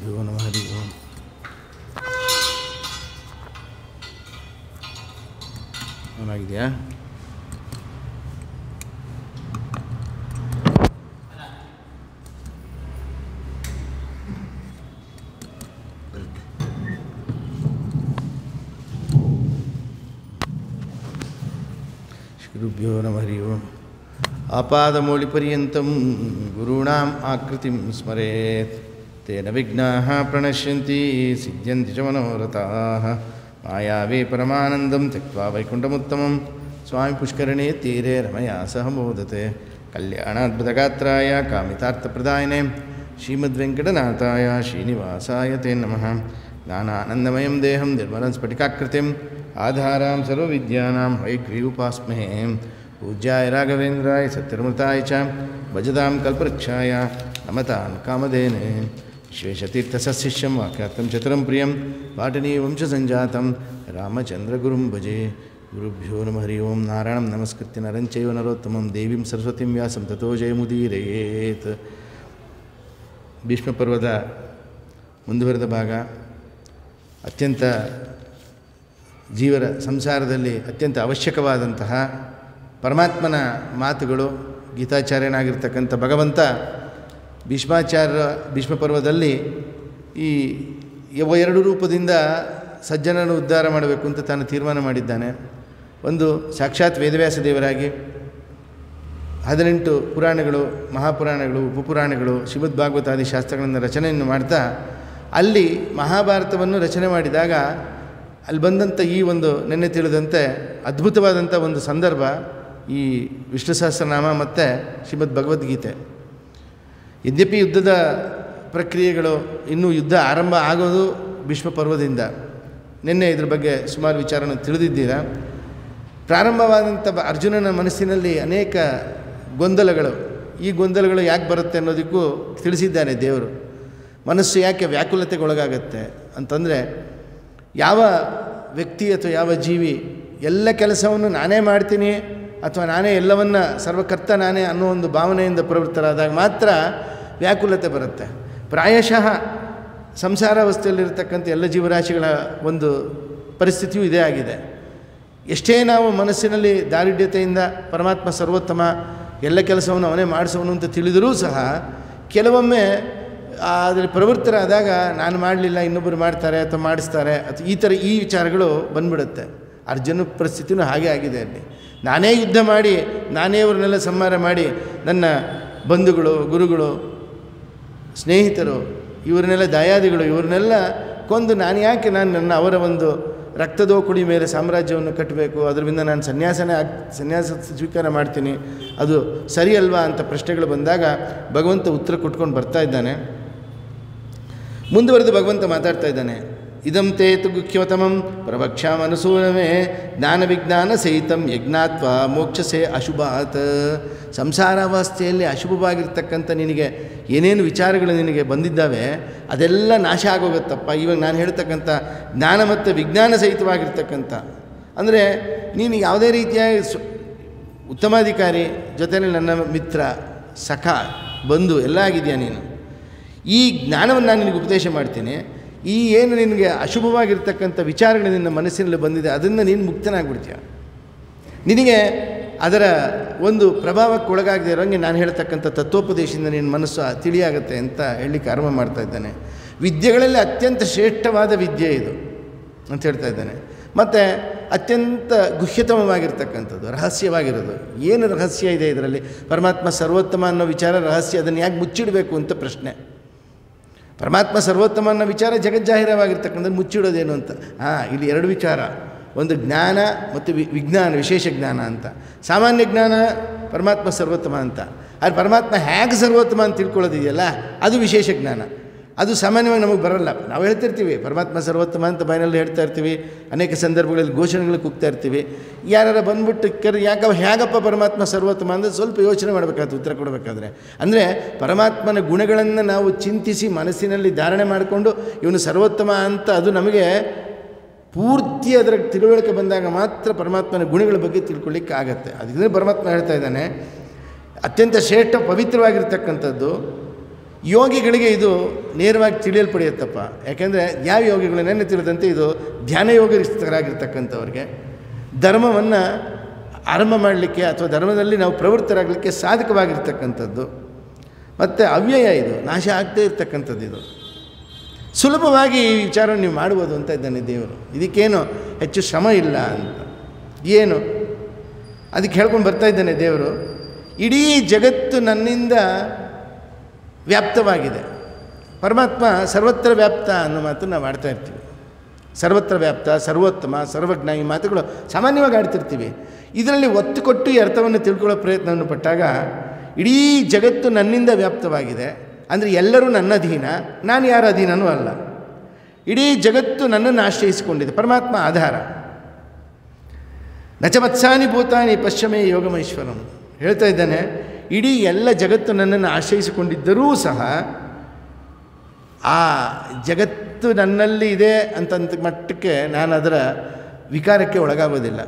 ಗುರುಭ್ಯೋ ನಮಃ ಹರಿ ಓಂ. ಏನಾಗಿದೆಯಾ? ಗುರುಭ್ಯೋ ನಮಃ ಹರಿ ಓಂ. ಆಪಾದಮೌಳಿಪರ್ಯಂತಂ ಗುರುಣಾಂ ಆಕೃತಿಂ ಸ್ಮರೇತ್ ತೇನ ವಿಘ್ನಾಃ ಪ್ರಣಶ್ಯಂತಿ ಸಿದ್ಧ್ಯಂತಿ ಚ ಮನೋರಥಾಃ. ಮಾಯಾವೇ ಪರಮಾನಂದಂ ತ್ಯಕ್ತ್ವಾ ವೈಕುಂಠಮುತ್ತಮಂ ಸ್ವಾಮಿ ಪುಷ್ಕರಣೇ ತೀರೆ ರಮಯಾ ಸಹ ಮೋದತೆ. ಕಲ್ಯಾಣಾದ್ಭುತಗಾತ್ರಾಯ ಕಾಮಿತಾರ್ಥಪ್ರದಾಯಿನೇ ಶ್ರೀಮದ್ವೆಂಕಟನಾಥಾಯ ಶ್ರೀನಿವಾಸಾಯ ತೇ ನಮಃ. ಜ್ಞಾನಾನಂದಮಯಂ ದೇಹಂ ನಿರ್ಮಲಂ ಸ್ಫಟಿಕಾಕೃತಿಂ ಆಧಾರಾಂ ಸರ್ವವಿದ್ಯಾನಾಂ ಹಯಗ್ರೀವೋಪಾಸ್ಮಹೇ. ಪೂಜ್ಯಾಯ ರಾಘವೇಂದ್ರಾಯ ಸತ್ಯಮೃತಾಯ ಚ ಭಜತಾಂ ಕಲ್ಪವೃಕ್ಷಾಯ ನಮತಾಂ ಕಾಮಧೇನೇ. ವಿಶ್ವೇಶತೀರ್ಥಸಶಿಷ್ಯಂ ವಾಕ್ಯಾರ್ಥಂ ಚತುರಂ ಪ್ರಿಯಂ ಪಾಟನೀಯಂ ಚ ಸಂಜಾತಂ ರಾಮಚಂದ್ರಗುರುಂ ಭಜೆ. ಗುರುಭ್ಯೋ ನಮಃ ಹರಿ ಓಂ. ನಾರಾಯಣಂ ನಮಸ್ಕೃತ್ಯ ನರಂ ಚೈವ ನರೋತ್ತಮಂ ದೇವೀಂ ಸರಸ್ವತೀಂ ವ್ಯಾಸಂ ತತೋ ಜಯಮುದೀರಯೇತ್. ಭೀಷ್ಮಪರ್ವದ ಮುಂದುವರೆದ ಭಾಗ. ಅತ್ಯಂತ ಜೀವರ ಸಂಸಾರದಲ್ಲಿ ಅತ್ಯಂತ ಅವಶ್ಯಕವಾದಂತಹ ಪರಮಾತ್ಮನ ಮಾತುಗಳು. ಗೀತಾಚಾರ್ಯನಾಗಿರ್ತಕ್ಕಂಥ ಭಗವಂತ ಭೀಷ್ಮಪರ್ವದಲ್ಲಿ ಈ ಎರಡು ರೂಪದಿಂದ ಸಜ್ಜನನ್ನು ಉದ್ಧಾರ ಮಾಡಬೇಕು ಅಂತ ತಾನು ತೀರ್ಮಾನ ಮಾಡಿದ್ದಾನೆ. ಒಂದು ಸಾಕ್ಷಾತ್ ವೇದವ್ಯಾಸ ದೇವರಾಗಿ 18 ಪುರಾಣಗಳು, ಮಹಾಪುರಾಣಗಳು, ಉಪಪುರಾಣಗಳು, ಶ್ರೀಮದ್ ಭಾಗವತಾದಿ ಶಾಸ್ತ್ರಗಳನ್ನು ರಚನೆಯನ್ನು ಮಾಡ್ತಾ ಅಲ್ಲಿ ಮಹಾಭಾರತವನ್ನು ರಚನೆ ಮಾಡಿದಾಗ ಅಲ್ಲಿ ಬಂದಂಥ ಈ ಒಂದು ನೆನ್ನೆ ತಿಳಿದಂತೆ ಅದ್ಭುತವಾದಂಥ ಒಂದು ಸಂದರ್ಭ ಈ ವಿಷ್ಣು ಸಹಸ್ರನಾಮ ಮತ್ತು ಶ್ರೀಮದ್ ಭಗವದ್ಗೀತೆ. ಯದ್ಯಪಿ ಯುದ್ಧದ ಪ್ರಕ್ರಿಯೆಗಳು ಇನ್ನೂ ಯುದ್ಧ ಆರಂಭ ಆಗೋದು ಭೀಷ್ಮಪರ್ವದಿಂದ. ನಿನ್ನೆ ಇದ್ರ ಬಗ್ಗೆ ಸುಮಾರು ವಿಚಾರನ ತಿಳಿದಿದ್ದೀರಾ. ಪ್ರಾರಂಭವಾದಂಥ ಅರ್ಜುನನ ಮನಸ್ಸಿನಲ್ಲಿ ಅನೇಕ ಗೊಂದಲಗಳು. ಈ ಗೊಂದಲಗಳು ಯಾಕೆ ಬರುತ್ತೆ ಅನ್ನೋದಕ್ಕೂ ತಿಳಿಸಿದ್ದಾನೆ ದೇವರು. ಮನಸ್ಸು ಯಾಕೆ ವ್ಯಾಕುಲತೆಗೊಳಗಾಗತ್ತೆ ಅಂತಂದರೆ, ಯಾವ ವ್ಯಕ್ತಿ ಅಥವಾ ಯಾವ ಜೀವಿ ಎಲ್ಲ ಕೆಲಸವನ್ನು ನಾನೇ ಮಾಡ್ತೀನಿ ಅಥವಾ ನಾನೇ ಎಲ್ಲವನ್ನ ಸರ್ವಕರ್ತ ನಾನೇ ಅನ್ನೋ ಒಂದು ಭಾವನೆಯಿಂದ ಪ್ರವೃತ್ತರಾದಾಗ ಮಾತ್ರ ವ್ಯಾಕುಲತೆ ಬರುತ್ತೆ. ಪ್ರಾಯಶಃ ಸಂಸಾರಾವಸ್ಥೆಯಲ್ಲಿರ್ತಕ್ಕಂಥ ಎಲ್ಲ ಜೀವರಾಶಿಗಳ ಒಂದು ಪರಿಸ್ಥಿತಿಯೂ ಇದೇ ಆಗಿದೆ. ಎಷ್ಟೇ ನಾವು ಮನಸ್ಸಿನಲ್ಲಿ ದಾರಿಢ್ಯತೆಯಿಂದ ಪರಮಾತ್ಮ ಸರ್ವೋತ್ತಮ, ಎಲ್ಲ ಕೆಲಸವನ್ನು ಅವನೇ ಮಾಡಿಸೋನು ಅಂತ ತಿಳಿದರೂ ಸಹ ಕೆಲವೊಮ್ಮೆ ಅದರಲ್ಲಿ ಪ್ರವೃತ್ತರಾದಾಗ ನಾನು ಮಾಡಲಿಲ್ಲ, ಇನ್ನೊಬ್ಬರು ಮಾಡ್ತಾರೆ ಅಥವಾ ಮಾಡಿಸ್ತಾರೆ ಅಥವಾ ಈ ವಿಚಾರಗಳು ಬಂದ್ಬಿಡುತ್ತೆ. ಅರ್ಜುನ ಪರಿಸ್ಥಿತಿನೂ ಹಾಗೆ ಆಗಿದೆ. ಅಲ್ಲಿ ನಾನೇ ಯುದ್ಧ ಮಾಡಿ, ನಾನೇ ಅವ್ರನ್ನೆಲ್ಲ ಸಂಹಾರ ಮಾಡಿ, ನನ್ನ ಬಂಧುಗಳು, ಗುರುಗಳು, ಸ್ನೇಹಿತರು, ಇವ್ರನ್ನೆಲ್ಲ ದಾಯಾದಿಗಳು, ಇವ್ರನ್ನೆಲ್ಲ ಕೊಂದು ನಾನು ಅವರ ಒಂದು ರಕ್ತದೋಕುಡಿ ಮೇಲೆ ಸಾಮ್ರಾಜ್ಯವನ್ನು ಕಟ್ಟಬೇಕು, ಅದರಿಂದ ನಾನು ಸನ್ಯಾಸ ಸ್ವೀಕಾರ ಮಾಡ್ತೀನಿ, ಅದು ಸರಿಯಲ್ವಾ ಅಂತ ಪ್ರಶ್ನೆಗಳು ಬಂದಾಗ ಭಗವಂತ ಉತ್ತರ ಕೊಟ್ಕೊಂಡು ಬರ್ತಾ ಇದ್ದಾನೆ. ಮುಂದುವರೆದು ಭಗವಂತ ಮಾತಾಡ್ತಾ ಇದ್ದಾನೆ. ಇದಂ ತೇ ತು ಗುಖ್ಯವತಮಂ ಪ್ರವಕ್ಷ್ಯಾಮನುಸೂನಮೇ ಜ್ಞಾನ ವಿಜ್ಞಾನ ಸಹಿತಂ ಯಜ್ಞಾತ್ವ ಮೋಕ್ಷಸೆ ಅಶುಭಾತ್. ಸಂಸಾರಾವಸ್ಥೆಯಲ್ಲಿ ಅಶುಭವಾಗಿರ್ತಕ್ಕಂಥ ನಿನಗೆ ಏನೇನು ವಿಚಾರಗಳು ನಿನಗೆ ಬಂದಿದ್ದಾವೆ ಅದೆಲ್ಲ ನಾಶ ಆಗೋಗುತ್ತಪ್ಪ. ಇವಾಗ ನಾನು ಹೇಳ್ತಕ್ಕಂಥ ಜ್ಞಾನ ಮತ್ತು ವಿಜ್ಞಾನ ಸಹಿತವಾಗಿರ್ತಕ್ಕಂಥ, ಅಂದರೆ ನೀನು ಯಾವುದೇ ರೀತಿಯ ಉತ್ತಮಾಧಿಕಾರಿ, ಜೊತೆಯಲ್ಲಿ ನನ್ನ ಮಿತ್ರ, ಸಖ, ಬಂಧು ಎಲ್ಲ ಆಗಿದೆಯಾ ನೀನು. ಈ ಜ್ಞಾನವನ್ನು ನಾನು ನಿನಗೆ ಉಪದೇಶ ಮಾಡ್ತೀನಿ. ಈ ಏನು ನಿನಗೆ ಅಶುಭವಾಗಿರ್ತಕ್ಕಂಥ ವಿಚಾರಗಳು ನಿನ್ನ ಮನಸ್ಸಿನಲ್ಲಿ ಬಂದಿದೆ ಅದನ್ನು ನೀನು ಮುಕ್ತನಾಗ್ಬಿಡ್ತೀಯ. ನಿನಗೆ ಅದರ ಒಂದು ಪ್ರಭಾವಕ್ಕೆ ಒಳಗಾಗದೇ ಇರೋಂಗೆ ನಾನು ಹೇಳ್ತಕ್ಕಂಥ ತತ್ವೋಪದೇಶದಿಂದ ನಿನ್ನ ಮನಸ್ಸು ತಿಳಿಯಾಗುತ್ತೆ ಅಂತ ಹೇಳಲಿಕ್ಕೆ ಆರಂಭ ಮಾಡ್ತಾ ಇದ್ದಾನೆ. ವಿದ್ಯೆಗಳಲ್ಲಿ ಅತ್ಯಂತ ಶ್ರೇಷ್ಠವಾದ ವಿದ್ಯೆ ಇದು ಅಂತ ಹೇಳ್ತಾ ಇದ್ದಾನೆ. ಮತ್ತು ಅತ್ಯಂತ ಗುಹ್ಯತಮವಾಗಿರ್ತಕ್ಕಂಥದ್ದು, ರಹಸ್ಯವಾಗಿರೋದು. ಏನು ರಹಸ್ಯ ಇದೆ ಇದರಲ್ಲಿ? ಪರಮಾತ್ಮ ಸರ್ವೋತ್ತಮ ಅನ್ನೋ ವಿಚಾರ ರಹಸ್ಯ, ಅದನ್ನು ಯಾಕೆ ಮುಚ್ಚಿಡಬೇಕು ಅಂತ ಪ್ರಶ್ನೆ. ಪರಮಾತ್ಮ ಸರ್ವೋತ್ತಮ ಅನ್ನೋ ವಿಚಾರ ಜಗಜ್ಜಾಹಿರವಾಗಿರ್ತಕ್ಕಂಥದ್ದು, ಮುಚ್ಚಿಡೋದೇನು ಅಂತ. ಇಲ್ಲಿ ಎರಡು ವಿಚಾರ, ಒಂದು ಜ್ಞಾನ ಮತ್ತು ವಿಜ್ಞಾನ, ವಿಶೇಷ ಜ್ಞಾನ ಅಂತ. ಸಾಮಾನ್ಯ ಜ್ಞಾನ ಪರಮಾತ್ಮ ಸರ್ವೋತ್ತಮ ಅಂತ. ಆದರೆ ಪರಮಾತ್ಮ ಹೇಗೆ ಸರ್ವೋತ್ತಮ ಅಂತ ತಿಳ್ಕೊಳ್ಳೋದಿದೆಯಲ್ಲ, ಅದು ವಿಶೇಷ ಜ್ಞಾನ. ಅದು ಸಾಮಾನ್ಯವಾಗಿ ನಮಗೆ ಬರೋಲ್ಲ. ನಾವು ಹೇಳ್ತಿರ್ತೀವಿ ಪರಮಾತ್ಮ ಸರ್ವೋತ್ತಮ ಅಂತ ಬಾಯಿನಲ್ಲಿ ಹೇಳ್ತಾ ಇರ್ತೀವಿ, ಅನೇಕ ಸಂದರ್ಭಗಳಲ್ಲಿ ಘೋಷಣೆಗಳು ಕೂಗ್ತಾ ಇರ್ತೀವಿ. ಯಾರು ಬಂದ್ಬಿಟ್ಟು ಹೇಗಪ್ಪ ಪರಮಾತ್ಮ ಸರ್ವೋತ್ತಮ ಅಂದರೆ ಸ್ವಲ್ಪ ಯೋಚನೆ ಮಾಡಬೇಕಾದ್ರೆ ಉತ್ತರ ಕೊಡಬೇಕಾದ್ರೆ. ಅಂದರೆ ಪರಮಾತ್ಮನ ಗುಣಗಳನ್ನು ನಾವು ಚಿಂತಿಸಿ ಮನಸ್ಸಿನಲ್ಲಿ ಧಾರಣೆ ಮಾಡಿಕೊಂಡು ಇವನು ಸರ್ವೋತ್ತಮ ಅಂತ ಅದು ನಮಗೆ ಪೂರ್ತಿ ಅದರ ತಿಳುವಳಿಕೆ ಬಂದಾಗ ಮಾತ್ರ ಪರಮಾತ್ಮನ ಗುಣಗಳ ಬಗ್ಗೆ ತಿಳ್ಕೊಳ್ಳಿಕ್ಕೆ ಆಗತ್ತೆ. ಅದಕ್ಕೆ ಪರಮಾತ್ಮ ಹೇಳ್ತಾ ಇದ್ದಾನೆ, ಅತ್ಯಂತ ಶ್ರೇಷ್ಠ ಪವಿತ್ರವಾಗಿರ್ತಕ್ಕಂಥದ್ದು ಯೋಗಿಗಳಿಗೆ ಇದು ನೇರವಾಗಿ ತಿಳಿಯಲ್ಪಡೆಯುತ್ತಪ್ಪ. ಯಾಕೆಂದರೆ ಯಾವ ಯೋಗಿಗಳು ನೆನ್ನೆ ತಿಳಿದಂತೆ ಇದು ಧ್ಯಾನ ಯೋಗಸ್ಥರಾಗಿರ್ತಕ್ಕಂಥವ್ರಿಗೆ ಧರ್ಮವನ್ನು ಆರಂಭ ಮಾಡಲಿಕ್ಕೆ ಅಥವಾ ಧರ್ಮದಲ್ಲಿ ನಾವು ಪ್ರವೃತ್ತರಾಗಲಿಕ್ಕೆ ಸಾಧಕವಾಗಿರ್ತಕ್ಕಂಥದ್ದು. ಮತ್ತು ಅವ್ಯಯ, ಇದು ನಾಶ ಆಗ್ತಾ ಇರ್ತಕ್ಕಂಥದ್ದು. ಇದು ಸುಲಭವಾಗಿ ಈ ವಿಚಾರವನ್ನು ನೀವು ಮಾಡ್ಬೋದು ಅಂತ ಇದ್ದಾನೆ ದೇವರು. ಇದಕ್ಕೇನು ಹೆಚ್ಚು ಶ್ರಮ ಇಲ್ಲ ಅಂತ ಏನು ಅದಕ್ಕೆ ಹೇಳ್ಕೊಂಡು ಬರ್ತಾ ಇದ್ದಾನೆ ದೇವರು. ಇಡೀ ಜಗತ್ತು ನನ್ನಿಂದ ವ್ಯಾಪ್ತವಾಗಿದೆ. ಪರಮಾತ್ಮ ಸರ್ವತ್ರ ವ್ಯಾಪ್ತ ಅನ್ನೋ ಮಾತು ನಾವು ಆಡ್ತಾ ಇರ್ತೀವಿ. ಸರ್ವತ್ರ ವ್ಯಾಪ್ತ, ಸರ್ವೋತ್ತಮ, ಸರ್ವಜ್ಞ ಈ ಮಾತುಗಳು ಸಾಮಾನ್ಯವಾಗಿ ಆಡ್ತಿರ್ತೀವಿ. ಇದರಲ್ಲಿ ಒತ್ತು ಕೊಟ್ಟು ಈ ಅರ್ಥವನ್ನು ತಿಳ್ಕೊಳ್ಳೋ ಪ್ರಯತ್ನವನ್ನು ಪಟ್ಟಾಗ ಇಡೀ ಜಗತ್ತು ನನ್ನಿಂದ ವ್ಯಾಪ್ತವಾಗಿದೆ ಅಂದರೆ ಎಲ್ಲರೂ ನನ್ನ ಅಧೀನ, ನಾನು ಯಾರ ಅಧೀನನೂ ಅಲ್ಲ. ಇಡೀ ಜಗತ್ತು ನನ್ನನ್ನು ಆಶ್ರಯಿಸಿಕೊಂಡಿದೆ. ಪರಮಾತ್ಮ ಆಧಾರ. ನಚಮತ್ಸಾನಿ ಭೂತಾನಿ ಪಶ್ಚಿಮೇ ಯೋಗಮೈಶ್ವರಂ ಹೇಳ್ತಾ ಇದ್ದಾನೆ. ಇಡೀ ಎಲ್ಲ ಜಗತ್ತು ನನ್ನನ್ನು ಆಶ್ರಯಿಸಿಕೊಂಡಿದ್ದರೂ ಸಹ ಆ ಜಗತ್ತು ನನ್ನಲ್ಲಿ ಇದೆ ಅಂತಂತ ಮಟ್ಟಕ್ಕೆ ನಾನು ಅದರ ವಿಕಾರಕ್ಕೆ ಒಳಗಾಗೋದಿಲ್ಲ.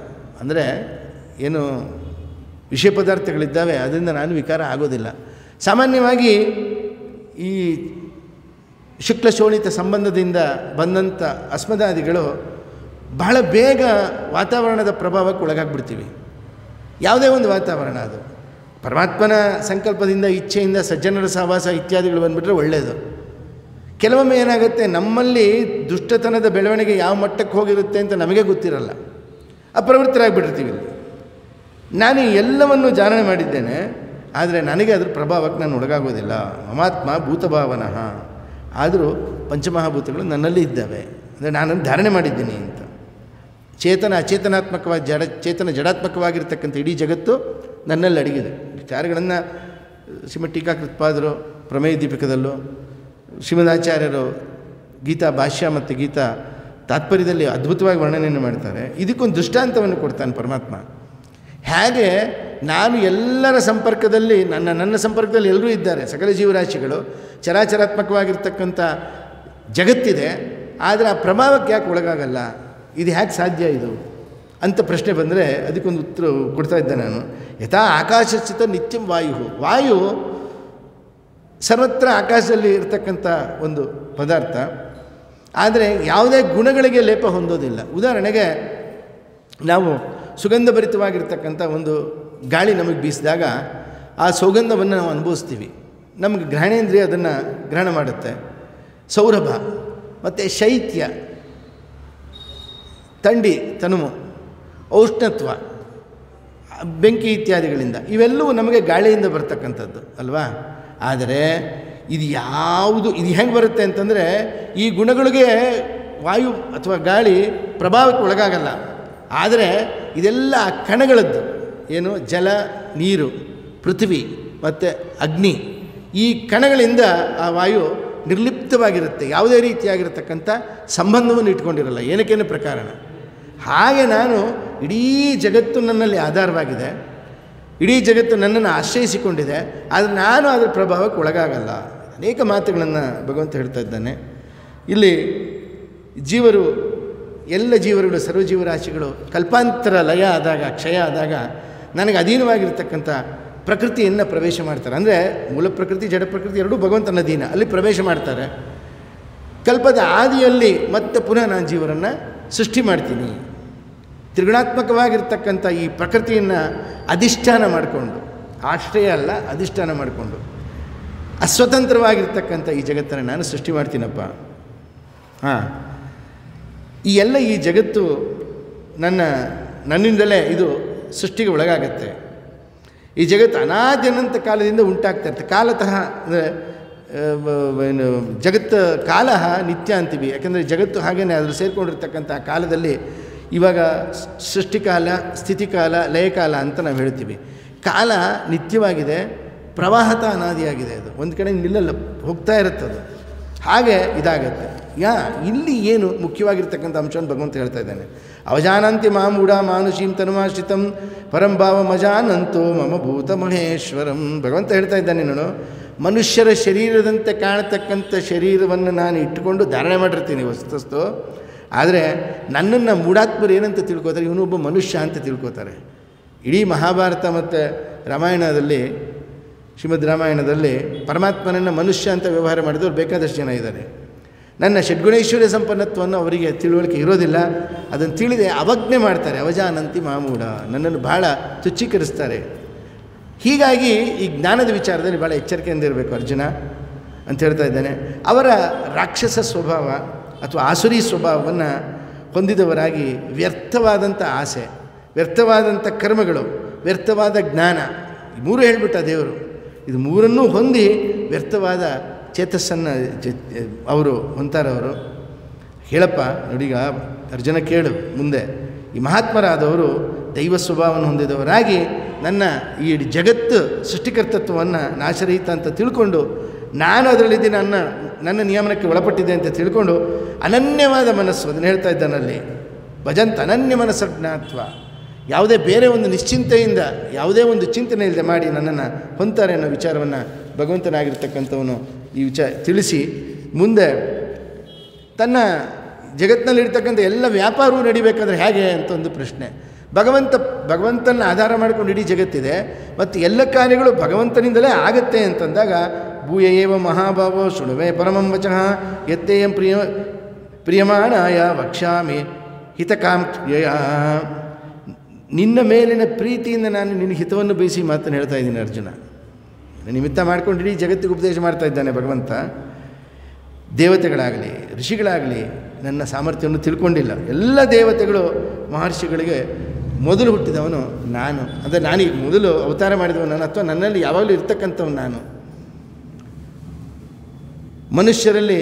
ಅಂದರೆ ಏನು ವಿಷಯ ಪದಾರ್ಥಗಳಿದ್ದಾವೆ ಅದರಿಂದ ನಾನು ವಿಕಾರ ಆಗೋದಿಲ್ಲ. ಸಾಮಾನ್ಯವಾಗಿ ಈ ಶುಕ್ಲ ಶೋಣಿತ ಸಂಬಂಧದಿಂದ ಬಂದಂಥ ಅಸ್ಮದಾದಿಗಳು ಬಹಳ ಬೇಗ ವಾತಾವರಣದ ಪ್ರಭಾವಕ್ಕೆ ಒಳಗಾಗ್ಬಿಡ್ತೀವಿ. ಯಾವುದೇ ಒಂದು ವಾತಾವರಣ, ಅದು ಪರಮಾತ್ಮನ ಸಂಕಲ್ಪದಿಂದ, ಇಚ್ಛೆಯಿಂದ ಸಜ್ಜನರ ಸಹವಾಸ ಇತ್ಯಾದಿಗಳು ಬಂದುಬಿಟ್ರೆ ಒಳ್ಳೆಯದು. ಕೆಲವೊಮ್ಮೆ ಏನಾಗುತ್ತೆ, ನಮ್ಮಲ್ಲಿ ದುಷ್ಟತನದ ಬೆಳವಣಿಗೆ ಯಾವ ಮಟ್ಟಕ್ಕೆ ಹೋಗಿರುತ್ತೆ ಅಂತ ನಮಗೆ ಗೊತ್ತಿರಲ್ಲ, ಅಪ್ರವೃತ್ತರಾಗಿಬಿಟ್ಟಿರ್ತೀವಿ. ನಾನು ಎಲ್ಲವನ್ನು ಜಾಣನೆ ಮಾಡಿದ್ದೇನೆ, ಆದರೆ ನನಗೆ ಅದ್ರ ಪ್ರಭಾವಕ್ಕೆ ನಾನು ಒಳಗಾಗೋದಿಲ್ಲ. ಮಮಾತ್ಮ ಭೂತಭಾವನಃ. ಆದರೂ ಪಂಚಮಹಾಭೂತಗಳು ನನ್ನಲ್ಲಿ ಇದ್ದಾವೆ, ಅಂದರೆ ನಾನನ್ನು ಧಾರಣೆ ಮಾಡಿದ್ದೀನಿ ಅಂತ. ಚೇತನ ಅಚೇತನಾತ್ಮಕವಾಗಿ ಚೇತನ ಜಡಾತ್ಮಕವಾಗಿರ್ತಕ್ಕಂಥ ಇಡೀ ಜಗತ್ತು ನನ್ನಲ್ಲಿ ಅಡಗಿದೆ. ವಿಚಾರಗಳನ್ನು ಶ್ರೀಮದ್ ಟೀಕಾಕೃತ್ಪಾದರು ಪ್ರಮೇಯ ದೀಪಿಕದಲ್ಲೂ, ಶ್ರೀಮದಾಚಾರ್ಯರು ಗೀತಾ ಭಾಷ್ಯ ಮತ್ತು ಗೀತಾ ತಾತ್ಪರ್ಯದಲ್ಲಿ ಅದ್ಭುತವಾಗಿ ವರ್ಣನೆಯನ್ನು ಮಾಡ್ತಾರೆ. ಇದಕ್ಕೊಂದು ದೃಷ್ಟಾಂತವನ್ನು ಕೊಡ್ತಾನೆ ಪರಮಾತ್ಮ. ಹೇಗೆ ನಾನು ಎಲ್ಲರ ಸಂಪರ್ಕದಲ್ಲಿ, ನನ್ನ ಸಂಪರ್ಕದಲ್ಲಿ ಎಲ್ಲರೂ ಇದ್ದಾರೆ, ಸಕಲ ಜೀವರಾಶಿಗಳು, ಚರಾಚರಾತ್ಮಕವಾಗಿರ್ತಕ್ಕಂಥ ಜಗತ್ತಿದೆ, ಆದರೆ ಆ ಪ್ರಭಾವಕ್ಕೆ ಯಾಕೆ ಒಳಗಾಗಲ್ಲ, ಇದು ಹೇಗೆ ಸಾಧ್ಯ ಇದು ಅಂತ ಪ್ರಶ್ನೆ ಬಂದರೆ ಅದಕ್ಕೊಂದು ಉತ್ತರ ಕೊಡ್ತಾ ಇದ್ದೆ ನಾನು. ಯಥಾ ಆಕಾಶಸ್ಥಿತ ನಿತ್ಯಂ ವಾಯು ಸರ್ವತ್ರ ಆಕಾಶದಲ್ಲಿ ಇರತಕ್ಕಂಥ ಒಂದು ಪದಾರ್ಥ, ಆದರೆ ಯಾವುದೇ ಗುಣಗಳಿಗೆ ಲೇಪ ಹೊಂದೋದಿಲ್ಲ. ಉದಾಹರಣೆಗೆ ನಾವು ಸುಗಂಧಭರಿತವಾಗಿರ್ತಕ್ಕಂಥ ಒಂದು ಗಾಳಿ ನಮಗೆ ಬೀಸಿದಾಗ ಆ ಸುಗಂಧವನ್ನು ನಾವು ಅನುಭವಿಸ್ತೀವಿ. ನಮಗೆ ಗ್ರಹಣೇಂದ್ರಿಯ ಅದನ್ನು ಗ್ರಹಣ ಮಾಡುತ್ತೆ. ಸೌರಭ ಮತ್ತು ಶೈತ್ಯ, ಥಂಡಿ ತನುವು, ಔಷ್ಣತ್ವ, ಬೆಂಕಿ ಇತ್ಯಾದಿಗಳಿಂದ ಇವೆಲ್ಲವೂ ನಮಗೆ ಗಾಳಿಯಿಂದ ಬರ್ತಕ್ಕಂಥದ್ದು ಅಲ್ವಾ. ಆದರೆ ಇದು ಹೆಂಗೆ ಬರುತ್ತೆ ಅಂತಂದರೆ, ಈ ಗುಣಗಳಿಗೆ ವಾಯು ಅಥವಾ ಗಾಳಿ ಪ್ರಭಾವಕ್ಕೆ ಒಳಗಾಗಲ್ಲ. ಆದರೆ ಇದೆಲ್ಲ ಕಣಗಳದ್ದು, ಏನು ಜಲ, ನೀರು, ಪೃಥ್ವಿ ಮತ್ತು ಅಗ್ನಿ, ಈ ಕಣಗಳಿಂದ ಆ ವಾಯು ನಿರ್ಲಿಪ್ತವಾಗಿರುತ್ತೆ. ಯಾವುದೇ ರೀತಿಯಾಗಿರತಕ್ಕಂಥ ಸಂಬಂಧವನ್ನು ಇಟ್ಕೊಂಡಿರಲ್ಲ, ಏನಕ್ಕೇನು ಪ್ರಕಾರಣ. ಹಾಗೆ ನಾನು ಇಡೀ ಜಗತ್ತು ನನ್ನಲ್ಲಿ ಆಧಾರವಾಗಿದೆ, ಇಡೀ ಜಗತ್ತು ನನ್ನನ್ನು ಆಶ್ರಯಿಸಿಕೊಂಡಿದೆ, ಆದರೆ ನಾನು ಅದರ ಪ್ರಭಾವಕ್ಕೆ ಒಳಗಾಗಲ್ಲ. ಅನೇಕ ಮಾತುಗಳನ್ನು ಭಗವಂತ ಹೇಳ್ತಾ ಇದ್ದಾನೆ. ಇಲ್ಲಿ ಜೀವರು, ಎಲ್ಲ ಜೀವರುಗಳು, ಸರ್ವಜೀವರಾಶಿಗಳು ಕಲ್ಪಾಂತರ ಲಯ ಆದಾಗ, ಕ್ಷಯ ಆದಾಗ ನನಗೆ ಅಧೀನವಾಗಿರ್ತಕ್ಕಂಥ ಪ್ರಕೃತಿಯನ್ನು ಪ್ರವೇಶ ಮಾಡ್ತಾರೆ. ಅಂದರೆ ಮೂಲ ಪ್ರಕೃತಿ, ಜಡ ಪ್ರಕೃತಿ ಎರಡೂ ಭಗವಂತನ ಅಧೀನ, ಅಲ್ಲಿ ಪ್ರವೇಶ ಮಾಡ್ತಾರೆ. ಕಲ್ಪದ ಆದಿಯಲ್ಲಿ ಮತ್ತೆ ಪುನಃ ನಾನು ಜೀವರನ್ನು ಸೃಷ್ಟಿ ಮಾಡ್ತೀನಿ. ತ್ರಿಗುಣಾತ್ಮಕವಾಗಿರ್ತಕ್ಕಂಥ ಈ ಪ್ರಕೃತಿಯನ್ನು ಅಧಿಷ್ಠಾನ ಮಾಡಿಕೊಂಡು, ಆಶ್ರಯ ಅಲ್ಲ ಅಧಿಷ್ಠಾನ ಮಾಡಿಕೊಂಡು ಅಸ್ವತಂತ್ರವಾಗಿರ್ತಕ್ಕಂಥ ಈ ಜಗತ್ತನ್ನು ನಾನು ಸೃಷ್ಟಿ ಮಾಡ್ತೀನಪ್ಪ. ಈ ಜಗತ್ತು ನನ್ನಿಂದಲೇ ಇದು ಸೃಷ್ಟಿಗೆ ಒಳಗಾಗತ್ತೆ. ಈ ಜಗತ್ತು ಅನಾದ್ಯನಂತ ಕಾಲದಿಂದ ಉಂಟಾಗ್ತಾ ಇರುತ್ತೆ. ಕಾಲತಃ ಅಂದರೆ ಜಗತ್ತು ಕಾಲ ನಿತ್ಯ ಅಂತೀವಿ, ಯಾಕೆಂದರೆ ಜಗತ್ತು ಹಾಗೇನೆ ಅದರಲ್ಲಿ ಸೇರಿಕೊಂಡಿರ್ತಕ್ಕಂಥ ಕಾಲದಲ್ಲಿ ಇವಾಗ ಸೃಷ್ಟಿಕಾಲ, ಸ್ಥಿತಿಕಾಲ, ಲಯಕಾಲ ಅಂತ ನಾವು ಹೇಳ್ತೀವಿ. ಕಾಲ ನಿತ್ಯವಾಗಿದೆ, ಪ್ರವಾಹತ ಅನಾದಿಯಾಗಿದೆ. ಅದು ಒಂದು ಕಡೆ ನಿಲ್ಲಲ್ಲ, ಹೋಗ್ತಾ ಇರುತ್ತದು. ಹಾಗೆ ಇದಾಗತ್ತೆ. ಇಲ್ಲಿ ಏನು ಮುಖ್ಯವಾಗಿರ್ತಕ್ಕಂಥ ಅಂಶವನ್ನು ಭಗವಂತ ಹೇಳ್ತಾ ಇದ್ದಾನೆ. ಅವಜಾನಂತಿ ಮಾಮೂಢ ಮಾನುಷೀಂ ತನುಮಾಶ್ರಿತಂ ಪರಂಭಾವ ಮಜಾನಂತೋ ಮಮ ಭೂತ ಮಹೇಶ್ವರಂ. ಭಗವಂತ ಹೇಳ್ತಾ ಇದ್ದಾನೆ, ನಾನು ಮನುಷ್ಯರ ಶರೀರದಂತೆ ಕಾಣತಕ್ಕಂಥ ಶರೀರವನ್ನು ನಾನು ಇಟ್ಟುಕೊಂಡು ಧಾರಣೆ ಮಾಡಿರ್ತೀನಿ ವಸ್ತುಸ್ತು. ಆದರೆ ನನ್ನನ್ನು ಮೂಢಾತ್ಮರು ಏನಂತ ತಿಳ್ಕೋತಾರೆ, ಇವನೊಬ್ಬ ಮನುಷ್ಯ ಅಂತ ತಿಳ್ಕೋತಾರೆ. ಇಡೀ ಮಹಾಭಾರತ ಮತ್ತು ರಾಮಾಯಣದಲ್ಲಿ ಶ್ರೀಮದ್ ರಾಮಾಯಣದಲ್ಲಿ ಪರಮಾತ್ಮನನ್ನು ಮನುಷ್ಯ ಅಂತ ವ್ಯವಹಾರ ಮಾಡಿದವರು ಬೇಕಾದಷ್ಟು ಜನ ಇದ್ದಾರೆ. ನನ್ನ ಷಡ್ಗುಣೈಶ್ವರ್ಯ ಸಂಪನ್ನತ್ವವನ್ನು ಅವರಿಗೆ ತಿಳುವಳಿಕೆ ಇರೋದಿಲ್ಲ. ಅದನ್ನು ತಿಳಿದೆ ಅವಜ್ಞೆ ಮಾಡ್ತಾರೆ. ಅವಜಾನಂತಿ ಮಾಮೂಢ, ನನ್ನನ್ನು ಭಾಳ ತುಚ್ಛೀಕರಿಸ್ತಾರೆ. ಹೀಗಾಗಿ ಈ ಜ್ಞಾನದ ವಿಚಾರದಲ್ಲಿ ಭಾಳ ಎಚ್ಚರಿಕೆಯಿಂದ ಇರಬೇಕು ಅರ್ಜುನ ಅಂತ ಹೇಳ್ತಾ ಇದ್ದಾನೆ. ಅವರ ರಾಕ್ಷಸ ಸ್ವಭಾವ ಅಥವಾ ಆಸುರಿ ಸ್ವಭಾವವನ್ನು ಹೊಂದಿದವರಾಗಿ ವ್ಯರ್ಥವಾದಂಥ ಆಸೆ, ವ್ಯರ್ಥವಾದಂಥ ಕರ್ಮಗಳು, ವ್ಯರ್ಥವಾದ ಜ್ಞಾನ, ಈ ಮೂರು ಹೇಳಿಬಿಟ್ಟ ದೇವರು. ಇದು ಮೂರನ್ನೂ ಹೊಂದಿ ವ್ಯರ್ಥವಾದ ಚೇತಸ್ಸನ್ನು ಅವರು ಹೊಂತಾರವರು. ಹೇಳಪ್ಪ ನೋಡೀಗ ಅರ್ಜುನ ಕೇಳು, ಮುಂದೆ ಈ ಮಹಾತ್ಮರಾದವರು ದೈವ ಸ್ವಭಾವವನ್ನು ಹೊಂದಿದವರಾಗಿ ನನ್ನ ಈ ಜಗತ್ತು ಸೃಷ್ಟಿಕರ್ತತ್ವವನ್ನು ನಾಶರಹಿತ ಅಂತ ತಿಳ್ಕೊಂಡು, ನಾನು ಅದರಲ್ಲಿದ್ದೀನಿ, ನನ್ನ ನಿಯಮನಕ್ಕೆ ಒಳಪಟ್ಟಿದೆ ಅಂತ ತಿಳ್ಕೊಂಡು ಅನನ್ಯವಾದ ಮನಸ್ಸು, ಅದನ್ನು ಹೇಳ್ತಾ ಇದ್ದಾನಲ್ಲಿ ಭಜಂತ ಅನನ್ಯ ಮನಸ್ಸಜ್ಞಾತ್ವ, ಯಾವುದೇ ಬೇರೆ ಒಂದು ನಿಶ್ಚಿಂತೆಯಿಂದ ಯಾವುದೇ ಒಂದು ಚಿಂತನೆ ಇಲ್ಲದೆ ಮಾಡಿ ನನ್ನನ್ನು ಹೊಂತಾರೆ ಅನ್ನೋ ವಿಚಾರವನ್ನು ಭಗವಂತನಾಗಿರ್ತಕ್ಕಂಥವನು ಈ ತಿಳಿಸಿ ಮುಂದೆ ತನ್ನ ಜಗತ್ತಿನಲ್ಲಿರ್ತಕ್ಕಂಥ ಎಲ್ಲ ವ್ಯಾಪಾರವೂ ನಡಿಬೇಕಾದ್ರೆ ಹೇಗೆ ಅಂತ ಒಂದು ಪ್ರಶ್ನೆ. ಭಗವಂತನ ಆಧಾರ ಮಾಡಿಕೊಂಡು ಇಡೀ ಜಗತ್ತಿದೆ ಮತ್ತು ಎಲ್ಲ ಕಾರ್ಯಗಳು ಭಗವಂತನಿಂದಲೇ ಆಗತ್ತೆ ಅಂತಂದಾಗ ಭೂಯ ಏವ ಮಹಾಭಾವೋ ಶೃಣುವೆ ಪರಮಂ ವಚಃ ಯತ್ತೇಯಂ ಪ್ರಿಯಮಾಣಾಯ ವಕ್ಷ್ಯಾಮಿ ಹಿತಕಾಂಕ್ಷಯ. ನಿನ್ನ ಮೇಲಿನ ಪ್ರೀತಿಯಿಂದ ನಾನು ನಿನ್ನ ಹಿತವನ್ನು ಬಯಸಿ ಮಾತನ್ನು ಹೇಳ್ತಾ ಇದ್ದೀನಿ ಅರ್ಜುನ. ನಿಮಿತ್ತ ಮಾಡ್ಕೊಂಡು ಇಡೀ ಜಗತ್ತಿಗೆ ಉಪದೇಶ ಮಾಡ್ತಾ ಇದ್ದಾನೆ ಭಗವಂತ. ದೇವತೆಗಳಾಗಲಿ ಋಷಿಗಳಾಗಲಿ ನನ್ನ ಸಾಮರ್ಥ್ಯವನ್ನು ತಿಳ್ಕೊಂಡಿಲ್ಲ. ಎಲ್ಲ ದೇವತೆಗಳು ಮಹರ್ಷಿಗಳಿಗೆ ಮೊದಲು ಹುಟ್ಟಿದವನು ನಾನು, ಅಂದರೆ ನಾನೀಗ ಮೊದಲು ಅವತಾರ ಮಾಡಿದವನು ನಾನು, ಅಥವಾ ನನ್ನಲ್ಲಿ ಯಾವಾಗಲೂ ಇರ್ತಕ್ಕಂಥವನು ನಾನು. ಮನುಷ್ಯರಲ್ಲಿ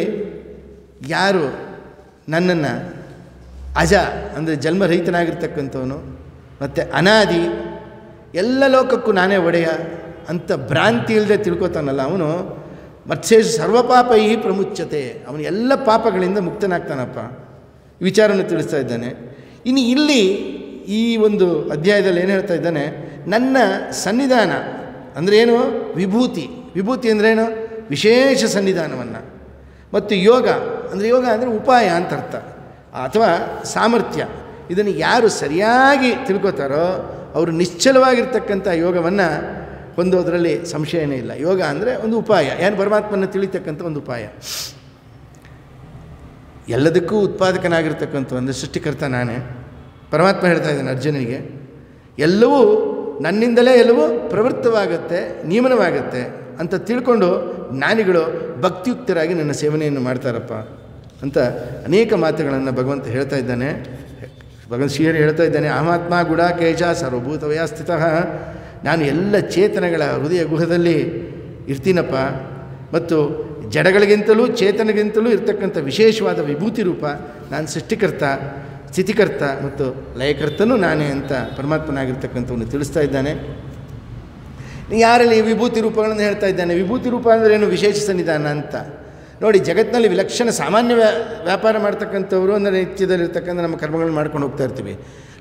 ಯಾರು ನನ್ನನ್ನು ಅಜ ಅಂದರೆ ಜನ್ಮರಹಿತನಾಗಿರ್ತಕ್ಕಂಥವನು ಮತ್ತು ಅನಾದಿ, ಎಲ್ಲ ಲೋಕಕ್ಕೂ ನಾನೇ ಒಡೆಯ ಅಂತ ಭ್ರಾಂತಿ ಇಲ್ಲದೆ ತಿಳ್ಕೊತಾನಲ್ಲ ಅವನು ಮತ್ಸೇಷ ಸರ್ವಪಾಪೈ ಪ್ರಮುಚ್ಯತೆ, ಅವನು ಎಲ್ಲ ಪಾಪಗಳಿಂದ ಮುಕ್ತನಾಗ್ತಾನಪ್ಪ. ವಿಚಾರವನ್ನು ತಿಳಿಸ್ತಾ ಇದ್ದಾನೆ. ಇನ್ನು ಇಲ್ಲಿ ಈ ಒಂದು ಅಧ್ಯಾಯದಲ್ಲಿ ಏನು ಹೇಳ್ತಾ ಇದ್ದಾನೆ, ನನ್ನ ಸನ್ನಿಧಾನ ಅಂದರೆ ಏನು, ವಿಭೂತಿ. ವಿಭೂತಿ ಅಂದ್ರೇನು, ವಿಶೇಷ ಸನ್ನಿಧಾನವನ್ನು. ಮತ್ತು ಯೋಗ ಅಂದರೆ ಉಪಾಯ ಅಂತ ಅರ್ಥ, ಅಥವಾ ಸಾಮರ್ಥ್ಯ. ಇದನ್ನು ಯಾರು ಸರಿಯಾಗಿ ತಿಳ್ಕೊತಾರೋ ಅವರು ನಿಶ್ಚಲವಾಗಿರ್ತಕ್ಕಂಥ ಯೋಗವನ್ನು ಹೊಂದೋದ್ರಲ್ಲಿ ಸಂಶಯನೇ ಇಲ್ಲ. ಯೋಗ ಅಂದರೆ ಒಂದು ಉಪಾಯ, ಏನು ಪರಮಾತ್ಮನ ತಿಳಿತಕ್ಕಂಥ ಒಂದು ಉಪಾಯ. ಎಲ್ಲದಕ್ಕೂ ಉತ್ಪಾದಕನಾಗಿರ್ತಕ್ಕಂಥ ಒಂದು ಸೃಷ್ಟಿಕರ್ತ ನಾನೇ. ಪರಮಾತ್ಮ ಹೇಳ್ತಾ ಇದ್ದಾನೆ ಅರ್ಜುನನಿಗೆ, ಎಲ್ಲವೂ ನನ್ನಿಂದಲೇ ಎಲ್ಲವೂ ಪ್ರವೃತ್ತವಾಗತ್ತೆ, ನಿಯಮನವಾಗತ್ತೆ ಅಂತ ತಿಳ್ಕೊಂಡು ಜ್ಞಾನಿಗಳು ಭಕ್ತಿಯುಕ್ತರಾಗಿ ನನ್ನ ಸೇವನೆಯನ್ನು ಮಾಡ್ತಾರಪ್ಪ ಅಂತ ಅನೇಕ ಮಾತುಗಳನ್ನು ಭಗವಂತ ಹೇಳ್ತಾ ಇದ್ದಾನೆ. ಭಗವಂತ ಶ್ರೀಹರಿ ಹೇಳ್ತಾ ಇದ್ದಾನೆ, ಅಹಮಾತ್ಮ ಗುಡಾಕೇಶ ಸರ್ವಭೂತವಯ ಸ್ಥಿತಃ, ನಾನು ಎಲ್ಲ ಚೇತನಗಳ ಹೃದಯ ಗುಹದಲ್ಲಿ ಇರ್ತೀನಪ್ಪ. ಮತ್ತು ಜಡಗಳಿಗಿಂತಲೂ ಚೇತನಗಿಂತಲೂ ಇರ್ತಕ್ಕಂಥ ವಿಶೇಷವಾದ ವಿಭೂತಿ ರೂಪ ನಾನು ಸೃಷ್ಟಿಕರ್ತ, ಸ್ಥಿತಿಕರ್ತ ಮತ್ತು ಲಯಕರ್ತನೂ ನಾನೇ ಅಂತ ಪರಮಾತ್ಮನಾಗಿರ್ತಕ್ಕಂಥವನ್ನು ತಿಳಿಸ್ತಾ ಇದ್ದಾನೆ. ಯಾರಲ್ಲಿ ವಿಭೂತಿ ರೂಪಗಳನ್ನು ಹೇಳ್ತಾ ಇದ್ದಾನೆ. ವಿಭೂತಿ ರೂಪ ಅಂದರೆ ಏನು, ವಿಶೇಷ ಸನ್ನಿಧಾನ ಅಂತ. ನೋಡಿ, ಜಗತ್ತಿನಲ್ಲಿ ವಿಲಕ್ಷಣ ಸಾಮಾನ್ಯ ವ್ಯಾಪಾರ ಮಾಡ್ತಕ್ಕಂಥವ್ರು ಅಂದರೆ ನಿತ್ಯದಲ್ಲಿರ್ತಕ್ಕಂಥ ನಮ್ಮ ಕರ್ಮಗಳನ್ನು ಮಾಡ್ಕೊಂಡು ಹೋಗ್ತಾ ಇರ್ತೀವಿ.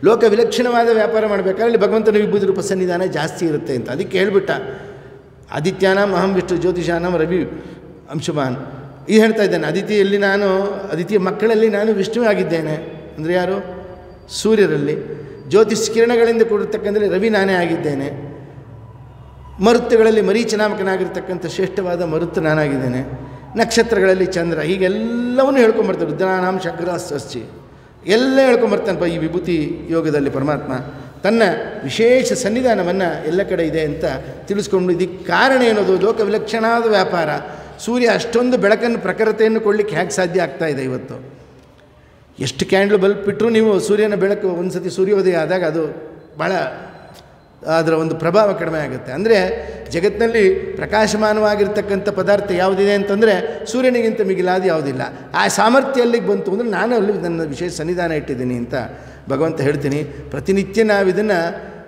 ಲೋಕ ವಿಲಕ್ಷಣವಾದ ವ್ಯಾಪಾರ ಮಾಡಬೇಕಾದ್ರೆ ಅಲ್ಲಿ ಭಗವಂತನ ವಿಭೂತಿ ರೂಪ ಸನ್ನಿಧಾನ ಜಾಸ್ತಿ ಇರುತ್ತೆ ಅಂತ. ಅದಕ್ಕೆ ಹೇಳ್ಬಿಟ್ಟ, ಆದಿತ್ಯಾನಾಂ ಅಹಂ ವಿಷ್ಣು ಜ್ಯೋತಿಷಾನಾಂ ರವಿ ಅಂಶುಮಾನ್. ಇದು ಹೇಳ್ತಾ ಇದ್ದಾನೆ, ಅದಿತಿಯ ಮಕ್ಕಳಲ್ಲಿ ನಾನು ವಿಷ್ಣು ಆಗಿದ್ದೇನೆ. ಅಂದರೆ ಯಾರು, ಸೂರ್ಯರಲ್ಲಿ. ಜ್ಯೋತಿಷ್ ಕಿರಣಗಳಿಂದ ಕೂಡಿರ್ತಕ್ಕಂಥಲ್ಲಿ ರವಿ ನಾನೇ ಆಗಿದ್ದೇನೆ. ಮರುತ್ತುಗಳಲ್ಲಿ ಮರೀಚನಾಮಕನಾಗಿರ್ತಕ್ಕಂಥ ಶ್ರೇಷ್ಠವಾದ ಮರುತ್ತು ನಾನಾಗಿದ್ದೇನೆ. ನಕ್ಷತ್ರಗಳಲ್ಲಿ ಚಂದ್ರ. ಹೀಗೆಲ್ಲವನ್ನೂ ಹೇಳ್ಕೊಂಬರ್ತಾರೆ. ರುದ್ರಾನಾಂ ಶಗ್ರಾಸ್ತಿ ಎಲ್ಲ ಹೇಳ್ಕೊಂಬರ್ತಾನಪ್ಪ ಈ ವಿಭೂತಿ ಯೋಗದಲ್ಲಿ. ಪರಮಾತ್ಮ ತನ್ನ ವಿಶೇಷ ಸನ್ನಿಧಾನವನ್ನು ಎಲ್ಲ ಕಡೆ ಇದೆ ಅಂತ ತಿಳಿಸ್ಕೊಂಡು, ಇದಕ್ಕೆ ಕಾರಣ ಏನದು, ಲೋಕ ವಿಲಕ್ಷಣವಾದ ವ್ಯಾಪಾರ. ಸೂರ್ಯ ಅಷ್ಟೊಂದು ಬೆಳಕನ್ನು ಪ್ರಖರತೆಯನ್ನು ಕೊಡಲಿಕ್ಕೆ ಹೇಗೆ ಸಾಧ್ಯ ಆಗ್ತಾಯಿದೆ ಇವತ್ತು? ಎಷ್ಟು ಕ್ಯಾಂಡ್ಲ್ ಬಲ್ಬ್ ಬಿಟ್ಟರೂ ನೀವು ಸೂರ್ಯನ ಬೆಳಕು ಒಂದು ಸತಿ ಸೂರ್ಯೋದಯ ಆದಾಗ ಅದು ಭಾಳ ಅದರ ಒಂದು ಪ್ರಭಾವ ಕಡಿಮೆ ಆಗುತ್ತೆ. ಅಂದರೆ ಜಗತ್ತಿನಲ್ಲಿ ಪ್ರಕಾಶಮಾನವಾಗಿರ್ತಕ್ಕಂಥ ಪದಾರ್ಥ ಯಾವುದಿದೆ ಅಂತಂದರೆ ಸೂರ್ಯನಿಗಿಂತ ಮಿಗಿಲಾದ ಯಾವುದಿಲ್ಲ. ಆ ಸಾಮರ್ಥ್ಯ ಅಲ್ಲಿಗೆ ಬಂತು ಅಂದರೆ ನಾನು ಅಲ್ಲಿ ನನ್ನ ವಿಶೇಷ ಸನ್ನಿಧಾನ ಇಟ್ಟಿದ್ದೀನಿ ಅಂತ ಭಗವಂತ ಹೇಳ್ತೀನಿ. ಪ್ರತಿನಿತ್ಯ ನಾವು ಇದನ್ನು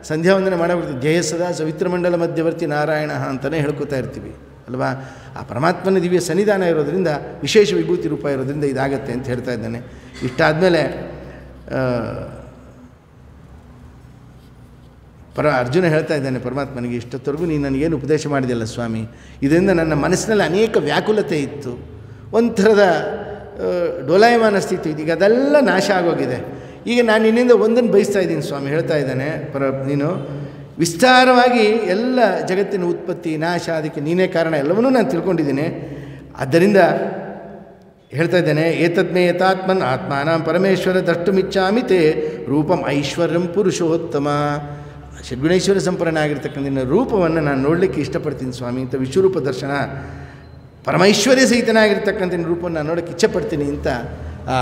ಸಂಧ್ಯಾವಂದನೆ ಮಾಡಬೇಕು. ಜಯ ಸದಾ ಸವಿತ್ರಮಂಡಲ ಮಧ್ಯವರ್ತಿ ನಾರಾಯಣ ಅಂತಲೇ ಹೇಳ್ಕೊತಾ ಇರ್ತೀವಿ ಅಲ್ವಾ. ಆ ಪರಮಾತ್ಮನ ದಿವ್ಯ ಸನ್ನಿಧಾನ ಇರೋದರಿಂದ, ವಿಶೇಷ ವಿಭೂತಿ ರೂಪ ಇರೋದರಿಂದ ಇದಾಗತ್ತೆ ಅಂತ ಹೇಳ್ತಾ ಇದ್ದಾನೆ. ಇಷ್ಟಾದಮೇಲೆ ಅರ್ಜುನ ಹೇಳ್ತಾ ಇದ್ದಾನೆ ಪರಮಾತ್ಮನಿಗೆ, ಇಷ್ಟೊತ್ತವರೆಗೂ ನೀನು ನನಗೇನು ಉಪದೇಶ ಮಾಡಿದೆಯಲ್ಲ ಸ್ವಾಮಿ, ಇದರಿಂದ ನನ್ನ ಮನಸ್ಸಿನಲ್ಲಿ ಅನೇಕ ವ್ಯಾಕುಲತೆ ಇತ್ತು, ಒಂಥರದ ಡೋಲಾಯಮಾನ ಸ್ಥಿತಿ ಇತ್ತು. ಈಗ ಅದೆಲ್ಲ ನಾಶ ಆಗೋಗಿದೆ. ಈಗ ನಾನು ನಿನ್ನಿಂದ ಒಂದನ್ನು ಬಯಸ್ತಾ ಇದ್ದೀನಿ ಸ್ವಾಮಿ. ಹೇಳ್ತಾ ಇದ್ದಾನೆ ನೀನು ವಿಸ್ತಾರವಾಗಿ ಎಲ್ಲ ಜಗತ್ತಿನ ಉತ್ಪತ್ತಿ ನಾಶ ಅದಕ್ಕೆ ನೀನೇ ಕಾರಣ ಎಲ್ಲವನ್ನೂ ನಾನು ತಿಳ್ಕೊಂಡಿದ್ದೀನಿ. ಆದ್ದರಿಂದ ಹೇಳ್ತಾ ಇದ್ದೇನೆ, ಏತದ್ಮೇ ಯಥಾತ್ಮನ್ ಆತ್ಮಾನಂ ಪರಮೇಶ್ವರ ದ್ರಷ್ಟುಮಿಚ್ಛಾಮಿ ತೇ ರೂಪಂ ಐಶ್ವರ್ಯಂ ಪುರುಷೋತ್ತಮ. ಷಡ್ಗುಣೇಶ್ವರ ಸಂಪನ್ನನಾಗಿರ್ತಕ್ಕಂಥ ನಿನ್ನ ರೂಪವನ್ನು ನಾನು ನೋಡಲಿಕ್ಕೆ ಇಷ್ಟಪಡ್ತೀನಿ ಸ್ವಾಮಿ ಅಂತ ವಿಶ್ವರೂಪ ದರ್ಶನ, ಪರಮೈಶ್ವರ್ಯ ಸಹಿತನಾಗಿರ್ತಕ್ಕಂಥ ನಿನ್ನ ರೂಪವನ್ನು ನಾನು ನೋಡೋಕ್ಕೆ ಇಚ್ಛೆಪಡ್ತೀನಿ ಅಂತ ಆ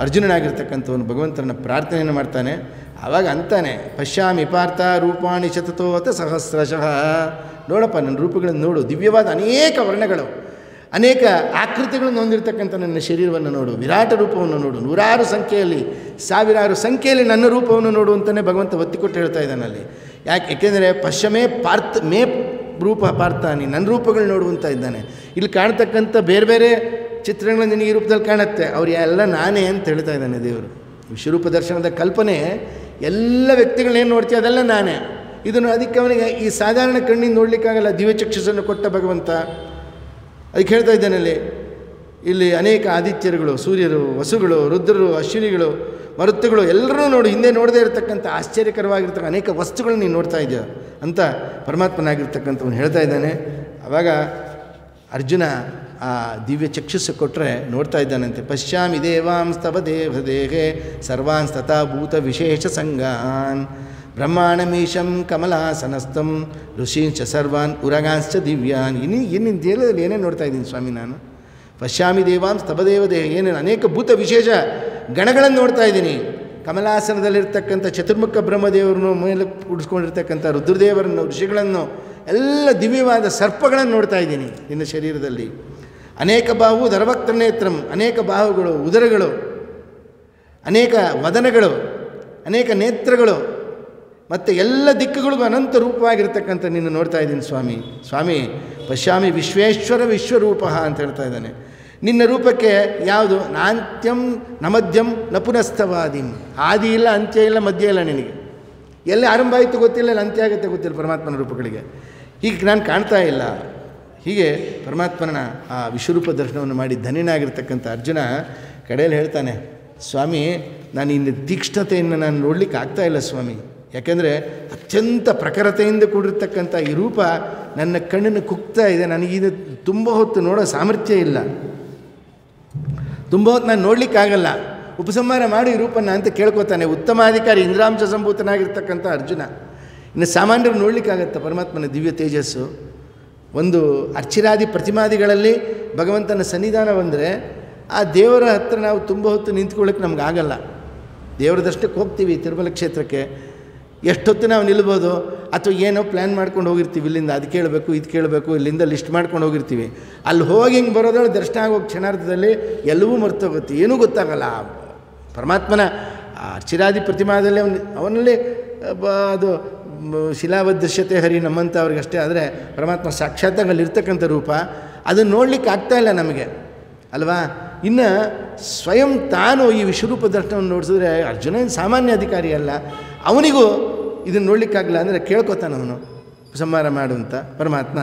ಅರ್ಜುನನಾಗಿರ್ತಕ್ಕಂಥವನು ಭಗವಂತನ ಪ್ರಾರ್ಥನೆಯನ್ನು ಮಾಡ್ತಾನೆ. ಆವಾಗ ಅಂತಾನೆ, ಪಶ್ಯಾಮಿ ಪಾರ್ಥ ರೂಪಾಣಿ ಶತತೋಥ ಸಹಸ್ರಶಃ. ನೋಡಪ್ಪ ನನ್ನ ರೂಪಗಳನ್ನು ನೋಡು, ದಿವ್ಯವಾದ ಅನೇಕ ವರ್ಣಗಳು ಅನೇಕ ಆಕೃತಿಗಳನ್ನು ಹೊಂದಿರತಕ್ಕಂಥ ನನ್ನ ಶರೀರವನ್ನು ನೋಡು, ವಿರಾಟ ರೂಪವನ್ನು ನೋಡು, ನೂರಾರು ಸಂಖ್ಯೆಯಲ್ಲಿ ಸಾವಿರಾರು ಸಂಖ್ಯೆಯಲ್ಲಿ ನನ್ನ ರೂಪವನ್ನು ನೋಡು ಅಂತಲೇ ಭಗವಂತ ಒತ್ತಿಕೊಟ್ಟು ಹೇಳ್ತಾ ಇದ್ದಾನಲ್ಲಿ. ಯಾಕೆಂದರೆ ಪಶ್ಚಿಮೇ ಪಾರ್ಥ ಮೇ ರೂಪ ಪಾರ್ಥಾನಿ, ನನ್ನ ರೂಪಗಳು ನೋಡುವಂತ ಇದ್ದಾನೆ. ಇಲ್ಲಿ ಕಾಣ್ತಕ್ಕಂಥ ಬೇರೆ ಬೇರೆ ಚಿತ್ರಗಳು ನಿನಗೆ ಈ ರೂಪದಲ್ಲಿ ಕಾಣುತ್ತೆ, ಅವ್ರು ಎಲ್ಲ ನಾನೇ ಅಂತ ಹೇಳ್ತಾ ಇದ್ದಾನೆ ದೇವರು. ವಿಶ್ವರೂಪ ದರ್ಶನದ ಕಲ್ಪನೆ ಎಲ್ಲ ವ್ಯಕ್ತಿಗಳನ್ನೇನು ನೋಡ್ತೀವಿ ಅದೆಲ್ಲ ನಾನೇ. ಇದನ್ನು ಅದಕ್ಕೆ ಅವನಿಗೆ ಈ ಸಾಧಾರಣ ಕಣ್ಣಿಂದ ನೋಡಲಿಕ್ಕಾಗಲ್ಲ, ದಿವ್ಯಚಕ್ಷುಸನ್ನು ಕೊಟ್ಟ ಭಗವಂತ. ಅದಕ್ಕೆ ಹೇಳ್ತಾ ಇದ್ದಾನಲ್ಲಿ, ಇಲ್ಲಿ ಅನೇಕ ಆದಿತ್ಯರುಗಳು, ಸೂರ್ಯರು, ವಸುಗಳು, ರುದ್ರರು, ಅಶ್ವಿನಿಗಳು, ಮರುತ್ತುಗಳು ಎಲ್ಲರೂ ನೋಡು, ಹಿಂದೆ ನೋಡದೇ ಇರತಕ್ಕಂಥ ಆಶ್ಚರ್ಯಕರವಾಗಿರ್ತಕ್ಕ ಅನೇಕ ವಸ್ತುಗಳನ್ನು ನೀನು ನೋಡ್ತಾ ಇದೆಯಾ ಅಂತ ಪರಮಾತ್ಮನಾಗಿರ್ತಕ್ಕಂಥವನು ಹೇಳ್ತಾ ಇದ್ದಾನೆ. ಆವಾಗ ಅರ್ಜುನ ಆ ದಿವ್ಯ ಚಕ್ಷುಸ್ಸು ಕೊಟ್ಟರೆ ನೋಡ್ತಾ ಇದ್ದಾನಂತೆ. ಪಶ್ಯಾಮಿ ದೇವಾಂಸ್ತವ ದೇವದೇಹೇ ಸರ್ವಾನ್ ತಥಾ ಭೂತ ವಿಶೇಷ ಸಂಗಾನ್ ಬ್ರಹ್ಮಾಂಡಮೀಶಂ ಕಮಲಾಸನಸ್ಥಂ ಋಷೀಂಚ ಸರ್ವಾನ್ ಉರಗಾಂಶ್ಚ ದಿವ್ಯಾನ್. ಇನ್ನಿನ ದೇಹದಲ್ಲಿ ಏನೇನು ನೋಡ್ತಾ ಇದ್ದೀನಿ ಸ್ವಾಮಿ ನಾನು. ಪಶ್ಯಾಮಿ ದೇವಾಂಸ್ ತಪದೇವದೇಹ, ಏನೇನು ಅನೇಕ ಭೂತ ವಿಶೇಷ ಗಣಗಳನ್ನು ನೋಡ್ತಾ ಇದ್ದೀನಿ. ಕಮಲಾಸನದಲ್ಲಿರ್ತಕ್ಕಂಥ ಚತುರ್ಮುಖ ಬ್ರಹ್ಮದೇವರನ್ನು ಮೇಲೆ ಕೂಡಿಸ್ಕೊಂಡಿರ್ತಕ್ಕಂಥ ರುದ್ರದೇವರನ್ನು, ಋಷಿಗಳನ್ನು, ಎಲ್ಲ ದಿವ್ಯವಾದ ಸರ್ಪಗಳನ್ನು ನೋಡ್ತಾ ಇದ್ದೀನಿ ನಿನ್ನ ಶರೀರದಲ್ಲಿ. ಅನೇಕ ಬಾಹು ಧರವಕ್ತನೇತ್ರಂ, ಅನೇಕ ಬಾಹುಗಳು, ಉದರಗಳು, ಅನೇಕ ವದನಗಳು, ಅನೇಕ ನೇತ್ರಗಳು, ಮತ್ತು ಎಲ್ಲ ದಿಕ್ಕುಗಳಿಗೂ ಅನಂತ ರೂಪವಾಗಿರ್ತಕ್ಕಂಥ ನಿನ್ನ ನೋಡ್ತಾ ಇದ್ದೀನಿ ಸ್ವಾಮಿ. ಸ್ವಾಮಿ ಪಶ್ಯಾಮಿ ವಿಶ್ವೇಶ್ವರ ವಿಶ್ವರೂಪ ಅಂತ ಹೇಳ್ತಾ ಇದ್ದಾನೆ. ನಿನ್ನ ರೂಪಕ್ಕೆ ಯಾವುದು ನಾಂತ್ಯಂ ನ ಮಧ್ಯಂ ನ ಪುನಸ್ತವಾದಿಂ, ಆದಿ ಇಲ್ಲ, ಅಂತ್ಯ ಇಲ್ಲ, ಮಧ್ಯ ಇಲ್ಲ. ನಿನಗೆ ಎಲ್ಲಿ ಆರಂಭ ಆಯಿತು ಗೊತ್ತಿಲ್ಲ, ಎಲ್ಲಿ ಅಂತ್ಯ ಆಗುತ್ತೆ ಗೊತ್ತಿಲ್ಲ ಪರಮಾತ್ಮನ ರೂಪಗಳಿಗೆ. ಹೀಗೆ ನಾನು ಕಾಣ್ತಾ ಇಲ್ಲ. ಹೀಗೆ ಪರಮಾತ್ಮನ ಆ ವಿಶ್ವರೂಪ ದರ್ಶನವನ್ನು ಮಾಡಿ ಧನ್ಯನಾಗಿರ್ತಕ್ಕಂಥ ಅರ್ಜುನ ಕಡೆಯಲ್ಲಿ ಹೇಳ್ತಾನೆ, ಸ್ವಾಮಿ ನಾನು ಇನ್ನು ತೀಕ್ಷ್ಣತೆಯನ್ನು ನಾನು ನೋಡಲಿಕ್ಕೆ ಆಗ್ತಾಯಿಲ್ಲ ಸ್ವಾಮಿ. ಯಾಕೆಂದರೆ ಅತ್ಯಂತ ಪ್ರಖರತೆಯಿಂದ ಕೂಡಿರ್ತಕ್ಕಂಥ ಈ ರೂಪ ನನ್ನ ಕಣ್ಣನ್ನು ಕುಗ್ತಾ ಇದೆ. ನನಗಿದು ತುಂಬ ಹೊತ್ತು ನೋಡೋ ಸಾಮರ್ಥ್ಯ ಇಲ್ಲ, ತುಂಬ ಹೊತ್ತು ನಾನು ನೋಡಲಿಕ್ಕಾಗಲ್ಲ, ಉಪಸಂಹಾರ ಮಾಡಿ ಈ ರೂಪನ್ನು ಅಂತ ಕೇಳ್ಕೊತಾನೆ. ಉತ್ತಮಾಧಿಕಾರಿ ಇಂದ್ರಾಂಶ ಸಂಭೂತನಾಗಿರ್ತಕ್ಕಂಥ ಅರ್ಜುನ. ಇನ್ನು ಸಾಮಾನ್ಯರು ನೋಡಲಿಕ್ಕಾಗತ್ತೆ ಪರಮಾತ್ಮನ ದಿವ್ಯ ತೇಜಸ್ಸು. ಒಂದು ಅರ್ಚಿರಾದಿ ಪ್ರತಿಮಾದಿಗಳಲ್ಲಿ ಭಗವಂತನ ಸನ್ನಿಧಾನ ಬಂದರೆ ಆ ದೇವರ ಹತ್ರ ನಾವು ತುಂಬ ಹೊತ್ತು ನಿಂತ್ಕೊಳ್ಳೋಕ್ಕೆ ನಮಗಾಗಲ್ಲ. ದೇವರ ದರ್ಶನಕ್ಕೆ ಹೋಗ್ತೀವಿ ತಿರುಮಲ ಕ್ಷೇತ್ರಕ್ಕೆ, ಎಷ್ಟೊತ್ತು ನಾವು ನಿಲ್ಬೋದು, ಅಥವಾ ಏನೋ ಪ್ಲ್ಯಾನ್ ಮಾಡ್ಕೊಂಡು ಹೋಗಿರ್ತೀವಿ, ಇಲ್ಲಿಂದ ಅದು ಕೇಳಬೇಕು ಇದು ಕೇಳಬೇಕು, ಇಲ್ಲಿಂದ ಲಿಸ್ಟ್ ಮಾಡ್ಕೊಂಡು ಹೋಗಿರ್ತೀವಿ. ಅಲ್ಲಿ ಹೋಗಿ ಹಿಂಗೆ ಬರೋದ್ರಲ್ಲಿ ದರ್ಶನ ಆಗೋಗಿ ಕ್ಷಣಾರ್ಧದಲ್ಲಿ ಎಲ್ಲವೂ ಮರ್ತೋಗುತ್ತೆ, ಏನೂ ಗೊತ್ತಾಗಲ್ಲ. ಪರಮಾತ್ಮನ ಅರ್ಚಿರಾದಿ ಪ್ರತಿಮಾದಲ್ಲಿ ಅವನಲ್ಲಿ ಅದು ಶಿಲಾವದೃಶ್ಯತೆ ಹರಿ ನಮ್ಮಂಥ ಅವ್ರಿಗಷ್ಟೇ. ಆದರೆ ಪರಮಾತ್ಮ ಸಾಕ್ಷಾತ್ತಾಗಿ ಅಲ್ಲಿರ್ತಕ್ಕಂಥ ರೂಪ ಅದನ್ನು ನೋಡಲಿಕ್ಕೆ ಆಗ್ತಾಯಿಲ್ಲ ನಮಗೆ ಅಲ್ವಾ. ಇನ್ನು ಸ್ವಯಂ ತಾನು ಈ ವಿಶ್ವರೂಪ ದರ್ಶನವನ್ನು ನೋಡಿಸಿದ್ರೆ ಅರ್ಜುನ ಸಾಮಾನ್ಯ ಅಧಿಕಾರಿ ಅಲ್ಲ, ಅವನಿಗೂ ಇದನ್ನು ನೋಡಲಿಕ್ಕಾಗಲ್ಲ. ಅಂದರೆ ಕೇಳ್ಕೊತಾನೆ ಅವನು ಉಪಸಂಹಾರ ಮಾಡುವಂಥ ಪರಮಾತ್ಮ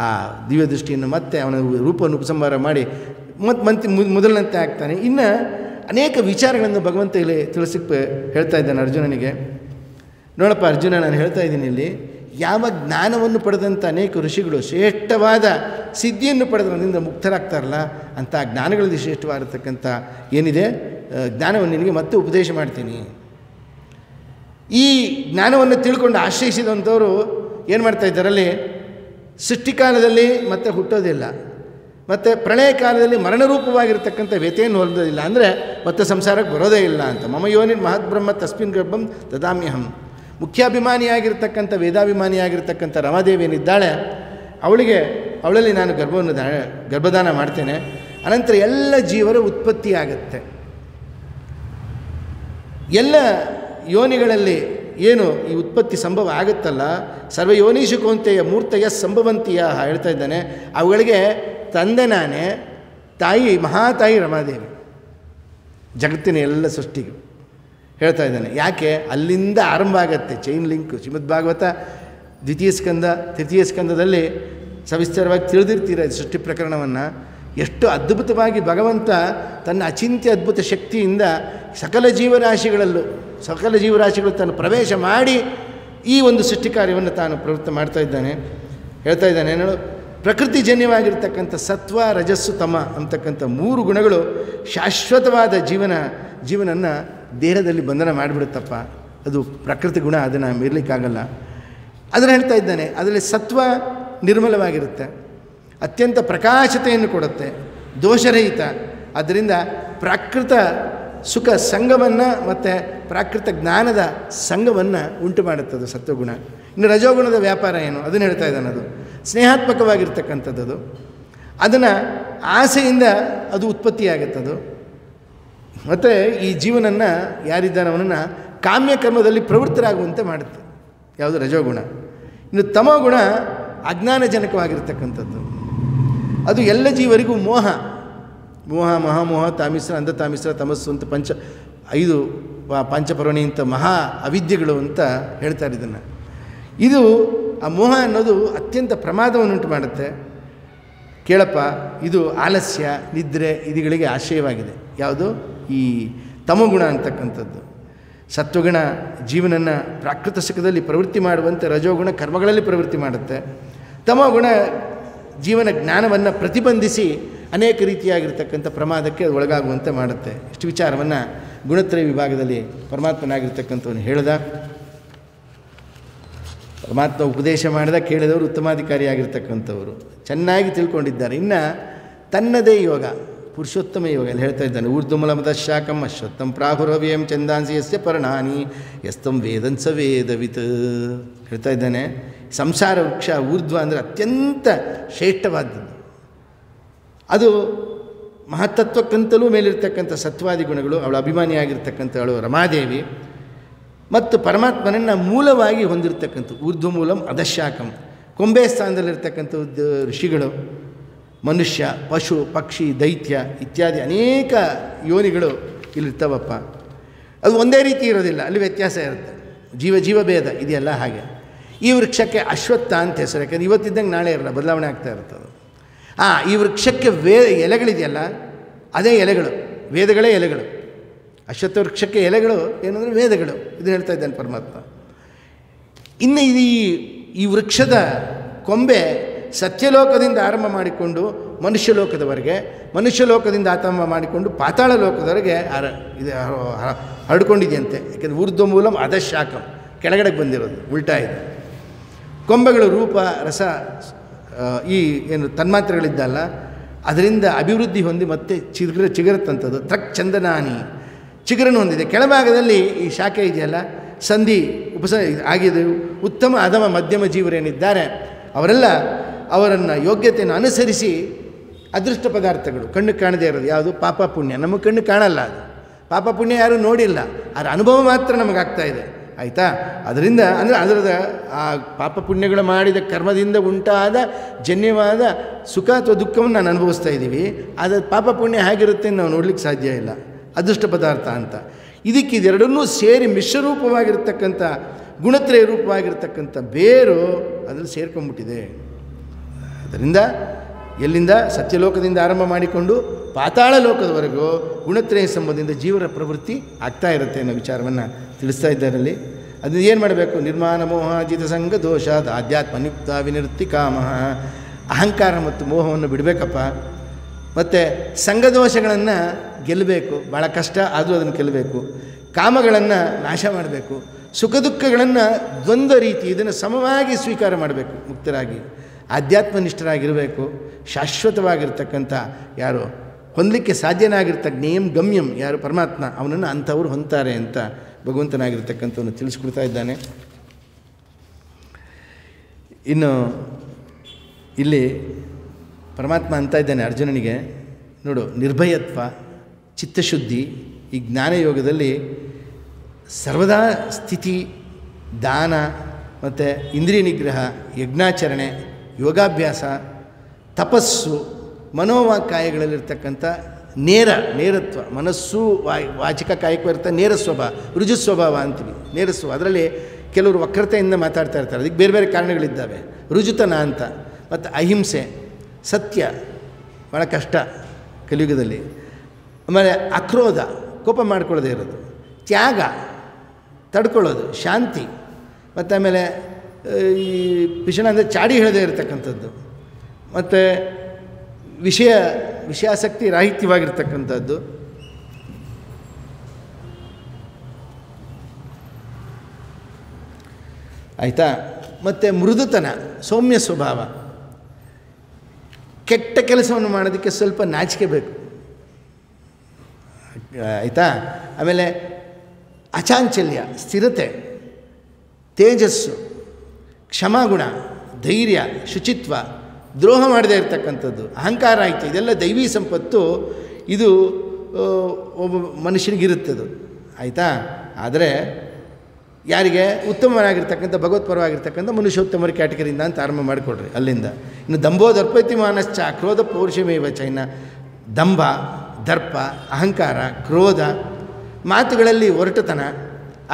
ಆ ದಿವ್ಯ ದೃಷ್ಟಿಯನ್ನು ಮತ್ತೆ ಅವನ ರೂಪವನ್ನು ಉಪಸಂಹಾರ ಮಾಡಿ ಮೊದಲನಂತೆ ಆಗ್ತಾನೆ. ಇನ್ನು ಅನೇಕ ವಿಚಾರಗಳನ್ನು ಭಗವಂತ ಇಲ್ಲಿ ತಿಳಿಸಿಕ್ಕೆ ಹೇಳ್ತಾ ಇದ್ದಾನೆ ಅರ್ಜುನನಿಗೆ. ನೋಡಪ್ಪ ಅರ್ಜುನ, ನಾನು ಹೇಳ್ತಾ ಇದ್ದೀನಿ ಇಲ್ಲಿ, ಯಾವ ಜ್ಞಾನವನ್ನು ಪಡೆದಂಥ ಅನೇಕ ಋಷಿಗಳು ಶ್ರೇಷ್ಠವಾದ ಸಿದ್ಧಿಯನ್ನು ಪಡೆದ್ರಿಂದ ಮುಕ್ತರಾಗ್ತಾರಲ್ಲ, ಅಂಥ ಜ್ಞಾನಗಳಲ್ಲಿ ಶ್ರೇಷ್ಠವಾಗಿರ್ತಕ್ಕಂಥ ಏನಿದೆ ಜ್ಞಾನವನ್ನು ನಿನಗೆ ಮತ್ತೆ ಉಪದೇಶ ಮಾಡ್ತೀನಿ. ಈ ಜ್ಞಾನವನ್ನು ತಿಳ್ಕೊಂಡು ಆಶ್ರಯಿಸಿದಂಥವರು ಏನು ಮಾಡ್ತಾಯಿದ್ದಾರಲ್ಲಿ, ಸೃಷ್ಟಿಕಾಲದಲ್ಲಿ ಮತ್ತೆ ಹುಟ್ಟೋದಿಲ್ಲ, ಮತ್ತು ಪ್ರಳಯ ಕಾಲದಲ್ಲಿ ಮರಣರೂಪವಾಗಿರ್ತಕ್ಕಂಥ ವ್ಯತೆಯನ್ನು ಹೊಂದೋದಿಲ್ಲ. ಅಂದರೆ ಮತ್ತೆ ಸಂಸಾರಕ್ಕೆ ಬರೋದೇ ಇಲ್ಲ ಅಂತ. ಮಮ ಯೋನಿನ್ ಮಹದ್ಬ್ರಹ್ಮ ತಸ್ಮಿನ್ ಗರ್ಭಂ ದದಾಮ್ಯಹಂ. ಮುಖ್ಯಾಭಿಮಾನಿಯಾಗಿರ್ತಕ್ಕಂಥ ವೇದಾಭಿಮಾನಿಯಾಗಿರ್ತಕ್ಕಂಥ ರಮಾದೇವಿ ಏನಿದ್ದಾಳೆ, ಅವಳಲ್ಲಿ ನಾನು ಗರ್ಭದಾನ ಮಾಡ್ತೇನೆ. ಅನಂತರ ಎಲ್ಲ ಜೀವರ ಉತ್ಪತ್ತಿ ಆಗುತ್ತೆ. ಎಲ್ಲ ಯೋನಿಗಳಲ್ಲಿ ಏನು ಈ ಉತ್ಪತ್ತಿ ಸಂಭವ ಆಗುತ್ತಲ್ಲ, ಸರ್ವಯೋನೀಶು ಕೌಂತೆಯ ಮೂರ್ತಯ ಸಂಭವಂತಿಯ ಹೇಳ್ತಾ ಇದ್ದಾನೆ. ಅವುಗಳಿಗೆ ತಂದೆ ನಾನೇ, ತಾಯಿ ಮಹಾತಾಯಿ ರಮಾದೇವಿ, ಜಗತ್ತಿನ ಎಲ್ಲ ಸೃಷ್ಟಿಗೂ ಹೇಳ್ತಾ ಇದ್ದಾನೆ. ಯಾಕೆ ಅಲ್ಲಿಂದ ಆರಂಭ ಆಗತ್ತೆ ಚೈನ್ ಲಿಂಕ್. ಶ್ರೀಮದ್ ಭಾಗವತ ದ್ವಿತೀಯ ಸ್ಕಂದ ತೃತೀಯ ಸ್ಕಂದದಲ್ಲಿ ಸವಿಸ್ತಾರವಾಗಿ ತಿಳಿದಿರ್ತೀರ ಸೃಷ್ಟಿ ಪ್ರಕರಣವನ್ನು. ಎಷ್ಟು ಅದ್ಭುತವಾಗಿ ಭಗವಂತ ತನ್ನ ಅಚಿಂತ್ಯ ಅದ್ಭುತ ಶಕ್ತಿಯಿಂದ ಸಕಲ ಜೀವರಾಶಿಗಳು ತನ್ನ ಪ್ರವೇಶ ಮಾಡಿ ಈ ಒಂದು ಸೃಷ್ಟಿ ಕಾರ್ಯವನ್ನು ತಾನು ಪ್ರವೃತ್ತ ಮಾಡ್ತಾ ಇದ್ದಾನೆ. ಹೇಳ್ತಾ ಇದ್ದಾನೆ ಏನು, ಪ್ರಕೃತಿಜನ್ಯವಾಗಿರ್ತಕ್ಕಂಥ ಸತ್ವ ರಜಸ್ಸು ತಮ ಅಂತಕ್ಕಂಥ 3 ಗುಣಗಳು ಶಾಶ್ವತವಾದ ಜೀವನನ್ನು ದೇಹದಲ್ಲಿ ಬಂಧನ ಮಾಡಿಬಿಡುತ್ತಪ್ಪ. ಅದು ಪ್ರಕೃತಿ ಗುಣ, ಅದನ್ನು ಮೀರಲಿಕ್ಕಾಗಲ್ಲ. ಅದನ್ನು ಹೇಳ್ತಾ ಇದ್ದಾನೆ. ಅದರಲ್ಲಿ ಸತ್ವ ನಿರ್ಮಲವಾಗಿರುತ್ತೆ, ಅತ್ಯಂತ ಪ್ರಕಾಶತೆಯನ್ನು ಕೊಡುತ್ತೆ, ದೋಷರಹಿತ. ಅದರಿಂದ ಪ್ರಾಕೃತ ಸುಖ ಸಂಘವನ್ನು ಮತ್ತು ಪ್ರಾಕೃತ ಜ್ಞಾನದ ಸಂಘವನ್ನು ಉಂಟು ಮಾಡುತ್ತದೆ ಸತ್ವಗುಣ. ಇನ್ನು ರಜೋಗುಣದ ವ್ಯಾಪಾರ ಏನು ಅದನ್ನು ಹೇಳ್ತಾ ಇದ್ದಾನೆ. ಅದು ಸ್ನೇಹಾತ್ಮಕವಾಗಿರ್ತಕ್ಕಂಥದ್ದು. ಅದನ್ನು ಆಸೆಯಿಂದ ಅದು ಉತ್ಪತ್ತಿಯಾಗುತ್ತದು. ಮತ್ತು ಈ ಜೀವನನ್ನು ಯಾರಿದ್ದಾನೆ ಅವನನ್ನು ಕಾಮ್ಯಕರ್ಮದಲ್ಲಿ ಪ್ರವೃತ್ತರಾಗುವಂತೆ ಮಾಡುತ್ತೆ. ಯಾವುದು? ರಜೋಗುಣ. ಇನ್ನು ತಮೋಗುಣ ಅಜ್ಞಾನಜನಕವಾಗಿರ್ತಕ್ಕಂಥದ್ದು. ಅದು ಎಲ್ಲ ಜೀವರಿಗೂ ಮೋಹ ಮಹಾಮೋಹ ತಾಮಿಸ್ರ ಅಂಧತಾಮಿಸ್ರ ತಮಸ್ಸು ಅಂತ 5 ಪಂಚಪರ್ವಣಿ ಅಂತ ಮಹಾ ಅವಿದ್ಯೆಗಳು ಅಂತ ಹೇಳ್ತಾರೆ ಇದನ್ನು. ಇದು ಆ ಮೋಹ ಅನ್ನೋದು ಅತ್ಯಂತ ಪ್ರಮಾದವನ್ನುಂಟು ಮಾಡುತ್ತೆ. ಕೇಳಪ್ಪ, ಇದು ಆಲಸ್ಯ, ನಿದ್ರೆ ಇದುಗಳಿಗೆ ಆಶ್ರಯವಾಗಿದೆ. ಯಾವುದು? ಈ ತಮೋಗುಣ ಅಂತಕ್ಕಂಥದ್ದು. ಸತ್ವಗುಣ ಜೀವನನ್ನು ಪ್ರಾಕೃತ ಸುಖದಲ್ಲಿ ಪ್ರವೃತ್ತಿ ಮಾಡುವಂತೆ, ರಜೋಗುಣ ಕರ್ಮಗಳಲ್ಲಿ ಪ್ರವೃತ್ತಿ ಮಾಡುತ್ತೆ. ತಮೋಗುಣ ಜೀವನ ಜ್ಞಾನವನ್ನು ಪ್ರತಿಬಂಧಿಸಿ ಅನೇಕ ರೀತಿಯಾಗಿರ್ತಕ್ಕಂಥ ಪ್ರಮಾದಕ್ಕೆ ಅದು ಒಳಗಾಗುವಂತೆ ಮಾಡುತ್ತೆ. ಇಷ್ಟು ವಿಚಾರವನ್ನು ಗುಣತ್ರಯ ವಿಭಾಗದಲ್ಲಿ ಪರಮಾತ್ಮನಾಗಿರ್ತಕ್ಕಂಥವನು ಹೇಳ್ದ. ಪರಮಾತ್ಮ ಉಪದೇಶ ಮಾಡಿದ, ಕೇಳಿದವರು ಉತ್ತಮಾಧಿಕಾರಿಯಾಗಿರ್ತಕ್ಕಂಥವರು ಚೆನ್ನಾಗಿ ತಿಳ್ಕೊಂಡಿದ್ದಾರೆ. ಇನ್ನು ತನ್ನದೇ ಯೋಗ, ಪುರುಷೋತ್ತಮ ಯೋಗ ಅಲ್ಲಿ ಹೇಳ್ತಾ ಇದ್ದಾನೆ. ಊರ್ಧ್ವಮೂಲಮದ ಶಾಖಂ ಅಶ್ವತ್ಥಂ ಪ್ರಾಹುರವ್ಯಂ ಚಂದಾಂಸಿ ಯಸ್ಯ ಪರ್ಣಾನಿ ಯಸ್ತಂ ವೇದನ್ಸ ವೇದವಿತ್ ಹೇಳ್ತಾ ಇದ್ದಾನೆ. ಸಂಸಾರ ವೃಕ್ಷ ಊರ್ಧ್ವ ಅಂದರೆ ಅತ್ಯಂತ ಶ್ರೇಷ್ಠವಾದದ್ದು. ಅದು ಮಹತ್ತತ್ವಕ್ಕಂತಲೂ ಮೇಲಿರ್ತಕ್ಕಂಥ ಸತ್ವಾದಿ ಗುಣಗಳು. ಅವಳ ಅಭಿಮಾನಿಯಾಗಿರ್ತಕ್ಕಂಥವಳು ರಮಾದೇವಿ ಮತ್ತು ಪರಮಾತ್ಮನನ್ನು ಮೂಲವಾಗಿ ಹೊಂದಿರತಕ್ಕಂಥ ಊರ್ಧ್ವಮೂಲಂ ಅಧಶಾಖಂ. ಕೊಂಬೆ ಸ್ಥಾನದಲ್ಲಿರ್ತಕ್ಕಂಥದ್ದು ಋಷಿಗಳು, ಮನುಷ್ಯ, ಪಶು, ಪಕ್ಷಿ, ದೈತ್ಯ ಇತ್ಯಾದಿ ಅನೇಕ ಯೋನಿಗಳು ಇಲ್ಲಿರ್ತಾವಪ್ಪ. ಅದು ಒಂದೇ ರೀತಿ ಇರೋದಿಲ್ಲ, ಅಲ್ಲಿ ವ್ಯತ್ಯಾಸ ಇರುತ್ತೆ. ಜೀವ ಭೇದ ಇದೆಯಲ್ಲ. ಹಾಗೆ ಈ ವೃಕ್ಷಕ್ಕೆ ಅಶ್ವತ್ಥ ಅಂತ ಹೆಸರು. ಯಾಕಂದರೆ ಇವತ್ತಿದ್ದಂಗೆ ನಾಳೆ ಇರಲ್ಲ, ಬದಲಾವಣೆ ಆಗ್ತಾ ಇರ್ತದೆ. ಈ ವೃಕ್ಷಕ್ಕೆ ಎಲೆಗಳಿದೆಯಲ್ಲ, ಅದೇ ಎಲೆಗಳು, ವೇದಗಳೇ ಎಲೆಗಳು. ಅಶ್ವತ್ಥ ವೃಕ್ಷಕ್ಕೆ ಎಲೆಗಳು ಏನಂದರೆ ವೇದಗಳು. ಇದನ್ನು ಹೇಳ್ತಾ ಇದ್ದಾನೆ ಪರಮಾತ್ಮ. ಇನ್ನು ಈ ವೃಕ್ಷದ ಕೊಂಬೆ ಸತ್ಯಲೋಕದಿಂದ ಆರಂಭ ಮಾಡಿಕೊಂಡು ಮನುಷ್ಯಲೋಕದವರೆಗೆ, ಮನುಷ್ಯಲೋಕದಿಂದ ಆರಂಭ ಮಾಡಿಕೊಂಡು ಪಾತಾಳ ಲೋಕದವರೆಗೆ ಹರಡ್ಕೊಂಡಿದೆಯಂತೆ. ಯಾಕೆಂದರೆ ಊರ್ಧ್ವಮೂಲಂ ಅಧಶಾಖಂ, ಕೆಳಗಡೆಗೆ ಬಂದಿರೋದು, ಉಲ್ಟಾ ಇದೆ. ಕೊಂಬೆಗಳು ರೂಪ ರಸ ಈ ಏನು ತನ್ಮಾತ್ರೆಗಳಿದ್ದಲ್ಲ ಅದರಿಂದ ಅಭಿವೃದ್ಧಿ ಹೊಂದಿ ಮತ್ತೆ ಚಿಗುರುತ್ತಂಥದ್ದು. ತ್ರಕ್ ಚಂದನಾನಿ, ಚಿಗುರನ್ನು ಹೊಂದಿದೆ. ಕೆಳಭಾಗದಲ್ಲಿ ಈ ಶಾಖೆ ಇದೆಯಲ್ಲ, ಸಂಧಿ ಆಗಿದೆ. ಉತ್ತಮ ಅಧಮ ಮಧ್ಯಮ ಜೀವರೇನಿದ್ದಾರೆ ಅವರೆಲ್ಲ ಅವರನ್ನು ಯೋಗ್ಯತೆಯನ್ನು ಅನುಸರಿಸಿ ಅದೃಷ್ಟ ಪದಾರ್ಥಗಳು, ಕಣ್ಣು ಕಾಣದೇ ಇರೋದು ಯಾವುದು? ಪಾಪ ಪುಣ್ಯ. ನಮ್ಮ ಕಣ್ಣು ಕಾಣಲ್ಲ, ಅದು ಪಾಪ ಪುಣ್ಯ ಯಾರೂ ನೋಡಿಲ್ಲ, ಅದರ ಅನುಭವ ಮಾತ್ರ ನಮಗಾಗ್ತಾ ಇದೆ. ಆಯಿತಾ? ಅದರಿಂದ ಅಂದರೆ ಅದರದ ಆ ಪಾಪ ಪುಣ್ಯಗಳು ಮಾಡಿದ ಕರ್ಮದಿಂದ ಉಂಟಾದ ಜನ್ಯವಾದ ಸುಖ ಅಥವಾ ದುಃಖವನ್ನು ನಾನು ಅನುಭವಿಸ್ತಾ ಇದ್ದೀವಿ. ಆದರೆ ಪಾಪ ಪುಣ್ಯ ಹೇಗಿರುತ್ತೆ ನಾವು ನೋಡಲಿಕ್ಕೆ ಸಾಧ್ಯ ಇಲ್ಲ. ಅದೃಷ್ಟ ಪದಾರ್ಥ ಅಂತ ಇದಕ್ಕೆ ಇದೆರಡನ್ನೂ ಸೇರಿ ಮಿಶ್ರರೂಪವಾಗಿರ್ತಕ್ಕಂಥ ಗುಣತ್ರಯ ರೂಪವಾಗಿರ್ತಕ್ಕಂಥ ಬೇರು ಅದರಲ್ಲಿ ಸೇರ್ಕೊಂಡ್ಬಿಟ್ಟಿದೆ. ಅದರಿಂದ ಎಲ್ಲಿಂದ ಸತ್ಯಲೋಕದಿಂದ ಆರಂಭ ಮಾಡಿಕೊಂಡು ಪಾತಾಳ ಲೋಕದವರೆಗೂ ಗುಣತ್ರಯ ಸಂಬಂಧದಿಂದ ಜೀವರ ಪ್ರವೃತ್ತಿ ಆಗ್ತಾ ಇರುತ್ತೆ ಅನ್ನೋ ವಿಚಾರವನ್ನು ತಿಳಿಸ್ತಾ ಇದ್ದಾರಲ್ಲಿ. ಅದನ್ನು ಏನು ಮಾಡಬೇಕು? ನಿರ್ಮಾಣ ಮೋಹ ಜಿತ ಸಂಘ ದೋಷಾದ ಆಧ್ಯಾತ್ಮ ನಿಯುಕ್ತ ವಿನಿವೃತ್ತಿ ಕಾಮ. ಅಹಂಕಾರ ಮತ್ತು ಮೋಹವನ್ನು ಬಿಡಬೇಕಪ್ಪ. ಮತ್ತು ಸಂಘದೋಷಗಳನ್ನು ಗೆಲ್ಲಬೇಕು. ಭಾಳ ಕಷ್ಟ, ಆದರೂ ಅದನ್ನು ಗೆಲ್ಲಬೇಕು. ಕಾಮಗಳನ್ನು ನಾಶ ಮಾಡಬೇಕು. ಸುಖ ದುಃಖಗಳನ್ನು ದ್ವಂದ್ವ ರೀತಿ ಇದನ್ನು ಸಮವಾಗಿ ಸ್ವೀಕಾರ ಮಾಡಬೇಕು. ಮುಕ್ತರಾಗಿ ಆಧ್ಯಾತ್ಮನಿಷ್ಠರಾಗಿರಬೇಕು. ಶಾಶ್ವತವಾಗಿರ್ತಕ್ಕಂಥ ಯಾರು ಹೊಂದಲಿಕ್ಕೆ ಸಾಧ್ಯನಾಗಿರ್ತಕ್ಕ ಜ್ಞೇಯಂ ಗಮ್ಯಂ ಯಾರು ಪರಮಾತ್ಮ, ಅವನನ್ನು ಅಂಥವ್ರು ಹೊಂದ್ತಾರೆ ಅಂತ ಭಗವಂತನಾಗಿರ್ತಕ್ಕಂಥವನು ತಿಳಿಸ್ಕೊಡ್ತಾ ಇದ್ದಾನೆ. ಇನ್ನು ಇಲ್ಲಿ ಪರಮಾತ್ಮ ಅಂತ ಇದ್ದಾನೆ ಅರ್ಜುನನಿಗೆ, ನೋಡು, ನಿರ್ಭಯತ್ವ, ಚಿತ್ತಶುದ್ಧಿ ಈ ಜ್ಞಾನಯೋಗದಲ್ಲಿ ಸರ್ವದಾ ಸ್ಥಿತಿ, ದಾನ ಮತ್ತು ಇಂದ್ರಿಯ ನಿಗ್ರಹ, ಯಜ್ಞಾಚರಣೆ, ಯೋಗಾಭ್ಯಾಸ, ತಪಸ್ಸು, ಮನೋವಾಕಾಯಗಳಲ್ಲಿರ್ತಕ್ಕಂಥ ನೇರತ್ವ, ಮನಸ್ಸು ವಾಚಿಕ ಕಾಯಕವೂ ಇರ್ತಾರೆ, ನೇರ ಸ್ವಭಾವ, ರುಜು ಸ್ವಭಾವ ಅಂತೀವಿ. ನೇರ ಸ್ವಭಾವ, ಅದರಲ್ಲಿ ಕೆಲವರು ವಕ್ರತೆಯಿಂದ ಮಾತಾಡ್ತಾ ಇರ್ತಾರೆ, ಅದಕ್ಕೆ ಬೇರೆ ಬೇರೆ ಕಾರಣಗಳಿದ್ದಾವೆ. ರುಜುತನ ಅಂತ, ಮತ್ತು ಅಹಿಂಸೆ, ಸತ್ಯ ಭಾಳ ಕಷ್ಟ ಕಲಿಯುಗದಲ್ಲಿ. ಆಮೇಲೆ ಅಕ್ರೋಧ, ಕೋಪ ಮಾಡ್ಕೊಳ್ಳೋದೇ ಇರೋದು, ತ್ಯಾಗ, ತಡ್ಕೊಳ್ಳೋದು, ಶಾಂತಿ, ಮತ್ತು ಆಮೇಲೆ ಈ ಪಿಷಣ ಅಂದರೆ ಚಾಡಿ ಹೇಳದೇ ಇರತಕ್ಕಂಥದ್ದು, ಮತ್ತು ವಿಷಯಾಸಕ್ತಿ ರಾಹಿತ್ಯವಾಗಿರ್ತಕ್ಕಂಥದ್ದು, ಆಯಿತಾ. ಮತ್ತು ಮೃದುತನ, ಸೌಮ್ಯ ಸ್ವಭಾವ, ಕೆಟ್ಟ ಕೆಲಸವನ್ನು ಮಾಡೋದಕ್ಕೆ ಸ್ವಲ್ಪ ನಾಚಿಕೆ ಬೇಕು, ಆಯಿತಾ. ಆಮೇಲೆ ಅಚಾಂಚಲ್ಯ, ಸ್ಥಿರತೆ, ತೇಜಸ್ಸು, ಕ್ಷಮಾಗುಣ, ಧೈರ್ಯ, ಶುಚಿತ್ವ, ದ್ರೋಹ ಮಾಡದೇ ಇರತಕ್ಕಂಥದ್ದು, ಅಹಂಕಾರ ಆಯಿತು. ಇದೆಲ್ಲ ದೈವೀ ಸಂಪತ್ತು. ಇದು ಒಬ್ಬ ಮನುಷ್ಯನಿಗಿರುತ್ತದು, ಆಯಿತಾ. ಆದರೆ ಯಾರಿಗೆ ಉತ್ತಮವಾಗಿರ್ತಕ್ಕಂಥ ಭಗವತ್ಪರವಾಗಿರ್ತಕ್ಕಂಥ ಮನುಷ್ಯೋತ್ತಮರ ಕ್ಯಾಟಗರಿಯಿಂದ ಅಂತ ಆರಂಭ ಮಾಡಿಕೊಡ್ರಿ ಅಲ್ಲಿಂದ. ಇನ್ನು ದಂಭೋ ದರ್ಪತಿ ಮಾನಶ್ಚ ಕ್ರೋಧ ಪೌರುಷಮೇವ ಚ. ಇನ್ನು ದಂಭ, ದರ್ಪ, ಅಹಂಕಾರ, ಕ್ರೋಧ, ಮಾತುಗಳಲ್ಲಿ ಒರಟುತನ,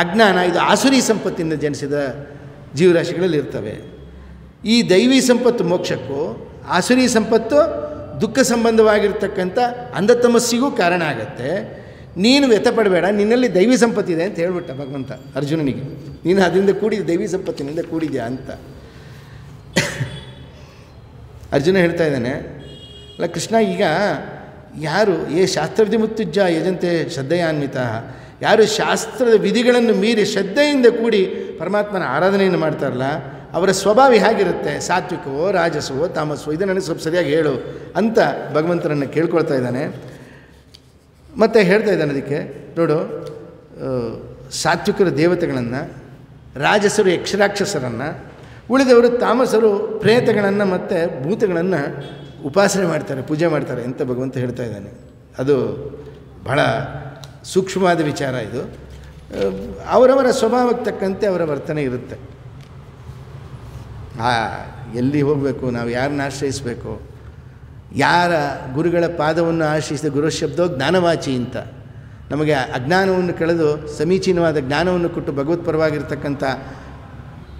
ಅಜ್ಞಾನ, ಇದು ಆಸುರಿ ಸಂಪತ್ತಿನಿಂದ ಜನಿಸಿದ ಜೀವರಾಶಿಗಳಲ್ಲಿ ಇರ್ತವೆ. ಈ ದೈವೀ ಸಂಪತ್ತು ಮೋಕ್ಷಕ್ಕೂ, ಆಸುರಿ ಸಂಪತ್ತು ದುಃಖ ಸಂಬಂಧವಾಗಿರ್ತಕ್ಕಂಥ ಅಂಧತಮಸ್ಸಿಗೂ ಕಾರಣ ಆಗತ್ತೆ. ನೀನು ವ್ಯಥಪಡಬೇಡ, ನಿನ್ನಲ್ಲಿ ದೈವೀ ಸಂಪತ್ತಿದೆ ಅಂತ ಹೇಳ್ಬಿಟ್ಟ ಭಗವಂತ ಅರ್ಜುನನಿಗೆ. ನೀನು ಅದರಿಂದ ಕೂಡಿದ ದೈವೀ ಸಂಪತ್ತಿನಿಂದ ಕೂಡಿದ್ಯಾ ಅಂತ ಅರ್ಜುನ ಹೇಳ್ತಾ ಇದ್ದಾನೆ. ಅಲ್ಲ ಕೃಷ್ಣ, ಈಗ ಯಾರು ಶಾಸ್ತ್ರವಿಧಿ ಮುತ್ತುಜ್ಜ ಯಜಂತೆ ಶ್ರದ್ಧೆಯಾನ್ವಿತ, ಯಾರು ಶಾಸ್ತ್ರದ ವಿಧಿಗಳನ್ನು ಮೀರಿ ಶ್ರದ್ಧೆಯಿಂದ ಕೂಡಿ ಪರಮಾತ್ಮನ ಆರಾಧನೆಯನ್ನು ಮಾಡ್ತಾರಲ್ಲ, ಅವರ ಸ್ವಭಾವ ಹೇಗಿರುತ್ತೆ, ಸಾತ್ವಿಕವೋ ರಾಜಸವೋ ತಾಮಸವೋ, ಇದು ನನಗೆ ಸ್ವಲ್ಪ ಸರಿಯಾಗಿ ಹೇಳು ಅಂತ ಭಗವಂತನನ್ನು ಕೇಳ್ಕೊಳ್ತಾ ಇದ್ದಾನೆ. ಮತ್ತು ಹೇಳ್ತಾ ಇದ್ದಾನೆ ಅದಕ್ಕೆ, ನೋಡು, ಸಾತ್ವಿಕರು ದೇವತೆಗಳನ್ನು, ರಾಜಸರು ಯಕ್ಷರಾಕ್ಷಸರನ್ನು, ಉಳಿದವರು ತಾಮಸರು ಪ್ರೇತಗಳನ್ನು ಮತ್ತು ಭೂತಗಳನ್ನು ಉಪಾಸನೆ ಮಾಡ್ತಾರೆ, ಪೂಜೆ ಮಾಡ್ತಾರೆ ಅಂತ ಭಗವಂತ ಹೇಳ್ತಾ ಇದ್ದಾನೆ. ಅದು ಬಹಳ ಸೂಕ್ಷ್ಮವಾದ ವಿಚಾರ ಇದು. ಅವರವರ ಸ್ವಭಾವಕ್ಕೆ ತಕ್ಕಂತೆ ಅವರ ವರ್ತನೆ ಇರುತ್ತೆ. ಎಲ್ಲಿ ಹೋಗಬೇಕು, ನಾವು ಯಾರನ್ನ ಆಶ್ರಯಿಸಬೇಕು, ಯಾರ ಗುರುಗಳ ಪಾದವನ್ನು ಆಶ್ರಯಿಸಿದ ಗುರುಶಬ್ದೋ ಜ್ಞಾನವಾಚಿ ಅಂತ. ನಮಗೆ ಅಜ್ಞಾನವನ್ನು ಕಳೆದು ಸಮೀಚೀನವಾದ ಜ್ಞಾನವನ್ನು ಕೊಟ್ಟು ಭಗವತ್ಪರವಾಗಿರ್ತಕ್ಕಂಥ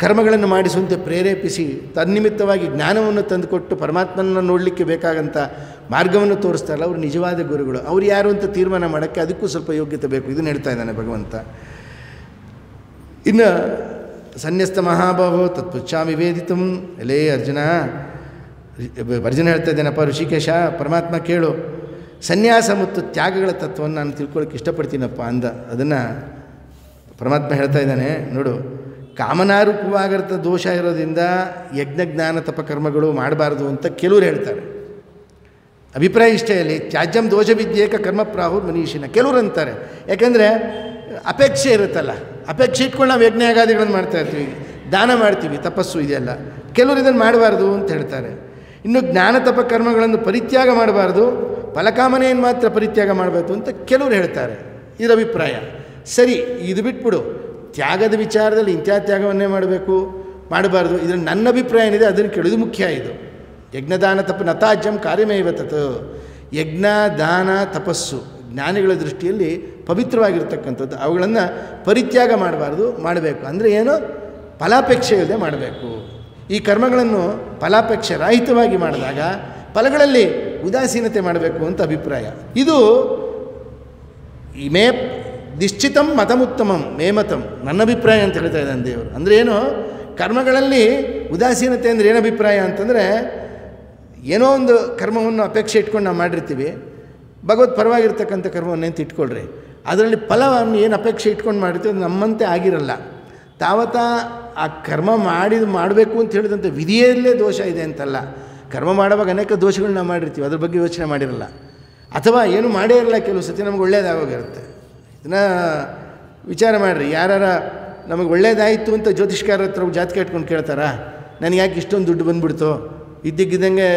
ಕರ್ಮಗಳನ್ನು ಮಾಡಿಸುವಂತೆ ಪ್ರೇರೇಪಿಸಿ ತನ್ನಿಮಿತ್ತವಾಗಿ ಜ್ಞಾನವನ್ನು ತಂದುಕೊಟ್ಟು ಪರಮಾತ್ಮನ ನೋಡಲಿಕ್ಕೆ ಬೇಕಾಗಂಥ ಮಾರ್ಗವನ್ನು ತೋರಿಸ್ತಾರಲ್ಲ, ಅವರು ನಿಜವಾದ ಗುರುಗಳು. ಅವ್ರು ಯಾರು ಅಂತ ತೀರ್ಮಾನ ಮಾಡೋಕ್ಕೆ ಅದಕ್ಕೂ ಸ್ವಲ್ಪ ಯೋಗ್ಯತೆ ಬೇಕು. ಇದನ್ನು ಹೇಳ್ತಾ ಇದ್ದಾನೆ ಭಗವಂತ. ಇನ್ನು ಸನ್ಯಸ್ತ ಮಹಾಭಾವೋ ತತ್ಪುಚ್ಛಾಮಿ ವೇದಿತಂ. ಎಲೇ ಅರ್ಜುನ ಹೇಳ್ತಾ ಇದ್ದೇನಪ್ಪ ಋಷಿಕೇಶ, ಪರಮಾತ್ಮ ಕೇಳು, ಸನ್ಯಾಸ ಮತ್ತು ತ್ಯಾಗಗಳ ತತ್ವವನ್ನು ನಾನು ತಿಳ್ಕೊಳ್ಳೋಕೆ ಇಷ್ಟಪಡ್ತೀನಪ್ಪ ಅಂದ. ಅದನ್ನು ಪರಮಾತ್ಮ ಹೇಳ್ತಾ ಇದ್ದಾನೆ. ನೋಡು, ಕಾಮನಾರೂಪವಾಗಿರ್ತ ದೋಷ ಇರೋದ್ರಿಂದ ಯಜ್ಞಜ್ಞಾನ ತಪಕರ್ಮಗಳು ಮಾಡಬಾರ್ದು ಅಂತ ಕೆಲವರು ಹೇಳ್ತಾರೆ. ಅಭಿಪ್ರಾಯ ಇಷ್ಟೇ, ಅಲ್ಲಿ ತ್ಯಾಜ್ಯಂ ದೋಷ ವಿದ್ಯೇಕ ಕರ್ಮ ಪ್ರಾಹುರ್ ಮನೀಷಿನ ಕೆಲವರು ಅಂತಾರೆ. ಯಾಕೆಂದರೆ ಅಪೇಕ್ಷೆ ಇರುತ್ತಲ್ಲ, ಅಪೇಕ್ಷೆ ಇಟ್ಕೊಂಡು ನಾವು ಯಜ್ಞಯಾಗಾದಿಗಳನ್ನು ಮಾಡ್ತಾಯಿರ್ತೀವಿ, ದಾನ ಮಾಡ್ತೀವಿ, ತಪಸ್ಸು ಇದೆಲ್ಲ. ಕೆಲವರು ಇದನ್ನು ಮಾಡಬಾರ್ದು ಅಂತ ಹೇಳ್ತಾರೆ. ಇನ್ನು ಜ್ಞಾನ ತಪ ಕರ್ಮಗಳನ್ನು ಪರಿತ್ಯಾಗ ಮಾಡಬಾರ್ದು, ಫಲಕಾಮನೆಯನ್ನು ಮಾತ್ರ ಪರಿತ್ಯಾಗ ಮಾಡಬೇಕು ಅಂತ ಕೆಲವರು ಹೇಳ್ತಾರೆ. ಇದರ ಅಭಿಪ್ರಾಯ ಸರಿ. ಇದು ಬಿಟ್ಬಿಡು, ತ್ಯಾಗದ ವಿಚಾರದಲ್ಲಿ ಇಂಥ ತ್ಯಾಗವನ್ನೇ ಮಾಡಬಾರ್ದು, ಇದರಲ್ಲಿ ನನ್ನ ಅಭಿಪ್ರಾಯ ಏನಿದೆ ಅದನ್ನು ಕೇಳೋದು ಮುಖ್ಯ. ಇದು ಯಜ್ಞದಾನ ತಪ ನತಾಜ್ಯಂ ಕಾರ್ಯಮೇವ ತತ್. ಯಜ್ಞ ದಾನ ತಪಸ್ಸು ಜ್ಞಾನಿಗಳ ದೃಷ್ಟಿಯಲ್ಲಿ ಪವಿತ್ರವಾಗಿರ್ತಕ್ಕಂಥದ್ದು. ಅವುಗಳನ್ನು ಪರಿತ್ಯಾಗ ಮಾಡಬೇಕು. ಅಂದರೆ ಏನು, ಫಲಾಪೇಕ್ಷೆ ಇಲ್ಲದೆ ಮಾಡಬೇಕು. ಈ ಕರ್ಮಗಳನ್ನು ಫಲಾಪೇಕ್ಷೆ ರಾಹಿತವಾಗಿ ಮಾಡಿದಾಗ ಫಲಗಳಲ್ಲಿ ಉದಾಸೀನತೆ ಮಾಡಬೇಕು ಅಂತ ಅಭಿಪ್ರಾಯ. ಇದು ಮೇ ನಿಶ್ಚಿತಂ ಮತಮುತ್ತಮಂ ಮೇಮತಂ, ನನ್ನ ಅಭಿಪ್ರಾಯ ಅಂತ ಹೇಳ್ತಾ ಇದ್ದಾನೆ ದೇವರು. ಅಂದರೆ ಏನು, ಕರ್ಮಗಳಲ್ಲಿ ಉದಾಸೀನತೆ ಅಂದರೆ ಏನು ಅಭಿಪ್ರಾಯ ಅಂತಂದರೆ, ಏನೋ ಒಂದು ಕರ್ಮವನ್ನು ಅಪೇಕ್ಷೆ ಇಟ್ಕೊಂಡು ನಾವು ಮಾಡಿರ್ತೀವಿ, ಭಗವತ್ ಪರವಾಗಿರ್ತಕ್ಕಂಥ ಕರ್ಮವನ್ನು ಅಂತ ಇಟ್ಕೊಳ್ರಿ, ಅದರಲ್ಲಿ ಫಲವನ್ನು ಏನು ಅಪೇಕ್ಷೆ ಇಟ್ಕೊಂಡು ಮಾಡಿರ್ತೀವಿ ಅದು ನಮ್ಮಂತೆ ಆಗಿರಲ್ಲ. ತಾವತ್ತ ಆ ಕರ್ಮ ಮಾಡಬೇಕು ಅಂತ ಹೇಳಿದಂಥ ವಿಧಿಯಲ್ಲೇ ದೋಷ ಇದೆ ಅಂತಲ್ಲ, ಕರ್ಮ ಮಾಡುವಾಗ ಅನೇಕ ದೋಷಗಳನ್ನ ನಾವು ಮಾಡಿರ್ತೀವಿ, ಅದ್ರ ಬಗ್ಗೆ ಯೋಚನೆ ಮಾಡಿರಲ್ಲ, ಅಥವಾ ಏನು ಮಾಡೇ ಇರಲ್ಲ. ಕೆಲವು ಸತಿ ನಮಗೆ ಒಳ್ಳೇದಾಗೋಗಿರುತ್ತೆ. ಇದನ್ನು ವಿಚಾರ ಮಾಡಿರಿ. ಯಾರು ನಮಗೆ ಒಳ್ಳೇದಾಯಿತು ಅಂತ ಜ್ಯೋತಿಷ್ಕಾರ ಹತ್ರ ಜಾತಕ ಇಟ್ಕೊಂಡು ಕೇಳ್ತಾರಾ, ನನಗೆ ಯಾಕೆ ಇಷ್ಟೊಂದು ದುಡ್ಡು ಬಂದುಬಿಡ್ತು, ಇದ್ದಕ್ಕಿದ್ದಂಗೆ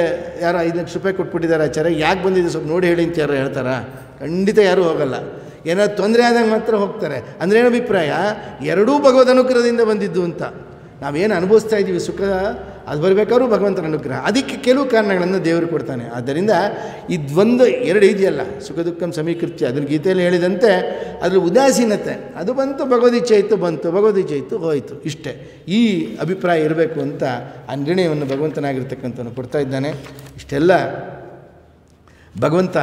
ಯಾರೋ 5 ಲಕ್ಷ ರೂಪಾಯಿ ಕೊಟ್ಬಿಟ್ಟಿದ್ದಾರೆ ಆಚಾರ, ಯಾಕೆ ಬಂದಿದೆ ಸ್ವಲ್ಪ ನೋಡಿ ಹೇಳಿ ಅಂತ ಯಾರು ಹೇಳ್ತಾರಾ? ಖಂಡಿತ ಯಾರೂ ಹೋಗಲ್ಲ. ಏನಾದ್ರು ತೊಂದರೆ ಆದಾಗ ಮಾತ್ರ ಹೋಗ್ತಾರೆ. ಅಂದ್ರೇನು ಅಭಿಪ್ರಾಯ, ಎರಡೂ ಭಗವದ್ ಅನುಗ್ರಹದಿಂದ ಬಂದಿದ್ದು ಅಂತ. ನಾವೇನು ಅನುಭವಿಸ್ತಾ ಇದ್ದೀವಿ ಸುಖ, ಅದು ಬರಬೇಕಾದ್ರೂ ಭಗವಂತನ ಅನುಗ್ರಹ. ಅದಕ್ಕೆ ಕೆಲವು ಕಾರಣಗಳನ್ನು ದೇವರು ಕೊಡ್ತಾನೆ. ಆದ್ದರಿಂದ ಎರಡು ಇದೆಯಲ್ಲ, ಸುಖ ದುಃಖಂ ಸಮೀಕೃತ್ಯ, ಅದನ್ನು ಗೀತೆಯಲ್ಲಿ ಹೇಳಿದಂತೆ ಅದ್ರ ಉದಾಸೀನತೆ ಅದು ಬಂತು, ಭಗವದಿಚ್ಛೆ ಇತ್ತು ಬಂತು, ಭಗವದಿಚ್ಛೆ ಇತ್ತು ಹೋಯಿತು, ಇಷ್ಟೇ. ಈ ಅಭಿಪ್ರಾಯ ಇರಬೇಕು ಅಂತ ಆ ನಿರ್ಣಯವನ್ನು ಭಗವಂತನಾಗಿರ್ತಕ್ಕಂಥವನು ಕೊಡ್ತಾ ಇದ್ದಾನೆ. ಇಷ್ಟೆಲ್ಲ ಭಗವಂತ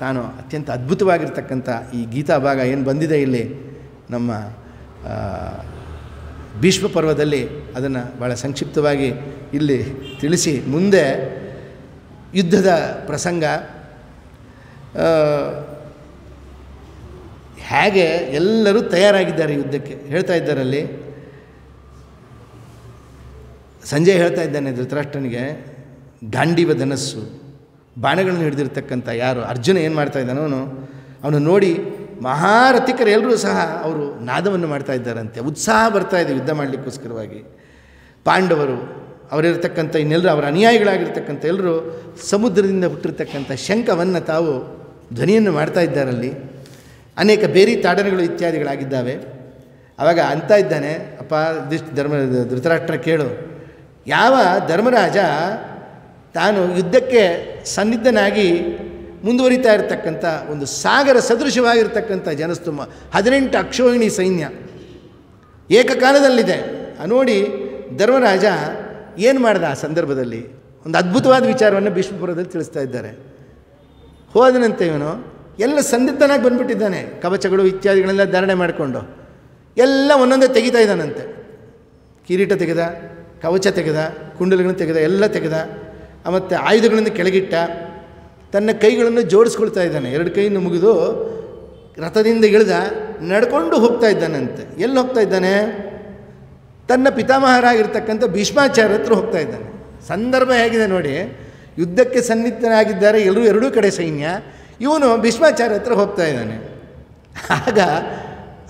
ತಾನು ಅತ್ಯಂತ ಅದ್ಭುತವಾಗಿರ್ತಕ್ಕಂಥ ಈ ಗೀತಾ ಭಾಗ ಏನು ಬಂದಿದೆ ಇಲ್ಲಿ ನಮ್ಮ ಭೀಷ್ಮ ಪರ್ವದಲ್ಲಿ ಅದನ್ನು ಭಾಳ ಸಂಕ್ಷಿಪ್ತವಾಗಿ ಇಲ್ಲಿ ತಿಳಿಸಿ ಮುಂದೆ ಯುದ್ಧದ ಪ್ರಸಂಗ ಹೇಗೆ ಎಲ್ಲರೂ ತಯಾರಾಗಿದ್ದಾರೆ ಯುದ್ಧಕ್ಕೆ ಹೇಳ್ತಾ ಇದ್ದಾರಲ್ಲಿ. ಸಂಜಯ್ ಹೇಳ್ತಾ ಇದ್ದಾನೆ ಧೃತರಾಷ್ಟ್ರನಿಗೆ, ಗಾಂಡೀವ ಧನಸ್ಸು ಬಾಣಗಳನ್ನು ಹಿಡಿದಿರ್ತಕ್ಕಂಥ ಯಾರು ಅರ್ಜುನ ಏನು ಮಾಡ್ತಾ ಇದ್ದಾನೋ ಅವನು ನೋಡಿ ಮಹಾರಥಿಕರು ಎಲ್ಲರೂ ಸಹ ಅವರು ನಾದವನ್ನು ಮಾಡ್ತಾ ಇದ್ದಾರಂತೆ. ಉತ್ಸಾಹ ಬರ್ತಾ ಇದೆ ಯುದ್ಧ ಮಾಡಲಿಕ್ಕೋಸ್ಕರವಾಗಿ. ಪಾಂಡವರು ಅವರಿರ್ತಕ್ಕಂಥ ಇನ್ನೆಲ್ಲರೂ ಅವರ ಅನುಯಾಯಿಗಳಾಗಿರ್ತಕ್ಕಂಥ ಎಲ್ಲರೂ ಸಮುದ್ರದಿಂದ ಹುಟ್ಟಿರ್ತಕ್ಕಂಥ ಶಂಖವನ್ನು ತಾವು ಧ್ವನಿಯನ್ನು ಮಾಡ್ತಾ ಇದ್ದಾರಲ್ಲಿ. ಅನೇಕ ಬೇರೆ ತಾಡನೆಗಳು ಇತ್ಯಾದಿಗಳಾಗಿದ್ದಾವೆ. ಆವಾಗ ಅಂತ ಇದ್ದಾನೆ, ಅಪ್ಪ ಧೃತರಾಷ್ಟ್ರ ಕೇಳು, ಯಾವ ಧರ್ಮರಾಜ ತಾನು ಯುದ್ಧಕ್ಕೆ ಸನ್ನಿದ್ಧನಾಗಿ ಮುಂದುವರಿತಾ ಇರತಕ್ಕಂಥ ಒಂದು ಸಾಗರ ಸದೃಶವಾಗಿರ್ತಕ್ಕಂಥ ಜನಸ್ತುಂಬ 18 ಅಕ್ಷೋಹಿಣಿ ಸೈನ್ಯ ಏಕಕಾಲದಲ್ಲಿದೆ. ನೋಡಿ ಧರ್ಮರಾಜ ಏನು ಮಾಡ್ದ ಆ ಸಂದರ್ಭದಲ್ಲಿ ಒಂದು ಅದ್ಭುತವಾದ ವಿಚಾರವನ್ನು ಭೀಷ್ಮಪುರದಲ್ಲಿ ತಿಳಿಸ್ತಾ ಇದ್ದಾರೆ. ಹೋದನಂತೆ ಇವನು ಎಲ್ಲ ಸಂದಿಗ್ಧನಾಗಿ ಬಂದುಬಿಟ್ಟಿದ್ದಾನೆ, ಕವಚಗಳು ಇತ್ಯಾದಿಗಳೆಲ್ಲ ಧಾರಣೆ ಮಾಡಿಕೊಂಡು ಎಲ್ಲ ಒಂದೊಂದೇ ತೆಗಿತಾ ಇದ್ದಾನಂತೆ. ಕಿರೀಟ ತೆಗೆದ, ಕವಚ ತೆಗೆದ, ಕುಂಡಲಗಳನ್ನು ತೆಗೆದ, ಎಲ್ಲ ತೆಗೆದ, ಮತ್ತು ಆಯುಧಗಳನ್ನು ಕೆಳಗಿಟ್ಟ, ತನ್ನ ಕೈಗಳನ್ನು ಜೋಡಿಸ್ಕೊಳ್ತಾ ಇದ್ದಾನೆ. 2 ಕೈಯನ್ನು ಮುಗಿದು ರಥದಿಂದ ಇಳಿದ, ನಡ್ಕೊಂಡು ಹೋಗ್ತಾ ಇದ್ದಾನಂತೆ. ಎಲ್ಲಿ ಹೋಗ್ತಾ ಇದ್ದಾನೆ? ತನ್ನ ಪಿತಾಮಹರಾಗಿರ್ತಕ್ಕಂಥ ಭೀಷ್ಮಾಚಾರ್ಯ ಹತ್ರ ಹೋಗ್ತಾ ಇದ್ದಾನೆ. ಸಂದರ್ಭ ಹೇಗಿದೆ ನೋಡಿ, ಯುದ್ಧಕ್ಕೆ ಸನ್ನಿಹಿತನಾಗಿದ್ದಾರೆ ಎಲ್ಲರೂ, ಎರಡೂ ಕಡೆ ಸೈನ್ಯ. ಇವನು ಭೀಷ್ಮಾಚಾರ್ಯ ಹತ್ರ ಹೋಗ್ತಾ ಇದ್ದಾನೆ. ಆಗ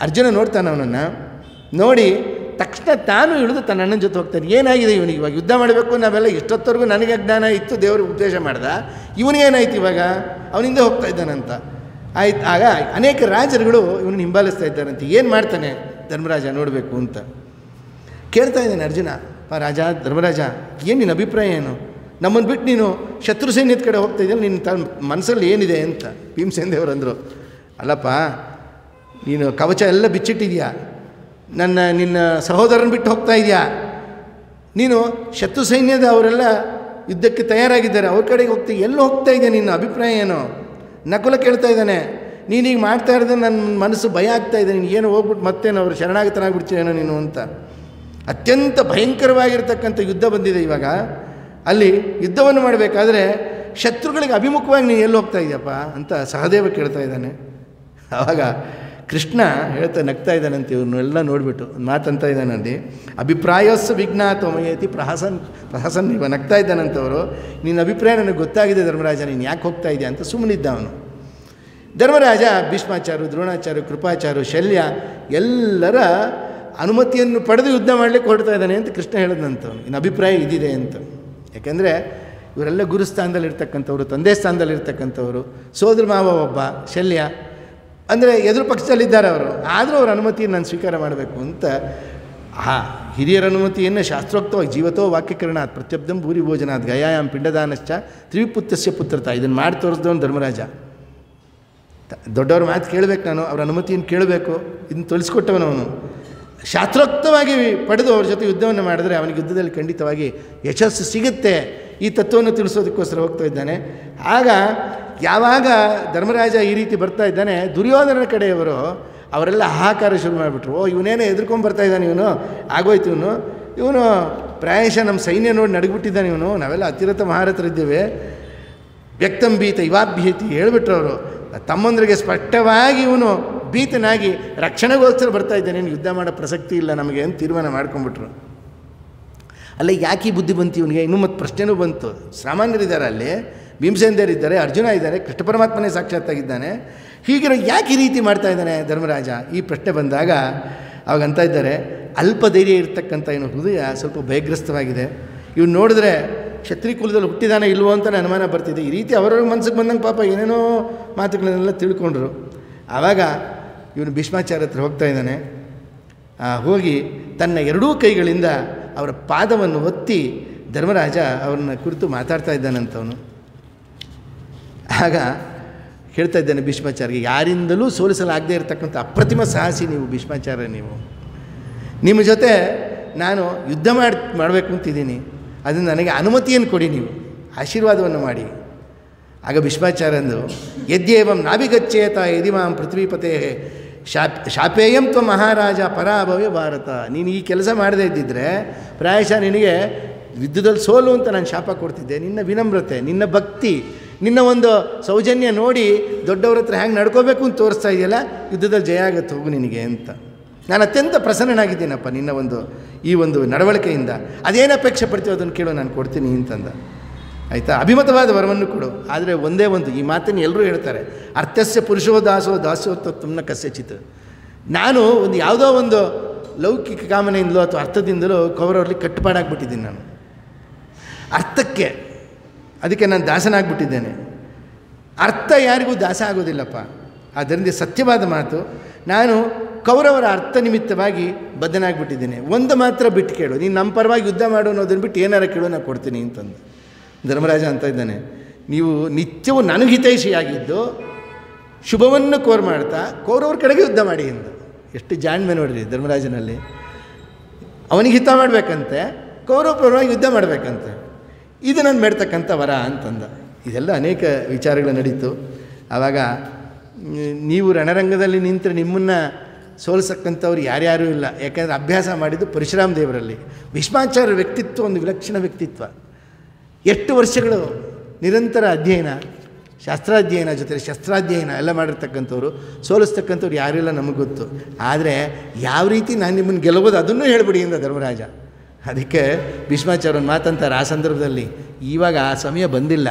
ಅರ್ಜುನ ನೋಡ್ತಾನೆ ಅವನನ್ನು. ನೋಡಿ ತಕ್ಷಣ ತಾನು ಇಳಿದು ತನ್ನ ಅಣ್ಣನ ಜೊತೆ ಹೋಗ್ತಾನೆ. ಏನಾಗಿದೆ ಇವನಿಗೆ? ಇವಾಗ ಯುದ್ಧ ಮಾಡಬೇಕು, ನಾವೆಲ್ಲ ಇಷ್ಟೊತ್ತವರೆಗೂ ನನಗೆ ಜ್ಞಾನ ಇತ್ತು, ದೇವರು ಉಪದೇಶ ಮಾಡ್ದ, ಇವನಿಗೇನಾಯ್ತು ಇವಾಗ? ಅವನಿಂದ ಹೋಗ್ತಾ ಇದ್ದಾನಂತ ಆಯ್ತು. ಆಗ ಅನೇಕ ರಾಜರುಗಳು ಇವನು ಹಿಂಬಾಲಿಸ್ತಾ ಇದ್ದಾರಂತೆ. ಏನು ಮಾಡ್ತಾನೆ ಧರ್ಮರಾಜ ನೋಡಬೇಕು ಅಂತ ಕೇಳ್ತಾ ಇದ್ದಾನೆ ಅರ್ಜುನ. ರಾಜ ಧರ್ಮರಾಜ, ಏನು ನಿನ್ನ ಅಭಿಪ್ರಾಯ ಏನು? ನಮ್ಮನ್ನು ಬಿಟ್ಟು ನೀನು ಶತ್ರು ಸೈನ್ಯದ ಕಡೆ ಹೋಗ್ತಾ ಇದ್ದೀಯ, ನಿನ್ನ ಮನಸ್ಸಲ್ಲಿ ಏನಿದೆ ಅಂತ. ಭೀಮಸೇನ ದೇವರು ಅಂದರು, ಅಲ್ಲಪ್ಪ ನೀನು ಕವಚ ಎಲ್ಲ ಬಿಚ್ಚಿಟ್ಟಿದೆಯಾ, ನಿನ್ನ ಸಹೋದರನ ಬಿಟ್ಟು ಹೋಗ್ತಾ ಇದೆಯಾ, ನೀನು ಶತ್ರು ಸೈನ್ಯದ ಅವರೆಲ್ಲ ಯುದ್ಧಕ್ಕೆ ತಯಾರಾಗಿದ್ದಾರೆ, ಅವ್ರ ಕಡೆಗೆ ಹೋಗ್ತೀವಿ, ಎಲ್ಲಿ ಹೋಗ್ತಾ ಇದೆಯಾ, ನಿನ್ನ ಅಭಿಪ್ರಾಯ ಏನು? ನಕುಲ ಕೇಳ್ತಾ ಇದ್ದಾನೆ, ನೀನೀಗ ಮಾಡ್ತಾ ಇರೋದು ನನ್ನ ಮನಸ್ಸು ಭಯ ಆಗ್ತಾ ಇದೆ, ನೀನು ಏನು ಹೋಗ್ಬಿಟ್ಟು ಮತ್ತೇನು ಅವರು ಶರಣಾಗತನಾಗ್ಬಿಡ್ತೀಯೇನೋ ನೀನು ಅಂತ. ಅತ್ಯಂತ ಭಯಂಕರವಾಗಿರ್ತಕ್ಕಂಥ ಯುದ್ಧ ಬಂದಿದೆ ಇವಾಗ. ಅಲ್ಲಿ ಯುದ್ಧವನ್ನು ಮಾಡಬೇಕಾದ್ರೆ ಶತ್ರುಗಳಿಗೆ ಅಭಿಮುಖವಾಗಿ ನೀನು ಎಲ್ಲಿ ಹೋಗ್ತಾ ಇದೆಯಪ್ಪ ಅಂತ ಸಹದೇವ ಕೇಳ್ತಾ ಇದ್ದಾನೆ. ಆವಾಗ ಕೃಷ್ಣ ಹೇಳ್ತಾ ನಗ್ತಾ ಇದ್ದಾನಂತೆ. ಇವ್ರನ್ನೆಲ್ಲ ನೋಡಿಬಿಟ್ಟು ಮಾತಂತ ಇದ್ದಾನಲ್ಲಿ, ಅಭಿಪ್ರಾಯಸ್ಸು ವಿಜ್ಞಾತೋಮಯತಿ ಪ್ರಹಸನ್ ಇವ ನಗ್ತಾ ಇದ್ದಾನಂತವರು. ನಿನ್ನ ಅಭಿಪ್ರಾಯ ನನಗೆ ಗೊತ್ತಾಗಿದೆ ಧರ್ಮರಾಜ, ನೀನು ಯಾಕೆ ಹೋಗ್ತಾ ಇದೆಯಾ ಅಂತ ಸುಮ್ಮನಿದ್ದ ಅವನು. ಧರ್ಮರಾಜ ಭೀಷ್ಮಾಚಾರ್ಯ, ದ್ರೋಣಾಚಾರ್ಯ, ಕೃಪಾಚಾರ್ಯ, ಶಲ್ಯ ಎಲ್ಲರ ಅನುಮತಿಯನ್ನು ಪಡೆದು ಯುದ್ಧ ಮಾಡಲಿಕ್ಕೆ ಹೊರಡ್ತಾ ಇದ್ದಾನೆ ಅಂತ ಕೃಷ್ಣ ಹೇಳಿದಂಥವನು. ಇನ್ನು ಅಭಿಪ್ರಾಯ ಇದಿದೆ ಅಂತ. ಯಾಕೆಂದರೆ ಇವರೆಲ್ಲ ಗುರುಸ್ಥಾನದಲ್ಲಿರ್ತಕ್ಕಂಥವ್ರು, ತಂದೆ ಸ್ಥಾನದಲ್ಲಿರ್ತಕ್ಕಂಥವ್ರು, ಸೋದರ ಮಾವ ಒಬ್ಬ ಶಲ್ಯ, ಅಂದರೆ ಎದುರು ಪಕ್ಷದಲ್ಲಿದ್ದಾರೆ ಅವರು. ಆದರೂ ಅವ್ರ ಅನುಮತಿಯನ್ನು ನಾನು ಸ್ವೀಕಾರ ಮಾಡಬೇಕು ಅಂತ ಹಿರಿಯರ ಅನುಮತಿಯನ್ನು ಶಾಸ್ತ್ರೋಕ್ತವಾಗಿ ಜೀವತೋ ವಾಕ್ಯಕರಣ ಪ್ರತ್ಯಬ್ಧಂ ಭೂರಿ ಭೋಜನಾತ್ ಗಯಾಯಾಮ್ ಪಿಂಡದಾನಶ್ಚ ತ್ರಿವಿಪುತ್ರಸ್ಯ ಪುತ್ರತ, ಇದನ್ನು ಮಾಡಿ ತೋರಿಸಿದವನು ಧರ್ಮರಾಜ. ದೊಡ್ಡವ್ರ ಮಾತು ಕೇಳಬೇಕು, ನಾನು ಅವ್ರ ಅನುಮತಿಯನ್ನು ಕೇಳಬೇಕು, ಇದನ್ನು ತಿಳಿಸ್ಕೊಟ್ಟವನವನು. ಶಾಸ್ತ್ರೋಕ್ತವಾಗಿ ಪಡೆದು ಅವ್ರ ಜೊತೆ ಯುದ್ಧವನ್ನು ಮಾಡಿದ್ರೆ ಅವನಿಗೆ ಯುದ್ಧದಲ್ಲಿ ಖಂಡಿತವಾಗಿ ಯಶಸ್ಸು ಸಿಗುತ್ತೆ. ಈ ತತ್ವವನ್ನು ತಿಳಿಸೋದಕ್ಕೋಸ್ಕರ ಹೋಗ್ತಾ ಇದ್ದಾನೆ. ಆಗ ಯಾವಾಗ ಧರ್ಮರಾಜ ಈ ರೀತಿ ಬರ್ತಾ ಇದ್ದಾನೆ, ದುರ್ಯೋಧನರ ಕಡೆಯವರು ಅವರೆಲ್ಲ ಹಾಹಾಕಾರ ಶುರು ಮಾಡಿಬಿಟ್ರು. ಓ ಇವನೇನೋ ಎದುರ್ಕೊಂಡು ಬರ್ತಾ ಇದ್ದಾನೆ, ಇವನು ಆಗೋಯ್ತು, ಇವನು ಪ್ರಾಯಶಃ ನಮ್ಮ ಸೈನ್ಯ ನೋಡಿ ನಡಗಿಬಿಟ್ಟಿದ್ದಾನೆ, ಇವನು ನಾವೆಲ್ಲ ಅತಿರಥ ಮಹಾರಥರಿದ್ದೇವೆ, ವ್ಯಕ್ತಂ ಭೀತ ಇವಾಭ್ಯತಿ ಹೇಳಿಬಿಟ್ರು ಅವರು. ತಮ್ಮಂದ್ರಿಗೆ ಸ್ಪಷ್ಟವಾಗಿ ಇವನು ಭೀತನಾಗಿ ರಕ್ಷಣೆಗೋಸ್ಕರ ಬರ್ತಾ ಇದ್ದಾನೆ, ಯುದ್ಧ ಮಾಡೋ ಪ್ರಸಕ್ತಿ ಇಲ್ಲ ನಮಗೆ ಅಂತ ತೀರ್ಮಾನ ಮಾಡ್ಕೊಂಡ್ಬಿಟ್ರು. ಅಲ್ಲ ಯಾಕೆ ಈ ಬುದ್ಧಿ ಬಂತು ಇವನಿಗೆ? ಇನ್ನೂ ಮತ್ತು ಪ್ರಶ್ನೆನೂ ಬಂತು. ಸಾಮಾನ್ಯರಿದ್ದಾರೆ ಅಲ್ಲಿ, ಭೀಮಸೇನ ದೇವರಿದ್ದಾರೆ, ಅರ್ಜುನ ಇದ್ದಾರೆ, ಕೃಷ್ಣ ಪರಮಾತ್ಮನೇ ಸಾಕ್ಷಾತ್ತಾಗಿದ್ದಾನೆ. ಹೀಗಿರೋ ಯಾಕೆ ಈ ರೀತಿ ಮಾಡ್ತಾ ಇದ್ದಾನೆ ಧರ್ಮರಾಜ? ಈ ಪ್ರಶ್ನೆ ಬಂದಾಗ ಅವಾಗಂತ ಇದ್ದಾರೆ, ಅಲ್ಪ ಧೈರ್ಯ ಇರ್ತಕ್ಕಂಥ ಇವನು ಹೃದಯ ಸ್ವಲ್ಪ ಭಯಗ್ರಸ್ತವಾಗಿದೆ. ಇವನು ನೋಡಿದ್ರೆ ಕ್ಷತ್ರಿಯ ಕುಲದಲ್ಲಿ ಹುಟ್ಟಿದಾನೆ ಇಲ್ವೋ ಅಂತ ಅನುಮಾನ ಬರ್ತಿದೆ. ಈ ರೀತಿ ಅವರವ್ರ ಮನಸ್ಸಿಗೆ ಬಂದಂಗೆ ಪಾಪ ಏನೇನೋ ಮಾತುಗಳನ್ನೆಲ್ಲ ತಿಳ್ಕೊಂಡ್ರು. ಆವಾಗ ಇವನು ಭೀಷ್ಮಾಚಾರ್ಯ ಹತ್ರ ಹೋಗ್ತಾ ಇದ್ದಾನೆ. ಹೋಗಿ ತನ್ನ ಎರಡೂ ಕೈಗಳಿಂದ ಅವರ ಪಾದವನ್ನು ಒತ್ತಿ ಧರ್ಮರಾಜ ಅವ್ರನ್ನ ಕುರಿತು ಮಾತಾಡ್ತಾ ಇದ್ದಾನಂತವನು. ಆಗ ಹೇಳ್ತಾ ಇದ್ದಾನೆ ಭೀಷ್ಮಾಚಾರ್ಯ, ಯಾರಿಂದಲೂ ಸೋಲಿಸಲಾಗದೇ ಇರತಕ್ಕಂಥ ಅಪ್ರತಿಮ ಸಾಹಸಿ ನೀವು ಭೀಷ್ಮಾಚಾರ್ಯ. ನಿಮ್ಮ ಜೊತೆ ನಾನು ಯುದ್ಧ ಮಾಡಬೇಕು ಅಂತಿದ್ದೀನಿ, ಅದನ್ನು ನನಗೆ ಅನುಮತಿಯನ್ನು ಕೊಡಿ, ನೀವು ಆಶೀರ್ವಾದವನ್ನು ಮಾಡಿ. ಆಗ ಭೀಷ್ಮಾಚಾರ್ಯಂದು, ಯದ್ಯೇವಂ ನಾಭಿಗಚ್ಚೇತ ಯದಿ ಮಾಂ ಪೃಥ್ವೀಪತೆ ಶಾಪೇಯಂ ತ್ವ ಮಹಾರಾಜ ಪರಾಭವೇ ಭಾರತ. ನೀನು ಈ ಕೆಲಸ ಮಾಡದೇ ಇದ್ದಿದ್ದರೆ ಪ್ರಾಯಶಃ ನಿನಗೆ ಯುದ್ಧದಲ್ಲಿ ಸೋಲು ಅಂತ ನಾನು ಶಾಪ ಕೊಡ್ತಿದ್ದೆ. ನಿನ್ನ ವಿನಮ್ರತೆ, ನಿನ್ನ ಭಕ್ತಿ, ನಿನ್ನ ಒಂದು ಸೌಜನ್ಯ ನೋಡಿ ದೊಡ್ಡವ್ರ ಹತ್ರ ಹೆಂಗೆ ನಡ್ಕೋಬೇಕು ಅಂತ ತೋರಿಸ್ತಾ ಇದೆಯಲ್ಲ, ಯುದ್ಧದಲ್ಲಿ ಜಯ ಆಗುತ್ತೆ ಹೋಗು ನಿನಗೆ ಅಂತ. ನಾನು ಅತ್ಯಂತ ಪ್ರಸನ್ನನಾಗಿದ್ದೀನಪ್ಪ ನಿನ್ನ ಈ ಒಂದು ನಡವಳಿಕೆಯಿಂದ. ಅದೇನು ಅಪೇಕ್ಷೆ ಪಡ್ತೀವೋ ಅದನ್ನು ಕೇಳೋ, ನಾನು ಕೊಡ್ತೀನಿ ಅಂತಂದ. ಆಯಿತಾ? ಅಭಿಮತವಾದ ವರವನ್ನು ಕೊಡು. ಆದರೆ ಒಂದೇ ಒಂದು ಈ ಮಾತನ್ನು ಎಲ್ಲರೂ ಹೇಳ್ತಾರೆ, ಅರ್ಥಸ್ಯ ಪುರುಷೋ ದಾಸೋ ದಾಸೋತ್ತಮ್ನ ಕಸ್ಯಚಿತ್. ನಾನು ಯಾವುದೋ ಒಂದು ಲೌಕಿಕ ಕಾಮನೆಯಿಂದಲೋ ಅಥವಾ ಅರ್ಥದಿಂದಲೋ ಕೌರವರಲ್ಲಿ ಕಟ್ಟುಪಾಡಾಗ್ಬಿಟ್ಟಿದ್ದೀನಿ ನಾನು ಅರ್ಥಕ್ಕೆ. ಅದಕ್ಕೆ ನಾನು ದಾಸನಾಗ್ಬಿಟ್ಟಿದ್ದೇನೆ. ಅರ್ಥ ಯಾರಿಗೂ ದಾಸ ಆಗೋದಿಲ್ಲಪ್ಪ. ಅದರಿಂದ ಸತ್ಯವಾದ ಮಾತು, ನಾನು ಕೌರವರ ಅರ್ಥ ನಿಮಿತ್ತವಾಗಿ ಬದ್ಧನಾಗ್ಬಿಟ್ಟಿದ್ದೇನೆ. ಒಂದು ಮಾತ್ರ ಬಿಟ್ಟು ಕೇಳು, ನೀನು ನಮ್ಮ ಪರವಾಗಿ ಯುದ್ಧ ಮಾಡು ಅನ್ನೋದನ್ನು ಬಿಟ್ಟು ಏನಾರ ಕೇಳು, ನಾನು ಕೊಡ್ತೀನಿ ಅಂತಂದು ಧರ್ಮರಾಜ ಅಂತ ಇದ್ದಾನೆ. ನೀವು ನಿತ್ಯವೂ ನನಗೆ ಹಿತೈಷಿಯಾಗಿದ್ದು ಶುಭವನ್ನು ಕೋರ್ ಮಾಡ್ತಾ ಕೌರವ್ರ ಕಡೆಗೆ ಯುದ್ಧ ಮಾಡಿ ಅಂತ. ಎಷ್ಟು ಜಾಣ್ಮೆ ನೋಡ್ರಿ ಧರ್ಮರಾಜನಲ್ಲಿ. ಅವನಿಗೆ ಹಿತ ಮಾಡಬೇಕಂತೆ, ಕೌರವ ಪರವಾಗಿ ಯುದ್ಧ ಮಾಡಬೇಕಂತೆ. ಇದು ನಾನು ಬೇಡ್ತಕ್ಕಂಥ ವರ ಅಂತಂದ. ಇದೆಲ್ಲ ಅನೇಕ ವಿಚಾರಗಳು ನಡೀತು. ಆವಾಗ ನೀವು ರಣರಂಗದಲ್ಲಿ ನಿಂತರೆ ನಿಮ್ಮನ್ನು ಸೋಲಿಸಕ್ಕಂಥವ್ರು ಯಾರ್ಯಾರೂ ಇಲ್ಲ. ಯಾಕೆಂದರೆ ಅಭ್ಯಾಸ ಮಾಡಿದ್ದು ಪರಶುರಾಮ ದೇವರಲ್ಲಿ. ಭೀಷ್ಮಾಚಾರ್ಯರ ವ್ಯಕ್ತಿತ್ವ ಒಂದು ವಿಲಕ್ಷಣ ವ್ಯಕ್ತಿತ್ವ. ಎಷ್ಟು ವರ್ಷಗಳು ನಿರಂತರ ಅಧ್ಯಯನ, ಶಾಸ್ತ್ರಾಧ್ಯಯನ ಜೊತೆಗೆ ಶಸ್ತ್ರಾಧ್ಯಯನ ಎಲ್ಲ ಮಾಡಿರ್ತಕ್ಕಂಥವ್ರು, ಸೋಲಿಸ್ತಕ್ಕಂಥವ್ರು ಯಾರಿಲ್ಲ ನಮಗೆ ಗೊತ್ತು. ಆದರೆ ಯಾವ ರೀತಿ ನಾನು ನಿಮ್ಮನ್ನು ಗೆಲ್ಲಬೋದು ಅದನ್ನೂ ಹೇಳ್ಬಿಡಿ ಇಂದ ಧರ್ಮರಾಜ. ಅದಕ್ಕೆ ಭೀಷ್ಮಾಚಾರ್ಯನ ಮಾತಂತಾರೆ ಆ ಸಂದರ್ಭದಲ್ಲಿ, ಇವಾಗ ಆ ಸಮಯ ಬಂದಿಲ್ಲ,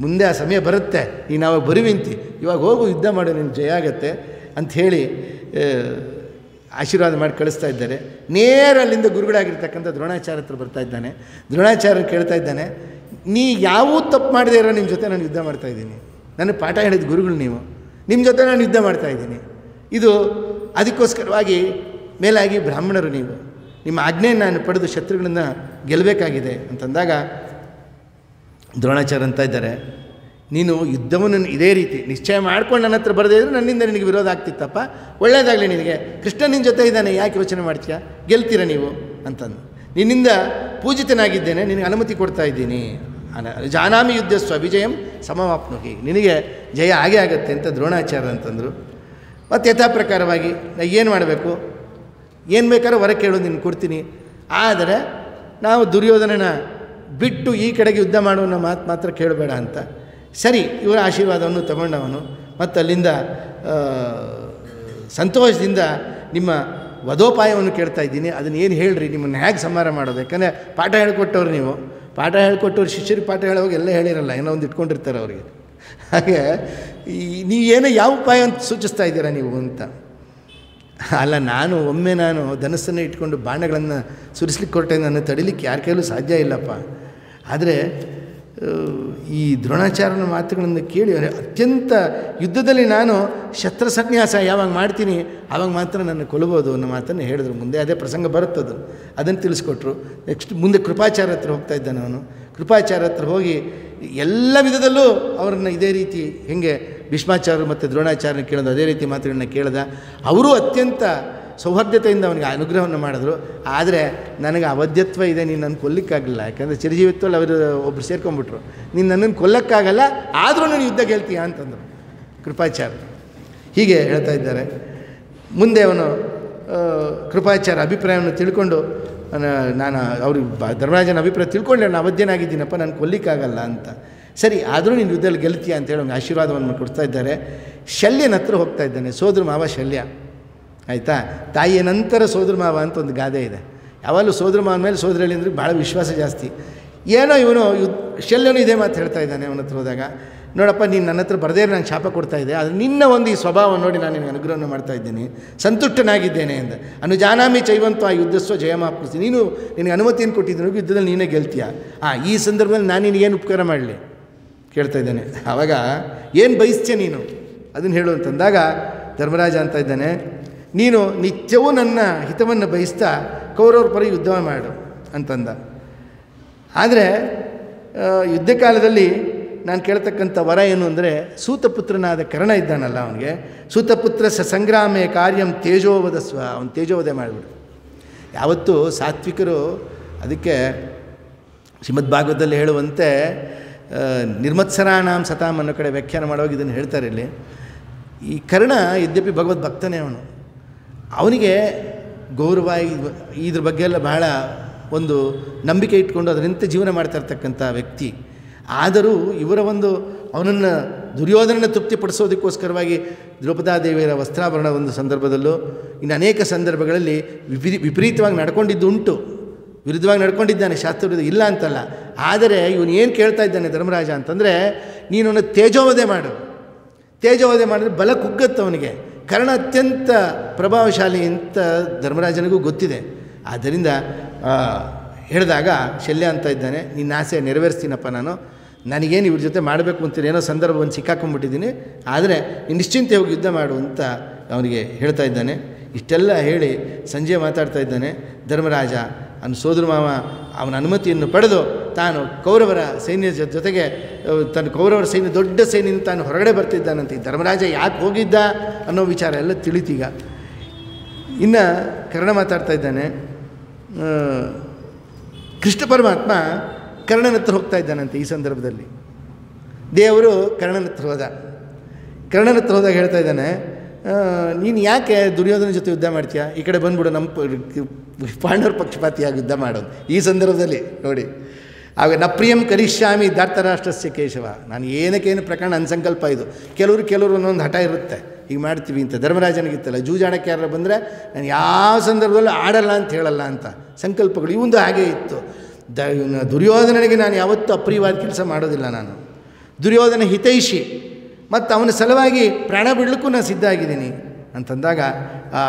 ಮುಂದೆ ಆ ಸಮಯ ಬರುತ್ತೆ, ನೀನು ಅವಾಗ ಬರುವಿಂತಿ, ಇವಾಗ ಹೋಗು ಯುದ್ಧ ಮಾಡು, ನಿನ್ನ ಜಯ ಆಗತ್ತೆ ಅಂಥೇಳಿ ಆಶೀರ್ವಾದ ಮಾಡಿ ಕಳಿಸ್ತಾ ಇದ್ದಾರೆ. ನೇರ ಅಲ್ಲಿಂದ ಗುರುಗಳಾಗಿರ್ತಕ್ಕಂಥ ದ್ರೋಣಾಚಾರ್ಯ ಹತ್ರ ಬರ್ತಾ ಇದ್ದಾನೆ. ದ್ರೋಣಾಚಾರ್ಯ ಕೇಳ್ತಾ ಇದ್ದಾನೆ, ನೀ ಯಾವೂ ತಪ್ಪು ಮಾಡದೇ ಇರೋ ನಿಮ್ಮ ಜೊತೆ ನಾನು ಯುದ್ಧ ಮಾಡ್ತಾಯಿದ್ದೀನಿ. ನನಗೆ ಪಾಠ ಹೇಳಿದ ಗುರುಗಳು ನೀವು, ನಿಮ್ಮ ಜೊತೆ ನಾನು ಯುದ್ಧ ಮಾಡ್ತಾಯಿದ್ದೀನಿ. ಇದು ಅದಕ್ಕೋಸ್ಕರವಾಗಿ ಮೇಲಾಗಿ ಬ್ರಾಹ್ಮಣರು ನೀವು, ನಿಮ್ಮ ಆಜ್ಞೆಯನ್ನು ನಾನು ಪಡೆದು ಶತ್ರುಗಳನ್ನು ಗೆಲ್ಲಬೇಕಾಗಿದೆ ಅಂತಂದಾಗ ದ್ರೋಣಾಚಾರ್ಯ ಅಂತ ಇದ್ದಾರೆ, ನೀನು ಯುದ್ಧವನ್ನು ಇದೇ ರೀತಿ ನಿಶ್ಚಯ ಮಾಡ್ಕೊಂಡು ನನ್ನ ಹತ್ರ ಬರದೇ ಇದ್ದರೆ ನನ್ನಿಂದ ನಿನಗೆ ವಿರೋಧ ಆಗ್ತಿತ್ತಪ್ಪ. ಒಳ್ಳೆಯದಾಗಲಿ ನಿನಗೆ, ಕೃಷ್ಣ ನಿನ್ನ ಜೊತೆ ಇದ್ದಾನೆ, ಯಾಕೆ ಯೋಚನೆ ಮಾಡ್ತೀಯಾ, ಗೆಲ್ತೀರ ನೀವು ಅಂತಂದು. ನಿನ್ನಿಂದ ಪೂಜಿತನಾಗಿದ್ದೇನೆ, ನಿನಗೆ ಅನುಮತಿ ಕೊಡ್ತಾ ಇದ್ದೀನಿ. ಜಾನಾಮಿ ಯುದ್ಧಸ್ವ ವಿಜಯಂ ಸಮವಾಪ್ನುಹಿ, ನಿನಗೆ ಜಯ ಆಗೇ ಆಗತ್ತೆ ಅಂತ ದ್ರೋಣಾಚಾರ್ಯ ಅಂತಂದರು. ಮತ್ತು ಯಥಾ ಪ್ರಕಾರವಾಗಿ ನಾ ಏನು ಮಾಡಬೇಕು, ಏನು ಬೇಕಾದ್ರೂ ಹೊರ ಕೇಳು, ನಿನ್ನ ಕೊಡ್ತೀನಿ. ಆದರೆ ನಾವು ದುರ್ಯೋಧನನ ಬಿಟ್ಟು ಈ ಕಡೆಗೆ ಯುದ್ಧ ಮಾಡುವ ಮಾತು ಮಾತ್ರ ಕೇಳಬೇಡ ಅಂತ. ಸರಿ, ಇವರ ಆಶೀರ್ವಾದವನ್ನು ತಗೊಂಡವನು ಮತ್ತು ಅಲ್ಲಿಂದ ಸಂತೋಷದಿಂದ ನಿಮ್ಮ ವಧೋಪಾಯವನ್ನು ಕೇಳ್ತಾ ಇದ್ದೀನಿ, ಅದನ್ನು ಏನು ಹೇಳ್ರಿ, ನಿಮ್ಮನ್ನು ಹೇಗೆ ಸಂಹಾರ ಮಾಡೋದು. ಯಾಕಂದರೆ ಪಾಠ ಹೇಳಿಕೊಟ್ಟವ್ರು ನೀವು, ಪಾಠ ಹೇಳಿಕೊಟ್ಟವ್ರು ಶಿಷ್ಯರಿಗೆ ಪಾಠ ಹೇಳುವಾಗ ಎಲ್ಲ ಹೇಳಿರಲ್ಲ, ಏನೋ ಒಂದು ಇಟ್ಕೊಂಡಿರ್ತಾರೆ ಅವರಿಗೆ. ಹಾಗೆ ನೀವು ಏನೋ ಯಾವ ಉಪಾಯ ಅಂತ ಸೂಚಿಸ್ತಾ ಇದ್ದೀರಾ ನೀವು ಅಂತ. ಅಲ್ಲ, ನಾನು ಧನಸ್ಸನ್ನು ಇಟ್ಕೊಂಡು ಬಾಣಗಳನ್ನು ಸುರಿಸ್ಲಿಕ್ಕೆ ಹೊರಟೆ, ನನ್ನ ತಡಿಲಿಕ್ಕೆ ಯಾರ ಕೈಲೂ ಸಾಧ್ಯ ಇಲ್ಲಪ್ಪ. ಆದರೆ ಈ ದ್ರೋಣಾಚಾರ್ಯನ ಮಾತುಗಳನ್ನು ಕೇಳಿ ಅತ್ಯಂತ ಯುದ್ಧದಲ್ಲಿ ನಾನು ಶಸ್ತ್ರ ಸನ್ಯಾಸ ಯಾವಾಗ ಮಾಡ್ತೀನಿ ಆವಾಗ ಮಾತ್ರ ನನ್ನ ಕೊಲ್ಲಬೋದು ಅನ್ನೋ ಮಾತನ್ನು ಹೇಳಿದ್ರು. ಮುಂದೆ ಅದೇ ಪ್ರಸಂಗ ಬರುತ್ತದು, ಅದನ್ನು ತಿಳಿಸ್ಕೊಟ್ರು. ನೆಕ್ಸ್ಟ್ ಮುಂದೆ ಕೃಪಾಚಾರ್ಯ ಹತ್ರ ಹೋಗ್ತಾ ಇದ್ದಾನೆ ಅವನು. ಕೃಪಾಚಾರ್ಯ ಹತ್ರ ಹೋಗಿ ಎಲ್ಲ ವಿಧದಲ್ಲೂ ಅವರನ್ನು ಇದೇ ರೀತಿ ಹೆಂಗೆ ಭೀಷ್ಮಾಚಾರ್ಯರು ಮತ್ತು ದ್ರೋಣಾಚಾರ್ಯನ ಕೇಳೋದು ಅದೇ ರೀತಿ ಮಾತುಗಳನ್ನ ಕೇಳಿದ. ಅವರೂ ಅತ್ಯಂತ ಸೌಹಾರ್ದತೆಯಿಂದ ಅವನಿಗೆ ಅನುಗ್ರಹವನ್ನು ಮಾಡಿದ್ರು. ಆದರೆ ನನಗೆ ಅವಧ್ಯತ್ವ ಇದೆ, ನೀನು ನನ್ನ ಕೊಲ್ಲಿಕ್ಕಾಗಲ್ಲ. ಯಾಕಂದರೆ ಚಿರಜೀವಿತ್ವಲ್ಲಿ ಅವರು ಒಬ್ಬರು ಸೇರ್ಕೊಂಡ್ಬಿಟ್ರು, ನೀನು ನನ್ನನ್ನು ಕೊಲ್ಲಕ್ಕಾಗಲ್ಲ, ಆದರೂ ನಾನು ಯುದ್ಧ ಗೆಲ್ತೀಯ ಅಂತಂದರು ಕೃಪಾಚಾರ್ಯ. ಹೀಗೆ ಹೇಳ್ತಾ ಇದ್ದಾರೆ. ಮುಂದೆ ಅವನು ಕೃಪಾಚಾರ್ಯ ಅಭಿಪ್ರಾಯವನ್ನು ತಿಳ್ಕೊಂಡು, ನಾನು ಅವ್ರಿಗೆ ಧರ್ಮರಾಜನ ಅಭಿಪ್ರಾಯ ತಿಳ್ಕೊಂಡು ನಾನು ಅವಧ್ಯನಾಗಿದ್ದೀನಪ್ಪ, ನಾನು ಕೊಲ್ಲಿಕ್ಕಾಗಲ್ಲ ಅಂತ. ಸರಿ, ಆದರೂ ನೀನು ಯುದ್ಧದಲ್ಲಿ ಗೆಲ್ತೀಯ ಅಂತೇಳಿ ಅವ್ನಿಗೆ ಆಶೀರ್ವಾದವನ್ನು ಕೊಡ್ತಾ ಇದ್ದಾರೆ. ಶಲ್ಯನ ಹತ್ರ ಹೋಗ್ತಾ ಇದ್ದಾನೆ, ಸೋದರ ಮಾವ ಶಲ್ಯ. ಆಯಿತಾ, ತಾಯಿಯ ನಂತರ ಸೋದರ ಮಾವ ಅಂತ ಒಂದು ಗಾದೆ ಇದೆ. ಯಾವಾಗಲೂ ಸೋದರ ಮಾವನ ಮೇಲೆ ಸೋದರಳಿ ಅಂದರೆ ಭಾಳ ವಿಶ್ವಾಸ ಜಾಸ್ತಿ. ಏನೋ ಇವನು ಶಲ್ಯನು ಇದೇ ಮಾತು ಹೇಳ್ತಾ ಇದ್ದಾನೆ ಅವನ ಹತ್ರ ಹೋದಾಗ, ನೋಡಪ್ಪ ನೀನು ನನ್ನ ಹತ್ರ ಬರದೇ ನಾನು ಶಾಪ ಕೊಡ್ತಾ ಇದ್ದೆ, ಆದರೆ ನಿನ್ನ ಒಂದು ಈ ಸ್ವಭಾವ ನೋಡಿ ನಾನು ನಿನಗೆ ಅನುಗ್ರಹವನ್ನು ಮಾಡ್ತಾ ಇದ್ದೀನಿ, ಸಂತುಷ್ಟನಾಗಿದ್ದೇನೆ ಅಂತ. ಅನುಜಾನಾಮಿ ಚೈವಂತ ಯುದ್ಧಸ್ವ ಜಯಮಾಪ್ನಿಸಿ, ನೀನು ನಿನಗೆ ಅನುಮತಿಯನ್ನು ಕೊಟ್ಟಿದ್ದು ಯುದ್ಧದಲ್ಲಿ ನೀನೇ ಗೆಲ್ತೀಯ. ಈ ಸಂದರ್ಭದಲ್ಲಿ ನಾನು ನಿನಗೇನು ಉಪಕಾರ ಮಾಡಲಿ ಕೇಳ್ತಾ ಇದ್ದಾನೆ. ಆವಾಗ ಏನು ಬಯಸ್ತೀಯ ನೀನು ಅದನ್ನು ಹೇಳು ಅಂತಂದಾಗ ಧರ್ಮರಾಜ ಅಂತ ಇದ್ದಾನೆ, ನೀನು ನಿತ್ಯವೂ ನನ್ನ ಹಿತವನ್ನು ಬಯಸ್ತಾ ಕೌರವ್ರ ಪರ ಯುದ್ಧ ಮಾಡು ಅಂತಂದ. ಆದರೆ ಯುದ್ಧ ಕಾಲದಲ್ಲಿ ನಾನು ಕೇಳ್ತಕ್ಕಂಥ ವರ ಏನು ಅಂದರೆ, ಸೂತಪುತ್ರನಾದ ಕರ್ಣ ಇದ್ದಾನಲ್ಲ, ಅವನಿಗೆ ಸೂತಪುತ್ರ ಸಂಗ್ರಾಮೇ ಕಾರ್ಯಂ ತೇಜೋವಧಸ್ವ, ಅವನು ತೇಜೋವಧೆ ಮಾಡಿಬಿಡು. ಯಾವತ್ತೂ ಸಾತ್ವಿಕರು ಅದಕ್ಕೆ ಶ್ರೀಮದ್ ಭಾಗವತದಲ್ಲಿ ಹೇಳುವಂತೆ ನಿರ್ಮತ್ಸರಾಣಾಂ ಸತಾಮ್ ಅನ್ನೋ ಕಡೆ ವ್ಯಾಖ್ಯಾನ ಮಾಡುವಾಗ ಇದನ್ನು ಹೇಳ್ತಾರೆ. ಇಲ್ಲಿ ಈ ಕರ್ಣ ಯದ್ಯಪಿ ಭಗವದ್ ಭಕ್ತನೇ ಅವನಿಗೆ ಗೌರವ ಇದ್ರ ಬಗ್ಗೆ ಎಲ್ಲ ಬಹಳ ಒಂದು ನಂಬಿಕೆ ಇಟ್ಕೊಂಡು ಅದರಂತೆ ಜೀವನ ಮಾಡ್ತಾ ಇರ್ತಕ್ಕಂಥ ವ್ಯಕ್ತಿ. ಆದರೂ ಇವರ ಒಂದು ಅವನನ್ನು ದುರ್ಯೋಧನನ ತೃಪ್ತಿಪಡಿಸೋದಕ್ಕೋಸ್ಕರವಾಗಿ ದ್ರೌಪದಾದೇವಿಯರ ವಸ್ತ್ರಾಭರಣ ಒಂದು ಸಂದರ್ಭದಲ್ಲೂ ಇನ್ನು ಅನೇಕ ಸಂದರ್ಭಗಳಲ್ಲಿ ವಿಪರೀತವಾಗಿ ನಡ್ಕೊಂಡಿದ್ದು ಉಂಟು, ವಿರುದ್ಧವಾಗಿ ನಡ್ಕೊಂಡಿದ್ದಾನೆ, ಶಾಸ್ತ್ರ ಇಲ್ಲ ಅಂತಲ್ಲ. ಆದರೆ ಇವನು ಏನು ಕೇಳ್ತಾ ಇದ್ದಾನೆ ಧರ್ಮರಾಜ ಅಂತಂದರೆ, ನೀನನ್ನು ತೇಜೋವಧೆ ಮಾಡು. ತೇಜೋವಧೆ ಮಾಡಿದ್ರೆ ಬಲ ಕುಗ್ಗತ್ತೆ ಅವನಿಗೆ. ಕರ್ಣ ಅತ್ಯಂತ ಪ್ರಭಾವಶಾಲಿ ಅಂತ ಧರ್ಮರಾಜನಿಗೂ ಗೊತ್ತಿದೆ. ಆದ್ದರಿಂದ ಹೇಳಿದಾಗ ಶಲ್ಯ ಅಂತ ಇದ್ದಾನೆ, ನಿನ್ನ ಆಸೆ ನೆರವೇರಿಸ್ತೀನಪ್ಪ, ನನಗೇನು ಇವ್ರ ಜೊತೆ ಮಾಡಬೇಕು ಅಂತೀನಿ, ಏನೋ ಸಂದರ್ಭವನ್ನು ಸಿಕ್ಕಾಕೊಂಡ್ಬಿಟ್ಟಿದ್ದೀನಿ, ಆದರೆ ನೀನು ನಿಶ್ಚಿಂತೆ ಹೋಗಿ ಯುದ್ಧ ಮಾಡು ಅಂತ ಅವನಿಗೆ ಹೇಳ್ತಾ ಇದ್ದಾನೆ. ಇಷ್ಟೆಲ್ಲ ಹೇಳಿ ಸಂಜೆ ಮಾತಾಡ್ತಾ ಇದ್ದಾನೆ. ಧರ್ಮರಾಜ ಅವನ ಸೋದರ ಮಾವ ಅವನ ಅನುಮತಿಯನ್ನು ಪಡೆದು ತಾನು ಕೌರವರ ಸೈನ್ಯ ಜೊತೆಗೆ ತನ್ನ ಕೌರವರ ಸೈನ್ಯ ದೊಡ್ಡ ಸೈನ್ಯದಿಂದ ತಾನು ಹೊರಗಡೆ ಬರ್ತಿದ್ದಾನಂತೆ. ಧರ್ಮರಾಜ ಯಾಕೆ ಹೋಗಿದ್ದ ಅನ್ನೋ ವಿಚಾರ ಎಲ್ಲ ತಿಳಿತೀಗ. ಇನ್ನು ಕರ್ಣ ಮಾತಾಡ್ತಾ ಇದ್ದಾನೆ. ಕೃಷ್ಣ ಪರಮಾತ್ಮ ಕರ್ಣನ ಹತ್ರ ಹೋಗ್ತಾ ಇದ್ದಾನಂತೆ. ಈ ಸಂದರ್ಭದಲ್ಲಿ ದೇವರು ಕರ್ಣನ ಹತ್ರ ಹೋದಾಗ ಹೇಳ್ತಾ ಇದ್ದಾನೆ, ನೀನು ಯಾಕೆ ದುರ್ಯೋಧನ ಜೊತೆ ಯುದ್ಧ ಮಾಡ್ತೀಯ, ಈ ಕಡೆ ಬಂದ್ಬಿಡು, ನಮ್ಮ ಪಾಂಡವರ ಪಕ್ಷಪಾತಿಯಾಗಿ ಯುದ್ಧ ಮಾಡೋದು. ಈ ಸಂದರ್ಭದಲ್ಲಿ ನೋಡಿ, ಆಗ ನಪ್ರಿಯಂ ಕರಿಷ್ಯಾಮಿ ಧಾರ್ತರಾಷ್ಟ್ರಸ್ಯ ಕೇಶವ. ನಾನು ಏನಕ್ಕೇನು ಪ್ರಕರಣ ನನ್ನ ಸಂಕಲ್ಪ ಇದು. ಕೆಲವರು ಒಂದೊಂದು ಹಠ ಇರುತ್ತೆ, ಈಗ ಮಾಡ್ತೀವಿ ಅಂತ. ಧರ್ಮರಾಜನಿಗಿತ್ತಲ್ಲ, ಜೂಜಾಡಕ್ಕೆ ಯಾರು ಬಂದರೆ ನಾನು ಯಾವ ಸಂದರ್ಭದಲ್ಲೂ ಆಡಲ್ಲ ಅಂತ ಹೇಳಲ್ಲ ಅಂತ ಸಂಕಲ್ಪಗಳು. ಇವಂದು ಹಾಗೇ ಇತ್ತು. ದುರ್ಯೋಧನನಿಗೆ ನಾನು ಯಾವತ್ತೂ ಅಪ್ರಿಯವಾದ ಕೆಲಸ ಮಾಡೋದಿಲ್ಲ. ನಾನು ದುರ್ಯೋಧನ ಹಿತೈಷಿ ಮತ್ತು ಅವನ ಸಲುವಾಗಿ ಪ್ರಾಣ ಬಿಡಲಿಕ್ಕೂ ನಾನು ಸಿದ್ಧ ಆಗಿದ್ದೀನಿ ಅಂತಂದಾಗ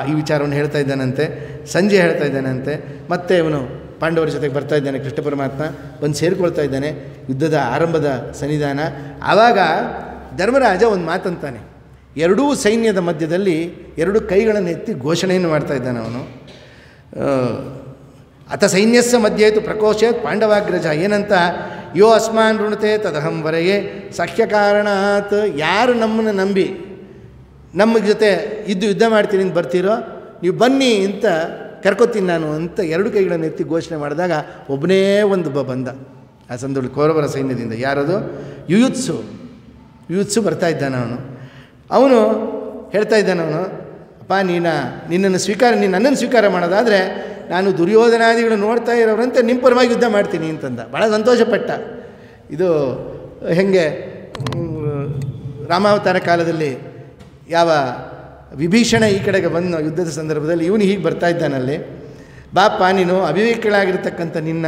ಈ ವಿಚಾರವನ್ನು ಹೇಳ್ತಾ ಇದ್ದಾನಂತೆ. ಸಂಜೆ ಹೇಳ್ತಾ ಇದ್ದಾನಂತೆ. ಮತ್ತೆ ಇವನು ಪಾಂಡವರ ಜೊತೆಗೆ ಬರ್ತಾ ಇದ್ದಾನೆ. ಕೃಷ್ಣ ಪರಮಾತ್ಮ ಬಂದು ಸೇರಿಕೊಳ್ತಾ ಇದ್ದಾನೆ. ಯುದ್ಧದ ಆರಂಭದ ಸನ್ನಿಧಾನ. ಆವಾಗ ಧರ್ಮರಾಜ ಒಂದು ಮಾತಂತಾನೆ. ಎರಡೂ ಸೈನ್ಯದ ಮಧ್ಯದಲ್ಲಿ ಎರಡು ಕೈಗಳನ್ನು ಎತ್ತಿ ಘೋಷಣೆಯನ್ನು ಮಾಡ್ತಾ ಇದ್ದಾನೆ ಅವನು. ಅಥ ಸೈನ್ಯಸ್ಸ ಮಧ್ಯೇತು ಪ್ರಕೋಶೇತ್ ಪಾಂಡವಾಗ್ರಜ. ಏನಂತ, ಯೋ ಅಸ್ಮಾನ್ ಋಣತೆ ತದಹಂ ವರೆಯೇ ಸಖ್ಯ ಕಾರಣಾತ್. ಯಾರು ನಮ್ಮನ್ನು ನಂಬಿ ನಮ್ಮ ಜೊತೆ ಇದ್ದು ಯುದ್ಧ ಮಾಡ್ತೀನಿ ಅಂತ ಬರ್ತೀರೋ ನೀವು ಬನ್ನಿ ಅಂತ ಕರ್ಕೋತೀನಿ ನಾನು ಅಂತ ಎರಡು ಕೈಗಳನ್ನು ಎತ್ತಿ ಘೋಷಣೆ ಮಾಡಿದಾಗ ಒಬ್ಬನೇ ಒಂದು ಬಂದ ಆ ಸಂದರ್ಭದಲ್ಲಿ ಕೌರವರ ಸೈನ್ಯದಿಂದ. ಯಾರದು? ಯುಯುತ್ಸು ಬರ್ತಾ ಇದ್ದಾನೆ ಅವನು ಹೇಳ್ತಾ ಇದ್ದಾನೆ ಅಪ್ಪ, ನನ್ನನ್ನು ಸ್ವೀಕಾರ ಮಾಡೋದಾದರೆ ನಾನು ದುರ್ಯೋಧನಾದಿಗಳು ನೋಡ್ತಾ ಇರೋರಂತೆ ನಿಮ್ಮ ಪರವಾಗಿ ಯುದ್ಧ ಮಾಡ್ತೀನಿ ಅಂತಂದ. ಭಾಳ ಸಂತೋಷಪಟ್ಟ. ಇದು ಹೇಗೆ ರಾಮಾವತಾರ ಕಾಲದಲ್ಲಿ ಯಾವ ವಿಭೀಷಣ ಈ ಕಡೆಗೆ ಬಂದು ಯುದ್ಧದ ಸಂದರ್ಭದಲ್ಲಿ ಇವನು ಹೀಗೆ ಬರ್ತಾ ಇದ್ದಾನಲ್ಲಿ, ಬಾಪ ನೀನು ಅವಿವೇಕಿಗಳಾಗಿರ್ತಕ್ಕಂಥ ನಿನ್ನ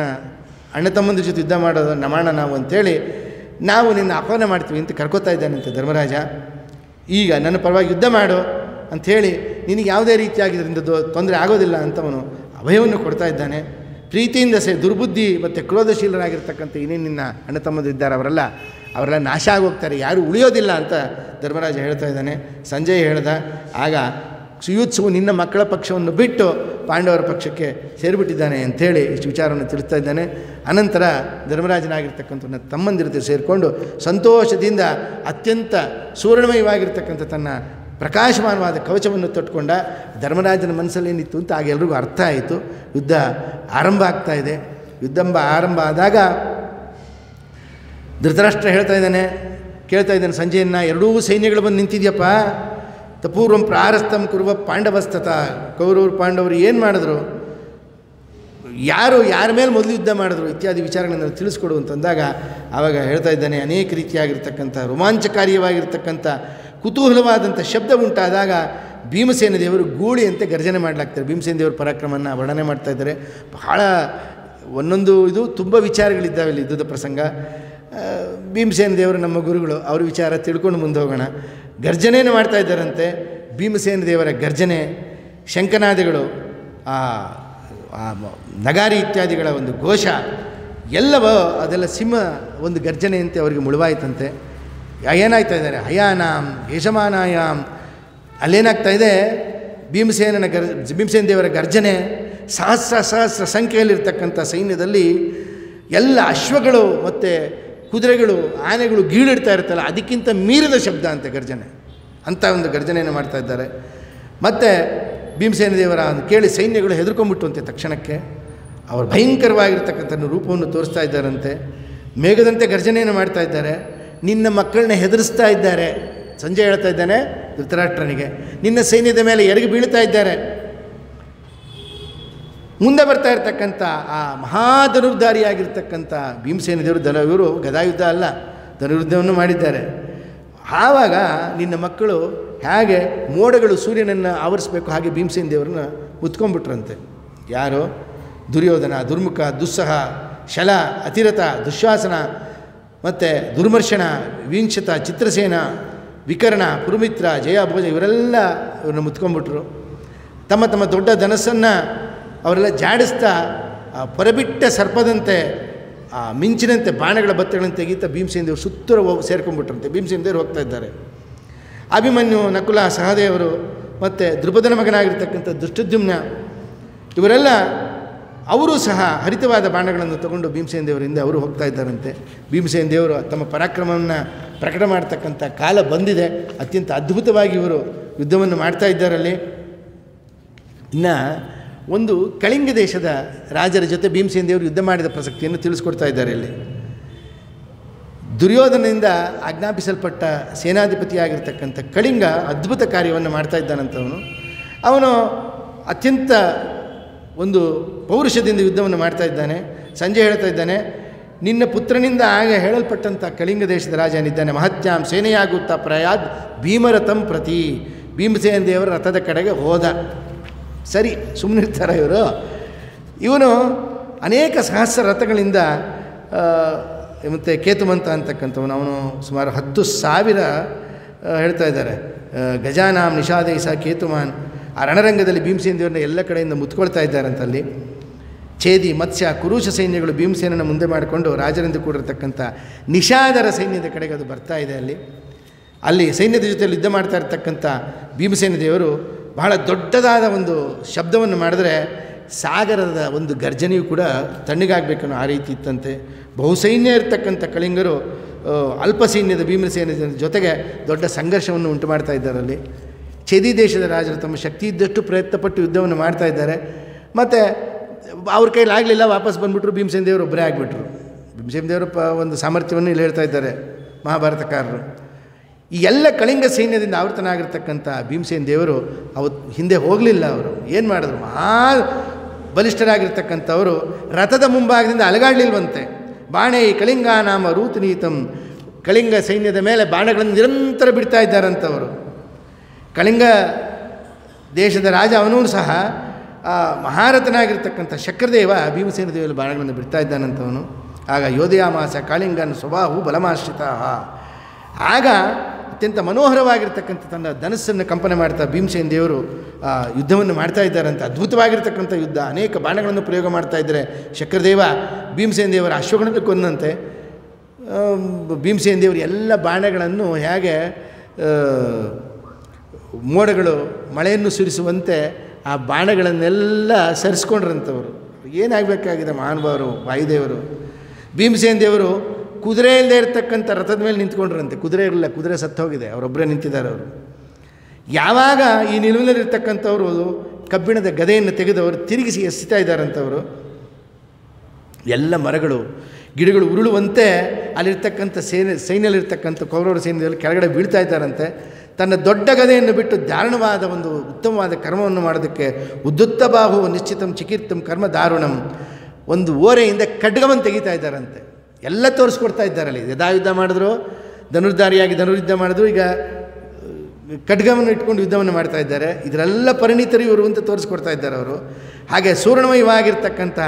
ಅಣ್ಣ ತಮ್ಮಂದ್ರ ಜೊತೆ ಯುದ್ಧ ಮಾಡೋದು ಮಾಡೋಣ ನಾವು ಅಂಥೇಳಿ ನಾವು ನಿನ್ನ ಆಹ್ವಾನ ಮಾಡ್ತೀವಿ ಅಂತ ಕರ್ಕೋತಾ ಇದ್ದಾನಂತೆ ಧರ್ಮರಾಜ. ಈಗ ನನ್ನ ಪರವಾಗಿ ಯುದ್ಧ ಮಾಡು ಅಂಥೇಳಿ ನಿನಗೆ ಯಾವುದೇ ರೀತಿಯಾಗಿದ್ದರಿಂದ ತೊಂದರೆ ಆಗೋದಿಲ್ಲ ಅಂತವನು ಅಭಯವನ್ನು ಕೊಡ್ತಾ ಇದ್ದಾನೆ. ಪ್ರೀತಿಯಿಂದ ದುರ್ಬುದ್ಧಿ ಮತ್ತು ಕ್ರೋಧಶೀಲರಾಗಿರ್ತಕ್ಕಂಥ ಇನ್ನೇನು ನಿನ್ನ ಅಣ್ಣ ತಮ್ಮಂದಿರು ಇದ್ದಾರೆ ಅವರೆಲ್ಲ ನಾಶ ಆಗೋಗ್ತಾರೆ, ಯಾರೂ ಉಳಿಯೋದಿಲ್ಲ ಅಂತ ಧರ್ಮರಾಜ ಹೇಳ್ತಾ ಇದ್ದಾನೆ. ಸಂಜಯ್ ಹೇಳ್ದ, ಆಗ ಯುಯುತ್ಸುವು ನಿನ್ನ ಮಕ್ಕಳ ಪಕ್ಷವನ್ನು ಬಿಟ್ಟು ಪಾಂಡವರ ಪಕ್ಷಕ್ಕೆ ಸೇರಿಬಿಟ್ಟಿದ್ದಾನೆ ಅಂಥೇಳಿ ಇಷ್ಟು ವಿಚಾರವನ್ನು ತಿಳಿಸ್ತಾ ಇದ್ದಾನೆ. ಅನಂತರ ಧರ್ಮರಾಜನಾಗಿರ್ತಕ್ಕಂಥ ತಮ್ಮಂದಿರ ಸೇರಿಕೊಂಡು ಸಂತೋಷದಿಂದ ಅತ್ಯಂತ ಸುವರ್ಣಮಯವಾಗಿರ್ತಕ್ಕಂಥ ತನ್ನ ಪ್ರಕಾಶಮಾನವಾದ ಕವಚವನ್ನು ತೊಟ್ಕೊಂಡ. ಧರ್ಮರಾಜನ ಮನಸ್ಸಲ್ಲಿ ಏನಿತ್ತು ಅಂತ ಆಗ ಎಲ್ರಿಗೂ ಅರ್ಥ ಆಯಿತು. ಯುದ್ಧ ಆರಂಭ ಆಗ್ತಾ ಇದೆ. ಆರಂಭ ಆದಾಗ ಧೃತರಾಷ್ಟ್ರ ಕೇಳ್ತಾ ಇದ್ದಾನೆ ಸಂಜೆಯನ್ನು, ಎರಡೂ ಸೈನ್ಯಗಳು ಬಂದು ನಿಂತಿದ್ಯಪ್ಪ. ತಪೂರ್ವಂ ಪ್ರಾರಸ್ತಂ ಕುರುವ ಪಾಂಡವಸ್ತತ. ಕೌರವರು ಪಾಂಡವರು ಏನು ಮಾಡಿದ್ರು, ಯಾರ ಮೇಲೆ ಮೊದಲು ಯುದ್ಧ ಮಾಡಿದ್ರು ಇತ್ಯಾದಿ ವಿಚಾರಗಳನ್ನು ತಿಳಿಸ್ಕೊಡು ಅಂತಂದಾಗ ಆವಾಗ ಹೇಳ್ತಾ ಇದ್ದಾನೆ, ಅನೇಕ ರೀತಿಯಾಗಿರ್ತಕ್ಕಂಥ ರೋಮಾಂಚಕಾರಿಯವಾಗಿರ್ತಕ್ಕಂಥ ಕುತೂಹಲವಾದಂಥ ಶಬ್ದ ಉಂಟಾದಾಗ ಭೀಮಸೇನ ದೇವರು ಗೂಳಿಯಂತೆ ಗರ್ಜನೆ ಮಾಡಲಾಗ್ತಾರೆ. ಭೀಮಸೇನ ದೇವರ ಪರಾಕ್ರಮವನ್ನು ವರ್ಣನೆ ಮಾಡ್ತಾ ಇದ್ದಾರೆ. ಬಹಳ ಒಂದೊಂದು ಇದು ತುಂಬ ವಿಚಾರಗಳಿದ್ದಾವೆ ಇಲ್ಲಿ ಯುದ್ಧದ ಪ್ರಸಂಗ. ಭೀಮಸೇನ ದೇವರು ನಮ್ಮ ಗುರುಗಳು, ಅವ್ರ ವಿಚಾರ ತಿಳ್ಕೊಂಡು ಮುಂದೆ ಹೋಗೋಣ. ಗರ್ಜನೆಯನ್ನು ಮಾಡ್ತಾ ಇದ್ದಾರಂತೆ. ಭೀಮಸೇನ ದೇವರ ಗರ್ಜನೆ, ಶಂಖನಾದಗಳು, ನಗಾರಿ ಇತ್ಯಾದಿಗಳ ಒಂದು ಘೋಷ ಎಲ್ಲವೋ ಅದೆಲ್ಲ ಸಿಂಹ ಒಂದು ಗರ್ಜನೆಯಂತೆ ಅವರಿಗೆ ಮುಳುವಾಯಿತಂತೆ. ಏನಾಗ್ತಾ ಇದ್ದಾರೆ, ಹಯಾನಾಂ ಯಶಮಾನಾಯಾಮ್. ಅಲ್ಲೇನಾಗ್ತಾ ಇದೆ, ಭೀಮಸೇನ ದೇವರ ಗರ್ಜನೆ, ಸಹಸ್ರ ಸಂಖ್ಯೆಯಲ್ಲಿರ್ತಕ್ಕಂಥ ಸೈನ್ಯದಲ್ಲಿ ಎಲ್ಲ ಅಶ್ವಗಳು ಮತ್ತು ಕುದುರೆಗಳು ಆನೆಗಳು ಗೀಳಿಡ್ತಾ ಇರ್ತಲ್ಲ, ಅದಕ್ಕಿಂತ ಮೀರಿದ ಶಬ್ದ ಅಂತೆ ಗರ್ಜನೆ. ಅಂಥ ಒಂದು ಗರ್ಜನೆಯನ್ನು ಮಾಡ್ತಾ ಇದ್ದಾರೆ. ಮತ್ತು ಭೀಮಸೇನ ದೇವರ ಕೇಳಿ ಸೈನ್ಯಗಳು ಹೆದರ್ಕೊಂಡ್ಬಿಟ್ಟುವಂತೆ ತಕ್ಷಣಕ್ಕೆ ಅವರು ಭಯಂಕರವಾಗಿರ್ತಕ್ಕಂಥ ರೂಪವನ್ನು ತೋರಿಸ್ತಾ ಇದ್ದಾರಂತೆ. ಮೇಘದಂತೆ ಗರ್ಜನೆಯನ್ನು ಮಾಡ್ತಾ ಇದ್ದಾರೆ. ನಿನ್ನ ಮಕ್ಕಳನ್ನ ಹೆದರಿಸ್ತಾ ಇದ್ದಾರೆ. ಸಂಜೆ ಹೇಳ್ತಾ ಇದ್ದಾನೆ, ಧೃತರಾಷ್ಟ್ರನಿಗೆ. ನಿನ್ನ ಸೈನ್ಯದ ಮೇಲೆ ಎರಗಿ ಬೀಳ್ತಾ ಇದ್ದಾರೆ. ಮುಂದೆ ಬರ್ತಾ ಇರ್ತಕ್ಕಂಥ ಆ ಮಹಾಧನುರ್ಧಾರಿಯಾಗಿರ್ತಕ್ಕಂಥ ಭೀಮಸೇನ ದೇವರು ಇವರು ಗದಾಯುದ್ಧ ಅಲ್ಲ, ಧನುರ್ಯುದ್ಧವನ್ನು ಮಾಡಿದ್ದಾರೆ. ಆವಾಗ ನಿನ್ನ ಮಕ್ಕಳು ಹೇಗೆ ಮೋಡಗಳು ಸೂರ್ಯನನ್ನು ಆವರಿಸಬೇಕು ಹಾಗೆ ಭೀಮಸೇನ ದೇವರನ್ನ ಮುತ್ಕೊಂಡ್ಬಿಟ್ರಂತೆ. ಯಾರು? ದುರ್ಯೋಧನ, ದುರ್ಮುಖ, ದುಸ್ಸಹ, ಶಲ, ಅತಿರಥ, ದುಶ್ಯಾಸನ ಮತ್ತು ದುರ್ಮರ್ಶನ, ವಿಂಶತ, ಚಿತ್ರಸೇನ, ವಿಕರ್ಣ, ಪುರುಮಿತ್ರ, ಜಯಭೋಜ ಇವರೆಲ್ಲ ಇವ್ರನ್ನ ಮುತ್ಕೊಂಡ್ಬಿಟ್ರು. ತಮ್ಮ ತಮ್ಮ ದೊಡ್ಡ ಧನಸ್ಸನ್ನು ಅವರೆಲ್ಲ ಜಾಡಿಸ್ತಾ ಹೊರಬಿಟ್ಟ ಸರ್ಪದಂತೆ ಮಿಂಚಿನಂತೆ ಬಾಣಗಳ ಬತ್ತಗಳನ್ನು ತೆಗೀತಾ ಭೀಮಸೇನ ದೇವರು ಸುತ್ತೂರು ಸೇರ್ಕೊಂಡ್ಬಿಟ್ರಂತೆ. ಭೀಮಸೇನ ದೇವರು ಹೋಗ್ತಾ ಇದ್ದಾರೆ. ಅಭಿಮನ್ಯು, ನಕುಲ, ಸಹದೇವರು ಮತ್ತು ದ್ರುಪದನ ಮಗನಾಗಿರ್ತಕ್ಕಂಥ ದುಷ್ಟದ್ಯುಮ್ನ ಇವರೆಲ್ಲ ಅವರು ಸಹ ಹರಿತವಾದ ಬಾಣಗಳನ್ನು ತಗೊಂಡು ಭೀಮಸೇನ ದೇವರಿಂದ ಅವರು ಹೋಗ್ತಾ ಇದ್ದಾರಂತೆ. ಭೀಮಸೇನ ದೇವರು ತಮ್ಮ ಪರಾಕ್ರಮವನ್ನು ಪ್ರಕಟ ಮಾಡ್ತಕ್ಕಂಥ ಕಾಲ ಬಂದಿದೆ. ಅತ್ಯಂತ ಅದ್ಭುತವಾಗಿ ಇವರು ಯುದ್ಧವನ್ನು ಮಾಡ್ತಾ ಇದ್ದಾರಲ್ಲಿ. ಇನ್ನು ಒಂದು ಕಳಿಂಗ ದೇಶದ ರಾಜರ ಜೊತೆ ಭೀಮಸೇನ ದೇವರು ಯುದ್ಧ ಮಾಡಿದ ಪ್ರಸಕ್ತಿಯನ್ನು ತಿಳಿಸ್ಕೊಡ್ತಾ ಇದ್ದಾರೆ ಇಲ್ಲಿ. ದುರ್ಯೋಧನದಿಂದ ಆಜ್ಞಾಪಿಸಲ್ಪಟ್ಟ ಸೇನಾಧಿಪತಿಯಾಗಿರ್ತಕ್ಕಂಥ ಕಳಿಂಗ ಅದ್ಭುತ ಕಾರ್ಯವನ್ನು ಮಾಡ್ತಾ ಇದ್ದಾನಂತವನು. ಅವನು ಅತ್ಯಂತ ಒಂದು ಪೌರುಷದಿಂದ ಯುದ್ಧವನ್ನು ಮಾಡ್ತಾ ಇದ್ದಾನೆ. ಸಂಜೆ ಹೇಳ್ತಾ ಇದ್ದಾನೆ, ನಿನ್ನ ಪುತ್ರನಿಂದ ಆಗ ಹೇಳಲ್ಪಟ್ಟಂಥ ಕಳಿಂಗ ದೇಶದ ರಾಜನಿದ್ದಾನೆ, ಮಹತ್ಯಾಂ ಸೇನೆಯಾಗುತ್ತಾ ಪ್ರಯಾದ್ ಭೀಮರಥಂ ಪ್ರತಿ. ಭೀಮಸೇನ ದೇವರ ರಥದ ಕಡೆಗೆ ಹೋದ. ಸರಿ, ಸುಮ್ಮನಿರ್ತಾರೆ ಇವರು. ಇವನು ಅನೇಕ ಸಹಸ್ರ ರಥಗಳಿಂದ ಮತ್ತು ಕೇತುಮಂತ ಅಂತಕ್ಕಂಥವನು, ಅವನು ಸುಮಾರು 10,000 ಹೇಳ್ತಾ ಇದ್ದಾರೆ. ಗಜಾನಾಮ್ ನಿಷಾದೈಸ ಕೇತುಮಾನ್. ಆ ರಣರಂಗದಲ್ಲಿ ಭೀಮಸೇನ ದೇವರನ್ನ ಎಲ್ಲ ಕಡೆಯಿಂದ ಮುತ್ಕೊಳ್ತಾ ಇದ್ದಾರಂತಲ್ಲಿ. ಛೇದಿ, ಮತ್ಸ್ಯ, ಕುರುಷ ಸೈನ್ಯಗಳು ಭೀಮಸೇನನ ಮುಂದೆ ಮಾಡಿಕೊಂಡು ರಾಜರಿಂದ ಕೂಡಿರ್ತಕ್ಕಂಥ ನಿಷಾದರ ಸೈನ್ಯದ ಕಡೆಗೆ ಅದು ಬರ್ತಾ ಇದೆ. ಅಲ್ಲಿ ಸೈನ್ಯದ ಜೊತೆಯಲ್ಲಿ ಯುದ್ಧ ಮಾಡ್ತಾ ಇರ್ತಕ್ಕಂಥ ಭೀಮಸೇನ ದೇವರು ಬಹಳ ದೊಡ್ಡದಾದ ಒಂದು ಶಬ್ದವನ್ನು ಮಾಡಿದ್ರೆ ಸಾಗರದ ಒಂದು ಗರ್ಜನೆಯೂ ಕೂಡ ತಣ್ಣಗಾಗಬೇಕನ್ನೋ ಆ ರೀತಿ ಇತ್ತಂತೆ. ಬಹುಸೈನ್ಯ ಇರ್ತಕ್ಕಂಥ ಕಳಿಂಗರು ಅಲ್ಪ ಸೈನ್ಯದ ಭೀಮಸೇನ ಜೊತೆಗೆ ದೊಡ್ಡ ಸಂಘರ್ಷವನ್ನು ಉಂಟು ಮಾಡ್ತಾ ಇದ್ದಾರಲ್ಲಿ. ಛೇದಿ ದೇಶದ ರಾಜರು ತಮ್ಮ ಶಕ್ತಿ ಇದ್ದಷ್ಟು ಪ್ರಯತ್ನಪಟ್ಟು ಯುದ್ಧವನ್ನು ಮಾಡ್ತಾ ಇದ್ದಾರೆ. ಮತ್ತು ಅವ್ರ ಕೈಲಾಗಲಿಲ್ಲ, ವಾಪಸ್ ಬಂದುಬಿಟ್ರು. ಭೀಮಸೇನ ದೇವರು ಒಬ್ಬರೇ ಆಗಿಬಿಟ್ರು. ಭೀಮಸೇನ ದೇವರು ಒಂದು ಸಾಮರ್ಥ್ಯವನ್ನು ಇಲ್ಲಿ ಹೇಳ್ತಾ ಇದ್ದಾರೆ ಮಹಾಭಾರತಕಾರರು. ಈ ಎಲ್ಲ ಕಳಿಂಗ ಸೈನ್ಯದಿಂದ ಆವರ್ತನಾಗಿರ್ತಕ್ಕಂಥ ಭೀಮಸೇನ ದೇವರು ಅವತ್ತು ಹಿಂದೆ ಹೋಗಲಿಲ್ಲ. ಅವರು ಏನು ಮಾಡಿದ್ರು? ಮಹಾ ಬಲಿಷ್ಠರಾಗಿರ್ತಕ್ಕಂಥವರು ರಥದ ಮುಂಭಾಗದಿಂದ ಅಲಗಾಡಲಿಲ್ವಂತೆ. ಬಾಣೆ ಕಳಿಂಗ ನಾಮ ರೂತನೀತಂ. ಕಳಿಂಗ ಸೈನ್ಯದ ಮೇಲೆ ಬಾಣಗಳನ್ನು ನಿರಂತರ ಬಿಡ್ತಾ ಇದ್ದಾರಂಥವರು. ಕಳಿಂಗ ದೇಶದ ರಾಜ ಅವನೂ ಸಹ ಮಹಾರಥನಾಗಿರ್ತಕ್ಕಂಥ ಶಕ್ರದೇವ ಭೀಮಸೇನ ದೇವರಲ್ಲಿ ಬಾಣಗಳನ್ನು ಬಿಡ್ತಾ ಇದ್ದಾನಂತವನು. ಆಗ ಯೋಧಯಾಮಾಸ ಕಾಳಿಂಗನ್ ಸ್ವಭಾವು ಬಲಮಾಶ್ರಿತ. ಆಗ ಅತ್ಯಂತ ಮನೋಹರವಾಗಿರ್ತಕ್ಕಂಥ ತನ್ನ ಧನಸ್ಸನ್ನು ಕಂಪನೆ ಮಾಡ್ತಾ ಭೀಮಸೇನ ದೇವರು ಯುದ್ಧವನ್ನು ಮಾಡ್ತಾ ಇದ್ದಾರಂತೆ. ಅದ್ಭುತವಾಗಿರ್ತಕ್ಕಂಥ ಯುದ್ಧ. ಅನೇಕ ಬಾಣಗಳನ್ನು ಪ್ರಯೋಗ ಮಾಡ್ತಾ ಇದ್ದರೆ ಶಕ್ರದೇವ ಭೀಮಸೇನ ದೇವರ ಅಶ್ವಗಣಕ್ಕೆ ಕೊಂದಂತೆ. ಭೀಮಸೇನ ದೇವರು ಎಲ್ಲ ಬಾಣಗಳನ್ನು ಹೇಗೆ ಮೋಡಗಳು ಮಳೆಯನ್ನು ಸುರಿಸುವಂತೆ ಆ ಬಾಣಗಳನ್ನೆಲ್ಲ ಸರಿಸ್ಕೊಂಡ್ರಂಥವರು. ಏನಾಗಬೇಕಾಗಿದೆ ಮಹಾನುಭಾವರು ವಾಯುದೇವರು. ಭೀಮಸೇನ ದೇವರು ಕುದುರೆ ಇಲ್ಲದೆ ಇರತಕ್ಕಂಥ ರಥದ ಮೇಲೆ ನಿಂತ್ಕೊಂಡ್ರಂತೆ. ಕುದುರೆ ಇರಲಿಲ್ಲ, ಕುದುರೆ ಸತ್ತೋಗಿದೆ, ಅವರೊಬ್ಬರೇ ನಿಂತಿದ್ದಾರೆ ಅವರು. ಯಾವಾಗ ಈ ನಿಲುವಿನಲ್ಲಿರ್ತಕ್ಕಂಥವರು ಕಬ್ಬಿಣದ ಗದೆಯನ್ನು ತೆಗೆದವರು ತಿರುಗಿಸಿ ಎಸಿತಾ ಇದ್ದಾರಂಥವರು. ಎಲ್ಲ ಮರಗಳು ಗಿಡಗಳು ಉರುಳುವಂತೆ ಅಲ್ಲಿರ್ತಕ್ಕಂಥ ಸೈನ್ಯದಲ್ಲಿರ್ತಕ್ಕಂಥ ಕೌರವರ ಸೈನ್ಯದಲ್ಲಿ ಕೆಳಗಡೆ ಬೀಳ್ತಾ ಇದ್ದಾರಂತೆ. ತನ್ನ ದೊಡ್ಡ ಗದೆಯನ್ನು ಬಿಟ್ಟು ದಾರುಣವಾದ ಒಂದು ಉತ್ತಮವಾದ ಕರ್ಮವನ್ನು ಮಾಡೋದಕ್ಕೆ ಉದ್ದುತ್ತ ಬಾಹು ನಿಶ್ಚಿತಂ ಚಿಕಿರ್ತಂ ಕರ್ಮ ದಾರುಣಂ, ಒಂದು ಓರೆಯಿಂದ ಖಡ್ಗವನ್ನು ತೆಗಿತಾ ಇದ್ದಾರಂತೆ. ಎಲ್ಲ ತೋರಿಸ್ಕೊಡ್ತಾ ಇದ್ದಾರಲ್ಲಿ. ಯಥಾಯುದ್ಧ ಮಾಡಿದ್ರು, ಧನುರ್ಧಾರಿಯಾಗಿ ಧನುರ್ಯುದ್ಧ ಮಾಡಿದ್ರು, ಈಗ ಖಡ್ಗವನ್ನು ಇಟ್ಕೊಂಡು ಯುದ್ಧವನ್ನು ಮಾಡ್ತಾ ಇದ್ದಾರೆ. ಇದರೆಲ್ಲ ಪರಿಣಿತರು ಇವರು ಅಂತ ತೋರಿಸ್ಕೊಡ್ತಾ ಇದ್ದಾರೆ ಅವರು. ಹಾಗೆ ಸುವರ್ಣಮಯವಾಗಿರ್ತಕ್ಕಂಥ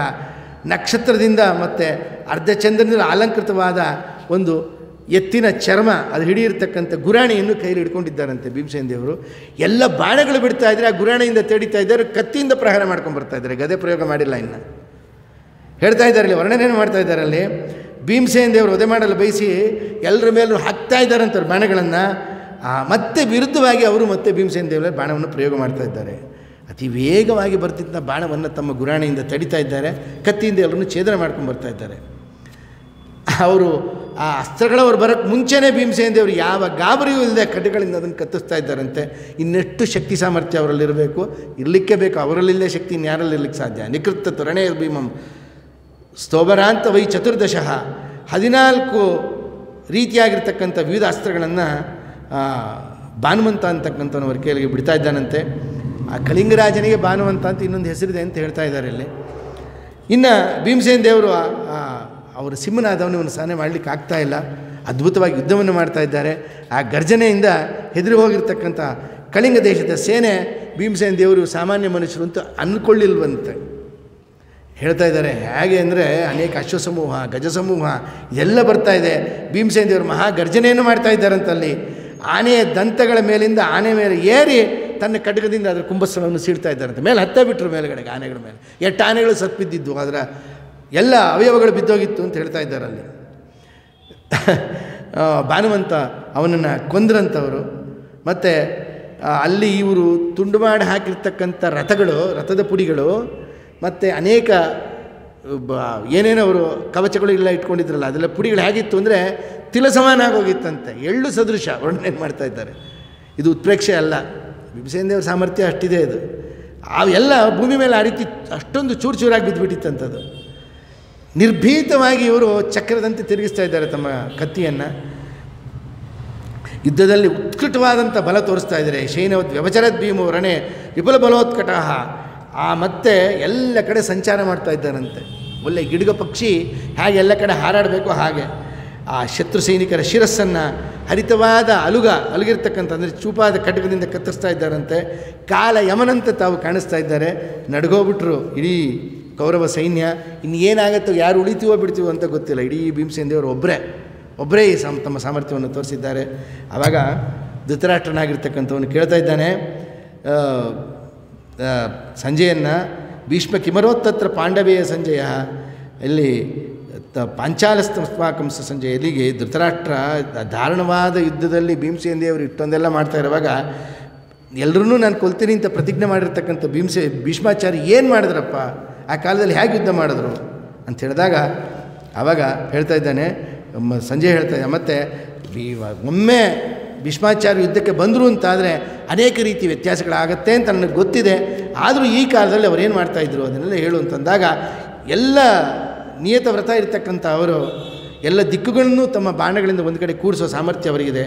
ನಕ್ಷತ್ರದಿಂದ ಮತ್ತು ಅರ್ಧಚಂದ್ರನಿಂದ ಅಲಂಕೃತವಾದ ಒಂದು ಎತ್ತಿನ ಚರ್ಮ ಅದು ಹಿಡಿಯಿರ್ತಕ್ಕಂಥ ಗುರಾಣಿಯನ್ನು ಕೈಲಿ ಹಿಡ್ಕೊಂಡಿದ್ದಾರಂತೆ ಭೀಮಸೇನ ದೇವರು. ಎಲ್ಲ ಬಾಣಗಳು ಬಿಡ್ತಾ ಇದ್ದಾರೆ, ಆ ಗುರಾಣಿಯಿಂದ ತೆಡಿತಾ ಇದ್ದಾರೆ, ಕತ್ತಿಯಿಂದ ಪ್ರಹಾರ ಮಾಡ್ಕೊಂಡು ಬರ್ತಾ ಇದ್ದಾರೆ. ಗದೆ ಪ್ರಯೋಗ ಮಾಡಿಲ್ಲ ಇನ್ನು. ಹೇಳ್ತಾ ಇದ್ದಾರಲ್ಲಿ, ವರ್ಣನೆಯನ್ನು ಮಾಡ್ತಾ ಇದ್ದಾರಲ್ಲಿ. ಭೀಮಸೇನ ದೇವರು ವಧೆ ಮಾಡಲು ಬಯಸಿ ಎಲ್ಲರ ಮೇಲೂ ಹಾಕ್ತಾ ಇದ್ದಾರಂಥವ್ರು ಬಾಣಗಳನ್ನು. ಮತ್ತೆ ವಿರುದ್ಧವಾಗಿ ಅವರು ಮತ್ತೆ ಭೀಮಸೇನ ದೇವರ ಬಾಣವನ್ನು ಪ್ರಯೋಗ ಮಾಡ್ತಾ ಇದ್ದಾರೆ. ಅತಿ ವೇಗವಾಗಿ ಬರ್ತಿದ್ದ ಬಾಣವನ್ನು ತಮ್ಮ ಗುರಾಣಿಯಿಂದ ತಡಿತಾ ಇದ್ದಾರೆ, ಕತ್ತಿಯಿಂದ ಎಲ್ಲರನ್ನು ಛೇದನ ಮಾಡ್ಕೊಂಡು ಬರ್ತಾ ಇದ್ದಾರೆ. ಅವರು ಆ ಅಸ್ತ್ರಗಳವರು ಬರೋಕ್ಕೆ ಮುಂಚೆನೇ ಭೀಮಸೇನ ದೇವರು ಯಾವ ಗಾಬರಿಯೂ ಇಲ್ಲದೆ ಖಡ್ಗಗಳಿಂದ ಅದನ್ನು ಕತ್ತಿಸ್ತಾ ಇದ್ದಾರಂತೆ. ಇನ್ನೆಷ್ಟು ಶಕ್ತಿ ಸಾಮರ್ಥ್ಯ ಅವರಲ್ಲಿರಬೇಕು, ಇರಲಿಕ್ಕೆ ಬೇಕು. ಅವರಲ್ಲಿಲ್ಲದೆ ಶಕ್ತಿ ಇನ್ಯಾರಲ್ಲಿ ಇರಲಿಕ್ಕೆ ಸಾಧ್ಯ? ನಿಕೃತ್ತ ತರಣೇ ಭೀಮಂ ಸ್ತೋಭರಾಂತ ವೈ 14 ರೀತಿಯಾಗಿರ್ತಕ್ಕಂಥ ವಿವಿಧ ಅಸ್ತ್ರಗಳನ್ನು ಭಾನುಮಂತ ಅಂತಕ್ಕಂಥವನ ವರ್ಕೆಯಲ್ಲಿಗೆ ಬಿಡ್ತಾ ಇದ್ದಾನಂತೆ. ಆ ಕಳಿಂಗರಾಜನಿಗೆ ಭಾನುಮಂತ ಅಂತ ಇನ್ನೊಂದು ಹೆಸರಿದೆ ಅಂತ ಹೇಳ್ತಾ ಇದ್ದಾರೆ ಇಲ್ಲಿ. ಇನ್ನು ಭೀಮಸೇನ ದೇವರು ಅವರ ಸಿಂಹನಾದವನ್ನು ಸಹನೆ ಮಾಡಲಿಕ್ಕೆ ಆಗ್ತಾ ಇಲ್ಲ, ಅದ್ಭುತವಾಗಿ ಯುದ್ಧವನ್ನು ಮಾಡ್ತಾ ಇದ್ದಾರೆ. ಆ ಗರ್ಜನೆಯಿಂದ ಹೆದರಿ ಹೋಗಿರ್ತಕ್ಕಂಥ ಕಳಿಂಗ ದೇಶದ ಸೇನೆ ಭೀಮಸೇನ ದೇವರು ಸಾಮಾನ್ಯ ಮನುಷ್ಯರು ಅಂತ ಅಂದ್ಕೊಳ್ಳಿಲ್ವಂತೆ ಹೇಳ್ತಾ ಇದ್ದಾರೆ. ಹೇಗೆ ಅಂದರೆ ಅನೇಕ ಅಶ್ವಸಮೂಹ, ಗಜಸಮೂಹ ಇದೆಲ್ಲ ಬರ್ತಾ ಇದೆ. ಭೀಮಸೇನ ದೇವರು ಮಹಾ ಗರ್ಜನೆಯನ್ನು ಮಾಡ್ತಾ ಇದ್ದಾರಂತಲ್ಲಿ. ಆನೆಯ ದಂತಗಳ ಮೇಲಿಂದ ಆನೆ ಮೇಲೆ ಏರಿ ತನ್ನ ಖಡ್ಗದಿಂದ ಅದರ ಕುಂಭಸ್ಥಳವನ್ನು ಸೀಡ್ತಾ ಇದ್ದಾರಂತೆ. ಮೇಲೆ ಹತ್ತೇ ಬಿಟ್ಟರು ಮೇಲುಗಡೆಗೆ ಆನೆಗಳ ಮೇಲೆ. 8 ಆನೆಗಳು ಸತ್ಬಿದ್ದಿದ್ದು, ಅದರ ಎಲ್ಲ ಅವಯವಗಳು ಬಿದ್ದೋಗಿತ್ತು ಅಂತ ಹೇಳ್ತಾ ಇದ್ದಾರೆ ಅಲ್ಲಿ. ಭಾನುಮಂತ ಅವನನ್ನು ಕೊಂದ್ರಂಥವರು. ಮತ್ತು ಅಲ್ಲಿ ಇವರು ತುಂಡು ಮಾಡಿ ಹಾಕಿರ್ತಕ್ಕಂಥ ರಥದ ಪುಡಿಗಳು ಮತ್ತು ಅನೇಕ ಏನೇನೋ ಅವರು ಕವಚಗಳು ಇಟ್ಕೊಂಡಿದ್ರಲ್ಲ, ಅದೆಲ್ಲ ಪುಡಿಗಳು ಹೇಗಿತ್ತು ಅಂದರೆ ತಿಲಸಮಾನ ಆಗೋಗಿತ್ತಂತೆ, ಎಳ್ಳು ಸದೃಶ ವರ್ಣನೆ ಮಾಡ್ತಾ ಇದ್ದಾರೆ. ಇದು ಉತ್ಪ್ರೇಕ್ಷೆ ಅಲ್ಲ, ಭೀಮಸೇನ ದೇವರ ಸಾಮರ್ಥ್ಯ ಅಷ್ಟಿದೆ. ಇದು ಅವೆಲ್ಲ ಭೂಮಿ ಮೇಲೆ ಆ ರೀತಿ ಅಷ್ಟೊಂದು ಚೂರು ಚೂರಾಗಿ ಬಿದ್ದುಬಿಟ್ಟಿತ್ತಂಥದ್ದು. ನಿರ್ಭೀತವಾಗಿ ಇವರು ಚಕ್ರದಂತೆ ತಿರುಗಿಸ್ತಾ ಇದ್ದಾರೆ ತಮ್ಮ ಕತ್ತಿಯನ್ನು. ಯುದ್ಧದಲ್ಲಿ ಉತ್ಕಟವಾದಂಥ ಬಲ ತೋರಿಸ್ತಾ ಇದ್ದಾರೆ. ಶೈನವತ್ ವ್ಯವಚರದ್ ಭೀಮೋ ರಣೆ ವಿಪುಲ ಬಲೋತ್ಕಟಃ. ಮತ್ತೆ ಎಲ್ಲ ಕಡೆ ಸಂಚಾರ ಮಾಡ್ತಾ ಇದ್ದಾರಂತೆ. ಒಳ್ಳೆ ಗಿಡಗ ಪಕ್ಷಿ ಹೇಗೆ ಎಲ್ಲ ಕಡೆ ಹಾರಾಡಬೇಕು ಹಾಗೆ ಆ ಶತ್ರು ಸೈನಿಕರ ಶಿರಸ್ಸನ್ನು ಹರಿತವಾದ ಅಲುಗಿರ್ತಕ್ಕಂಥ ಅಂದರೆ ಚೂಪಾದ ಖಡ್ಗದಿಂದ ಕತ್ತರಿಸ್ತಾ ಇದ್ದಾರಂತೆ. ಕಾಲ ಯಮನಂತೆ ತಾವು ಕಾಣಿಸ್ತಾ ಇದ್ದಾರೆ. ನಡ್ಗೋಗ್ಬಿಟ್ರು ಇಡೀ ಕೌರವ ಸೈನ್ಯ. ಇನ್ನೇನಾಗತ್ತೋ, ಯಾರು ಉಳಿತೀವೋ ಬಿಡ್ತೀವೋ ಅಂತ ಗೊತ್ತಿಲ್ಲ. ಇಡೀ ಭೀಮಸೇನ ದೇವರು ಒಬ್ಬರೇ ಈ ತಮ್ಮ ಸಾಮರ್ಥ್ಯವನ್ನು ತೋರಿಸಿದ್ದಾರೆ. ಆವಾಗ ಧೃತರಾಷ್ಟ್ರನಾಗಿರ್ತಕ್ಕಂಥವನು ಕೇಳ್ತಾ ಇದ್ದಾನೆ ಸಂಜೆಯನ್ನು, ಭೀಷ್ಮ ಕಿಮರೋತ್ತತ್ರ ಪಾಂಡವೇಯ ಸಂಜಯ, ಇಲ್ಲಿ ಪಾಂಚಾಲಸ್ತಸ್ಮಾಕಂಸ ಸಂಜಯ. ಎಲ್ಲಿಗೆ ಧೃತರಾಷ್ಟ್ರ ದಾರುಣವಾದ ಯುದ್ಧದಲ್ಲಿ ಭೀಮಸೇನ ದೇವರು ಇಷ್ಟೊಂದೆಲ್ಲ ಮಾಡ್ತಾ ಇರುವಾಗ ಎಲ್ಲರೂ ನಾನು ಕೊಲ್ತೀನಿ ಅಂತ ಪ್ರತಿಜ್ಞೆ ಮಾಡಿರ್ತಕ್ಕಂಥ ಭೀಷ್ಮಾಚಾರ್ಯ ಏನು ಮಾಡಿದ್ರಪ್ಪ, ಆ ಕಾಲದಲ್ಲಿ ಹೇಗೆ ಯುದ್ಧ ಮಾಡಿದ್ರು ಅಂತ ಹೇಳಿದಾಗ ಆವಾಗ ಹೇಳ್ತಾ ಇದ್ದಾನೆ ಸಂಜಯ್ ಹೇಳ್ತಾ ಇದ್ದಾನೆ, ಮತ್ತು ಒಮ್ಮೆ ಭೀಷ್ಮಾಚಾರ್ಯ ಯುದ್ಧಕ್ಕೆ ಬಂದರು ಅಂತಾದರೆ ಅನೇಕ ರೀತಿ ವ್ಯತ್ಯಾಸಗಳಾಗತ್ತೆ ಅಂತ ನನಗೆ ಗೊತ್ತಿದೆ. ಆದರೂ ಈ ಕಾಲದಲ್ಲಿ ಅವರೇನು ಮಾಡ್ತಾಯಿದ್ರು ಅದನ್ನೆಲ್ಲ ಹೇಳು ಅಂತಂದಾಗ, ಎಲ್ಲ ನಿಯತ ವ್ರತ ಇರತಕ್ಕಂಥ ಅವರು ಎಲ್ಲ ದಿಕ್ಕುಗಳನ್ನು ತಮ್ಮ ಬಾಣಗಳಿಂದ ಒಂದು ಕಡೆ ಕೂಡಿಸೋ ಸಾಮರ್ಥ್ಯ ಅವರಿಗಿದೆ.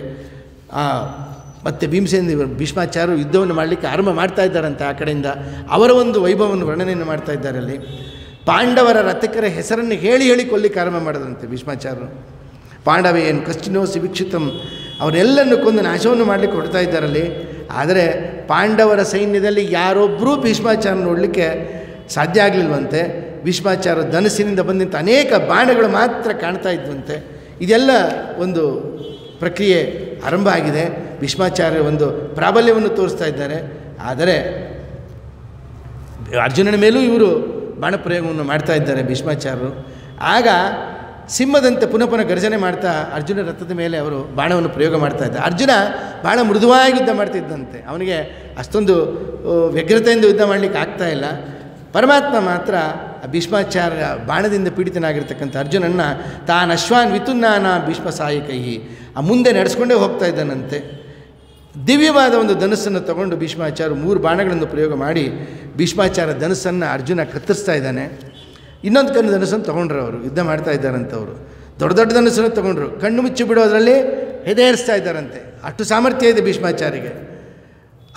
ಮತ್ತು ಭೀಷ್ಮಾಚಾರ್ಯರು ಯುದ್ಧವನ್ನು ಮಾಡಲಿಕ್ಕೆ ಆರಂಭ ಮಾಡ್ತಾ ಇದ್ದಾರಂತೆ. ಆ ಕಡೆಯಿಂದ ಅವರ ಒಂದು ವೈಭವವನ್ನು ವರ್ಣನೆಯನ್ನು ಮಾಡ್ತಾ ಇದ್ದಾರೆ ಅಲ್ಲಿ. ಪಾಂಡವರ ರಥಕರ ಹೆಸರನ್ನು ಹೇಳಿ ಕೊಲ್ಲಿಕ್ಕೆ ಆರಂಭ ಮಾಡಿದ್ರಂತೆ ಭೀಷ್ಮಾಚಾರ್ಯರು. ಪಾಂಡವೇನು ಕಶ್ಚಿನೋಸಿ ವೀಕ್ಷಿತಂ, ಅವರೆಲ್ಲನ್ನು ಕೊಂದು ನಾಶವನ್ನು ಮಾಡಲಿಕ್ಕೆ ಹೊಡ್ತಾ ಇದ್ದಾರಲ್ಲಿ. ಆದರೆ ಪಾಂಡವರ ಸೈನ್ಯದಲ್ಲಿ ಯಾರೊಬ್ಬರೂ ಭೀಷ್ಮಾಚಾರ್ಯ ನೋಡಲಿಕ್ಕೆ ಸಾಧ್ಯ ಆಗಲಿಲ್ವಂತೆ. ಭೀಷ್ಮಾಚಾರ್ಯ ಧನಸ್ಸಿನಿಂದ ಬಂದಂಥ ಅನೇಕ ಬಾಣಗಳು ಮಾತ್ರ ಕಾಣ್ತಾ ಇದ್ವಂತೆ. ಇದೆಲ್ಲ ಒಂದು ಪ್ರಕ್ರಿಯೆ ಆರಂಭ ಆಗಿದೆ. ಭೀಷ್ಮಾಚಾರ್ಯ ಒಂದು ಪ್ರಾಬಲ್ಯವನ್ನು ತೋರಿಸ್ತಾ ಇದ್ದಾರೆ. ಆದರೆ ಅರ್ಜುನನ ಮೇಲೂ ಇವರು ಬಾಣಪ್ರಯೋಗವನ್ನು ಮಾಡ್ತಾ ಇದ್ದಾರೆ ಭೀಷ್ಮಾಚಾರ್ಯರು. ಆಗ ಸಿಂಹದಂತೆ ಪುನಃ ಗರ್ಜನೆ ಮಾಡ್ತಾ ಅರ್ಜುನ ರಥದ ಮೇಲೆ ಅವರು ಬಾಣವನ್ನು ಪ್ರಯೋಗ ಮಾಡ್ತಾ ಇದ್ದಾರೆ. ಅರ್ಜುನ ಭಾಳ ಮೃದುವಾಗಿ ಯುದ್ಧ ಮಾಡ್ತಿದ್ದಂತೆ. ಅವನಿಗೆ ಅಷ್ಟೊಂದು ವ್ಯಗ್ರತೆಯಿಂದ ಯುದ್ಧ ಮಾಡಲಿಕ್ಕೆ ಆಗ್ತಾ ಇಲ್ಲ. ಪರಮಾತ್ಮ ಮಾತ್ರ ಭೀಷ್ಮಾಚಾರ್ಯ ಬಾಣದಿಂದ ಪೀಡಿತನಾಗಿರ್ತಕ್ಕಂಥ ಅರ್ಜುನನ್ನು ತಾನು ಅಶ್ವಾನ್ ವಿತುನ್ನಾನ ಭೀಷ್ಮ ಸಹಾಯಕೈ ಆ ಮುಂದೆ ನಡೆಸ್ಕೊಂಡೇ ಹೋಗ್ತಾ ಇದ್ದಾನಂತೆ. ದಿವ್ಯವಾದ ಒಂದು ಧನುಸ್ಸನ್ನು ತಗೊಂಡು ಭೀಷ್ಮಾಚಾರ್ಯ 3 ಬಾಣಗಳನ್ನು ಪ್ರಯೋಗ ಮಾಡಿ ಭೀಷ್ಮಾಚಾರ್ಯ ಧನುಸ್ಸನ್ನು ಅರ್ಜುನ ಕತ್ತರಿಸ್ತಾ ಇದ್ದಾನೆ. ಇನ್ನೊಂದು ಕಣ್ಣು ಧನುಸ್ಸನ್ನು ತೊಗೊಂಡ್ರು. ಅವರು ಯುದ್ಧ ಮಾಡ್ತಾ ಇದ್ದಾರಂಥವ್ರು. ದೊಡ್ಡ ಧನುಸ್ಸನ್ನು ತೊಗೊಂಡ್ರು. ಕಣ್ಣು ಮುಚ್ಚಿ ಬಿಡೋದ್ರಲ್ಲಿ ಹೆದೆರಿಸ್ತಾ ಇದ್ದಾರಂತೆ. ಅಷ್ಟು ಸಾಮರ್ಥ್ಯ ಇದೆ ಭೀಷ್ಮಾಚಾರ್ಯರಿಗೆ.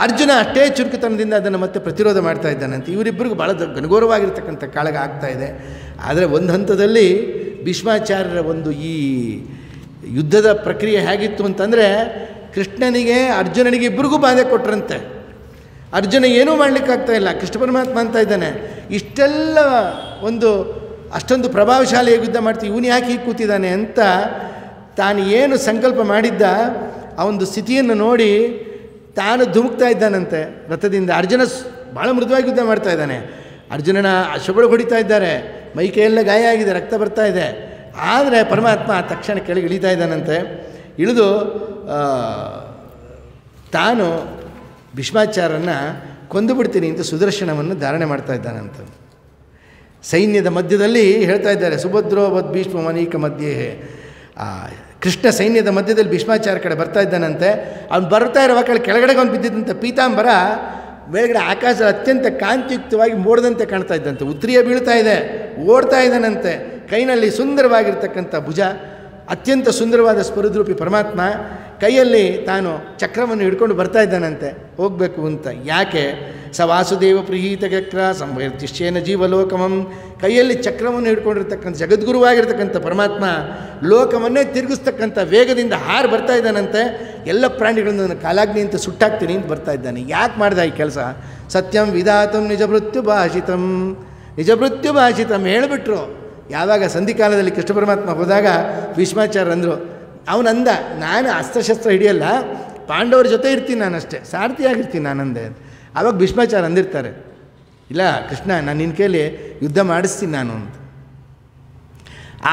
ಅರ್ಜುನ ಅಷ್ಟೇ ಚುರುಕುತನದಿಂದ ಅದನ್ನು ಮತ್ತೆ ಪ್ರತಿರೋಧ ಮಾಡ್ತಾ ಇದ್ದಾನಂತೆ. ಇವರಿಬ್ಬರಿಗೂ ಭಾಳ ಘನಘೋರವಾಗಿರ್ತಕ್ಕಂಥ ಕಾಳಗ ಆಗ್ತಾ ಇದೆ. ಆದರೆ ಒಂದು ಹಂತದಲ್ಲಿ ಭೀಷ್ಮಾಚಾರ್ಯರ ಒಂದು ಈ ಯುದ್ಧದ ಪ್ರಕ್ರಿಯೆ ಹೇಗಿತ್ತು ಅಂತಂದರೆ, ಕೃಷ್ಣನಿಗೆ ಅರ್ಜುನನಿಗೆ ಇಬ್ಬರಿಗೂ ಬಾಧೆ ಕೊಟ್ಟರಂತೆ. ಅರ್ಜುನ ಏನೂ ಮಾಡಲಿಕ್ಕಾಗ್ತಾ ಇಲ್ಲ. ಕೃಷ್ಣ ಪರಮಾತ್ಮ ಅಂತ ಇದ್ದಾನೆ, ಇಷ್ಟೆಲ್ಲ ಒಂದು ಅಷ್ಟೊಂದು ಪ್ರಭಾವಶಾಲಿಯಾಗಿ ಯುದ್ಧ ಮಾಡ್ತೀವಿ, ಇವನು ಯಾಕೆ ಹೀಗೆ ಕೂತಿದ್ದಾನೆ ಅಂತ ತಾನು ಏನು ಸಂಕಲ್ಪ ಮಾಡಿದ್ದ ಆ ಒಂದು ಸ್ಥಿತಿಯನ್ನು ನೋಡಿ ತಾನು ಧುಮುಕ್ತಾ ಇದ್ದಾನಂತೆ ರಥದಿಂದ. ಅರ್ಜುನ ಭಾಳ ಮೃದುವಾಗಿ ಯುದ್ಧ ಮಾಡ್ತಾ ಇದ್ದಾನೆ. ಅರ್ಜುನನ ಅಶ್ವಗಳು ಹೊಡಿತಾ ಇದ್ದಾರೆ, ಮೈಕೈಯೆಲ್ಲ ಗಾಯ ಆಗಿದೆ, ರಕ್ತ ಬರ್ತಾ ಇದೆ. ಆದರೆ ಪರಮಾತ್ಮ ತಕ್ಷಣ ಕೆಳಗೆ ಇಳಿತಾ ಇದ್ದಾನಂತೆ. ಇಳಿದು ತಾನು ಭೀಷ್ಮಾಚಾರ್ಯನ ಕೊಂದು ಬಿಡ್ತೀನಿ ಅಂತ ಸುದರ್ಶನವನ್ನು ಧಾರಣೆ ಮಾಡ್ತಾ ಇದ್ದಾನಂತ. ಸೈನ್ಯದ ಮಧ್ಯದಲ್ಲಿ ಹೇಳ್ತಾ ಇದ್ದಾರೆ, ಸುಭದ್ರೋ ವದ್ ಭೀಷ್ಮ ಅನೇಕ ಮಧ್ಯೆ. ಕೃಷ್ಣ ಸೈನ್ಯದ ಮಧ್ಯದಲ್ಲಿ ಭೀಷ್ಮಾಚಾರ್ಯ ಕಡೆ ಬರ್ತಾ ಇದ್ದಾನಂತೆ. ಅವ್ನು ಬರ್ತಾ ಇರೋ ಕೆಳಗಡೆಗೆ ಅವ್ನು ಬಿದ್ದಿದ್ದಂತೆ ಪೀತಾಂಬರ ಮೇಲ್ಗಡೆ ಆಕಾಶ ಅತ್ಯಂತ ಕಾಂತಿಯುಕ್ತವಾಗಿ ಮೋಡದಂತೆ ಕಾಣ್ತಾ ಇದ್ದಂತೆ. ಉತ್ತರಿಯ ಬೀಳ್ತಾ ಇದೆ, ಓಡ್ತಾ ಇದ್ದಾನಂತೆ. ಕೈನಲ್ಲಿ ಸುಂದರವಾಗಿರ್ತಕ್ಕಂಥ ಭುಜ, ಅತ್ಯಂತ ಸುಂದರವಾದ ಸ್ಫುರದ್ರೂಪಿ ಪರಮಾತ್ಮ ಕೈಯಲ್ಲಿ ತಾನು ಚಕ್ರವನ್ನು ಹಿಡ್ಕೊಂಡು ಬರ್ತಾ ಇದ್ದಾನಂತೆ ಹೋಗಬೇಕು ಅಂತ. ಯಾಕೆ? ಸ ವಾಸುದೇವ ಪ್ರೀತ ಚಕ್ರ ಸಂವರ್ತಿಷ್ಯೇನ ಜೀವಲೋಕಮಂ. ಕೈಯಲ್ಲಿ ಚಕ್ರವನ್ನು ಹಿಡ್ಕೊಂಡಿರ್ತಕ್ಕಂಥ ಜಗದ್ಗುರುವಾಗಿರ್ತಕ್ಕಂಥ ಪರಮಾತ್ಮ ಲೋಕವನ್ನೇ ತಿರುಗಿಸ್ತಕ್ಕಂಥ ವೇಗದಿಂದ ಹಾರು ಬರ್ತಾ ಇದ್ದಾನಂತೆ. ಎಲ್ಲ ಪ್ರಾಣಿಗಳನ್ನು ಕಾಲಾಗ್ನಿ ಅಂತ ಸುಟ್ಟಾಕ್ತೀನಿ ಅಂತ ಬರ್ತಾ ಇದ್ದಾನೆ. ಯಾಕೆ ಮಾಡ್ದ ಈ ಕೆಲಸ? ಸತ್ಯಂ ವಿಧಾತಂ ನಿಜ ಮೃತ್ಯು ಭಾಷಿತಂ. ನಿಜ ಮೃತ್ಯು ಭಾಷಿತಂ ಹೇಳಿಬಿಟ್ರು. ಯಾವಾಗ ಸಂಧಿಕಾಲದಲ್ಲಿ ಕೃಷ್ಣ ಪರಮಾತ್ಮ ಹೋದಾಗ ಭೀಷ್ಮಾಚಾರ್ಯ ಅಂದರು, ಅವನಂದ, ನಾನು ಅಸ್ತ್ರಶಸ್ತ್ರ ಹಿಡಿಯಲ್ಲ, ಪಾಂಡವರ ಜೊತೆ ಇರ್ತೀನಿ, ನಾನಷ್ಟೇ ಸಾರಥಿಯಾಗಿರ್ತೀನಿ ನಾನಂದೆ. ಆವಾಗ ಭೀಷ್ಮಾಚಾರ್ಯ ಅಂದಿರ್ತಾರೆ, ಇಲ್ಲ ಕೃಷ್ಣ, ನಾನು ನಿನ್ನ ಕೈಲಿ ಯುದ್ಧ ಮಾಡಿಸ್ತೀನಿ ನಾನು ಅಂತ.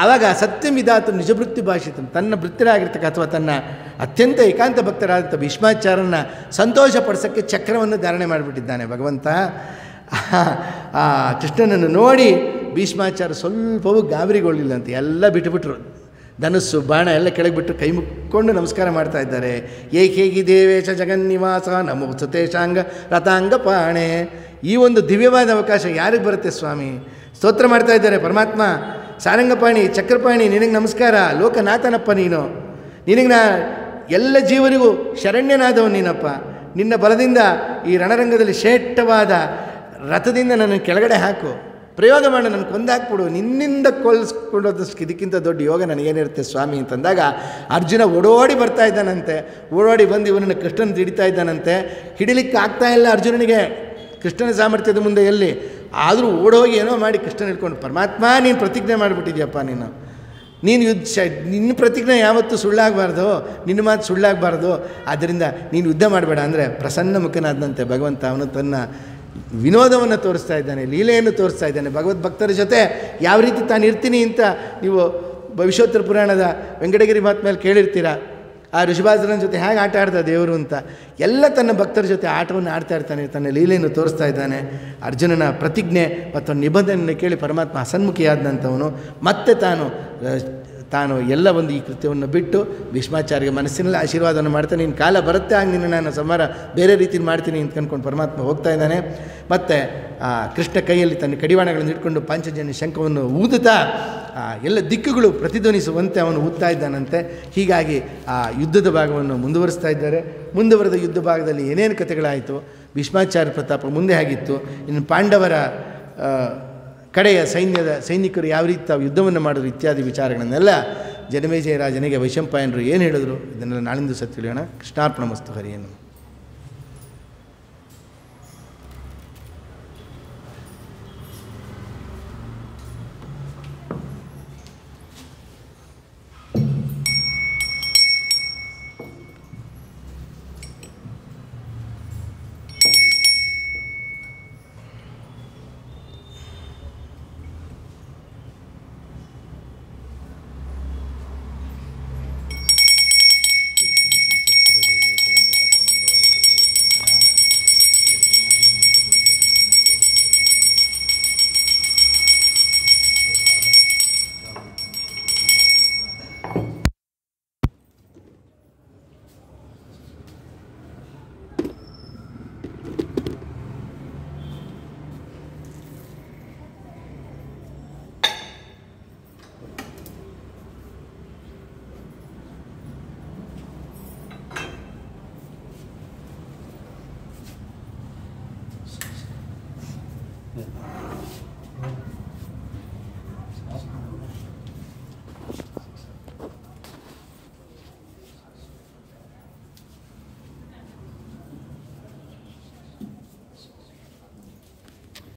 ಆವಾಗ ಸತ್ಯಮಿದಾತು ನಿಜ ಮೃತ್ಯು ಭಾಷಿತ, ತನ್ನ ಭೃತ್ಯರಾಗಿರ್ತಕ್ಕ ಅಥವಾ ತನ್ನ ಅತ್ಯಂತ ಏಕಾಂತ ಭಕ್ತರಾದಂಥ ಭೀಷ್ಮಾಚಾರ್ಯನ ಸಂತೋಷಪಡಿಸೋಕ್ಕೆ ಚಕ್ರವನ್ನು ಧಾರಣೆ ಮಾಡಿಬಿಟ್ಟಿದ್ದಾನೆ ಭಗವಂತ. ಆ ಕೃಷ್ಣನನ್ನು ನೋಡಿ ಭೀಷ್ಮಾಚಾರ್ಯ ಸ್ವಲ್ಪವೂ ಗಾಬರಿಗೊಳ್ಳಿಲ್ಲಂತೆ. ಎಲ್ಲ ಬಿಟ್ಟುಬಿಟ್ರು, ಧನುಸ್ಸು ಬಾಣ ಎಲ್ಲ ಕೆಳಗೆ ಬಿಟ್ಟು ಕೈ ಮುಕ್ಕೊಂಡು ನಮಸ್ಕಾರ ಮಾಡ್ತಾ ಇದ್ದಾರೆ. ಏಕೇಗಿ ದೇವೇಶ ಜಗನ್ನಿವಾಸ ನಮೋ ಸುತೇಶಾಂಗ ರಥಾಂಗ ಪಾಣೆ. ಈ ಒಂದು ದಿವ್ಯವಾದ ಅವಕಾಶ ಯಾರಿಗೆ ಬರುತ್ತೆ ಸ್ವಾಮಿ? ಸ್ತೋತ್ರ ಮಾಡ್ತಾ ಇದ್ದಾರೆ ಪರಮಾತ್ಮ. ಸಾರಂಗಪಾಣಿ, ಚಕ್ರಪಾಣಿ, ನಿನಗೆ ನಮಸ್ಕಾರ. ಲೋಕನಾಥನಪ್ಪ ನೀನು. ನಿನಗೆ ಎಲ್ಲ ಜೀವನಿಗೂ ಶರಣ್ಯನಾದವನು ನೀನಪ್ಪ. ನಿನ್ನ ಬಲದಿಂದ ಈ ರಣರಂಗದಲ್ಲಿ ಶ್ರೇಷ್ಠವಾದ ರಥದಿಂದ ನನ್ನ ಕೆಳಗಡೆ ಹಾಕು, ಪ್ರಯೋಗ ಮಾಡು, ನನಗೆ ಕೊಂದಾಕ್ಬಿಡು. ನಿನ್ನಿಂದ ಕೊಲ್ಸ್ಕೊಂಡೋದಷ್ಟು ಇದಕ್ಕಿಂತ ದೊಡ್ಡ ಯೋಗ ನನಗೇನಿರುತ್ತೆ ಸ್ವಾಮಿ ಅಂತಂದಾಗ ಅರ್ಜುನ ಓಡೋಡಿ ಬರ್ತಾ ಇದ್ದಾನಂತೆ. ಓಡೋಡಿ ಬಂದು ಇವನನ್ನು ಕೃಷ್ಣನ ಹಿಡಿತಾ ಇದ್ದಾನಂತೆ. ಹಿಡಿಲಿಕ್ಕೆ ಆಗ್ತಾ ಇಲ್ಲ ಅರ್ಜುನನಿಗೆ, ಕೃಷ್ಣನ ಸಾಮರ್ಥ್ಯದ ಮುಂದೆ ಎಲ್ಲಿ. ಆದರೂ ಓಡೋಗಿ ಏನೋ ಮಾಡಿ ಕೃಷ್ಣನ ಹಿಡ್ಕೊಂಡು, ಪರಮಾತ್ಮ ನೀನು ಪ್ರತಿಜ್ಞೆ ಮಾಡಿಬಿಟ್ಟಿದ್ಯಪ್ಪ, ನೀನು ನಿನ್ನ ಪ್ರತಿಜ್ಞೆ ಯಾವತ್ತೂ ಸುಳ್ಳಾಗಬಾರ್ದು, ನಿನ್ನ ಮಾತು ಸುಳ್ಳಾಗಬಾರ್ದು. ಆದ್ದರಿಂದ ನೀನು ಯುದ್ಧ ಮಾಡಬೇಡ ಅಂದರೆ ಪ್ರಸನ್ನ ಮುಖನಾದಂತೆ ಭಗವಂತ ಅವನು ತನ್ನ ವಿನೋದವನ್ನು ತೋರಿಸ್ತಾ ಇದ್ದಾನೆ, ಲೀಲೆಯನ್ನು ತೋರಿಸ್ತಾ ಇದ್ದಾನೆ. ಭಗವದ್ಭಕ್ತರ ಜೊತೆ ಯಾವ ರೀತಿ ತಾನು ಇರ್ತೀನಿ ಅಂತ ನೀವು ಭವಿಷ್ಯೋತ್ತರ ಪುರಾಣದ ವೆಂಕಟಗಿರಿ ಮಾತು ಮೇಲೆ ಕೇಳಿರ್ತೀರ. ಆ ಋಷಭಾಸುರನ ಜೊತೆ ಹೇಗೆ ಆಟ ಆಡ್ದ ದೇವರು ಅಂತ. ಎಲ್ಲ ತನ್ನ ಭಕ್ತರ ಜೊತೆ ಆಟವನ್ನು ಆಡ್ತಾ ಇರ್ತಾನೆ, ತನ್ನ ಲೀಲೆಯನ್ನು ತೋರಿಸ್ತಾ ಇದ್ದಾನೆ. ಅರ್ಜುನನ ಪ್ರತಿಜ್ಞೆ ಮತ್ತು ನಿಬಂಧನೆಯನ್ನು ಕೇಳಿ ಪರಮಾತ್ಮ ಹಸನ್ಮುಖಿಯಾದಂಥವನು ಮತ್ತೆ ತಾನು ಎಲ್ಲ ಒಂದು ಈ ಕೃತ್ಯವನ್ನು ಬಿಟ್ಟು ಭೀಷ್ಮಾಚಾರ್ಯಗೆ ಮನಸ್ಸಿನಲ್ಲಿ ಆಶೀರ್ವಾದವನ್ನು ಮಾಡ್ತಾನೆ. ನಿನ್ನ ಕಾಲ ಬರುತ್ತೆ, ಆಗ ನಿನ್ನ ನಾನು ಸಂಹಾರ ಬೇರೆ ರೀತಿಯಲ್ಲಿ ಮಾಡ್ತೀನಿ ಅಂತ ಅಂದ್ಕೊಂಡು ಪರಮಾತ್ಮ ಹೋಗ್ತಾ ಇದ್ದಾನೆ. ಮತ್ತು ಕೃಷ್ಣ ಕೈಯಲ್ಲಿ ತನ್ನ ಕಡಿವಾಣಗಳನ್ನು ಇಟ್ಕೊಂಡು ಪಾಂಚಜನ್ಯ ಶಂಖವನ್ನು ಊದುತ್ತಾ ಎಲ್ಲ ದಿಕ್ಕುಗಳು ಪ್ರತಿಧ್ವನಿಸುವಂತೆ ಅವನು ಊದ್ತಾ ಇದ್ದಾನಂತೆ. ಹೀಗಾಗಿ ಆ ಯುದ್ಧದ ಭಾಗವನ್ನು ಮುಂದುವರಿಸ್ತಾ ಇದ್ದಾರೆ. ಮುಂದುವರೆದ ಯುದ್ಧ ಭಾಗದಲ್ಲಿ ಏನೇನು ಕಥೆಗಳಾಯಿತು, ಭೀಷ್ಮಾಚಾರ್ಯ ಪ್ರತಾಪ ಮುಂದೆ ಆಗಿತ್ತು, ಇನ್ನು ಪಾಂಡವರ ಕಡೆಯ ಸೈನಿಕರು ಯಾವ ರೀತಿ ತಾವು ಯುದ್ಧವನ್ನು ಮಾಡೋದು ಇತ್ಯಾದಿ ವಿಚಾರಗಳನ್ನೆಲ್ಲ ಜನಮೇಜಯ ರಾಜನಿಗೆ ವೈಶಂಪಾಯನರು ಏನು ಹೇಳಿದ್ರು ಇದನ್ನೆಲ್ಲ ನಾಳಿಂದು ಸತ್ತು ತಿಳಿಯೋಣ. ಕೃಷ್ಣಾರ್ಪಣ ಮಸ್ತು ಹರಿಯನ್ನು.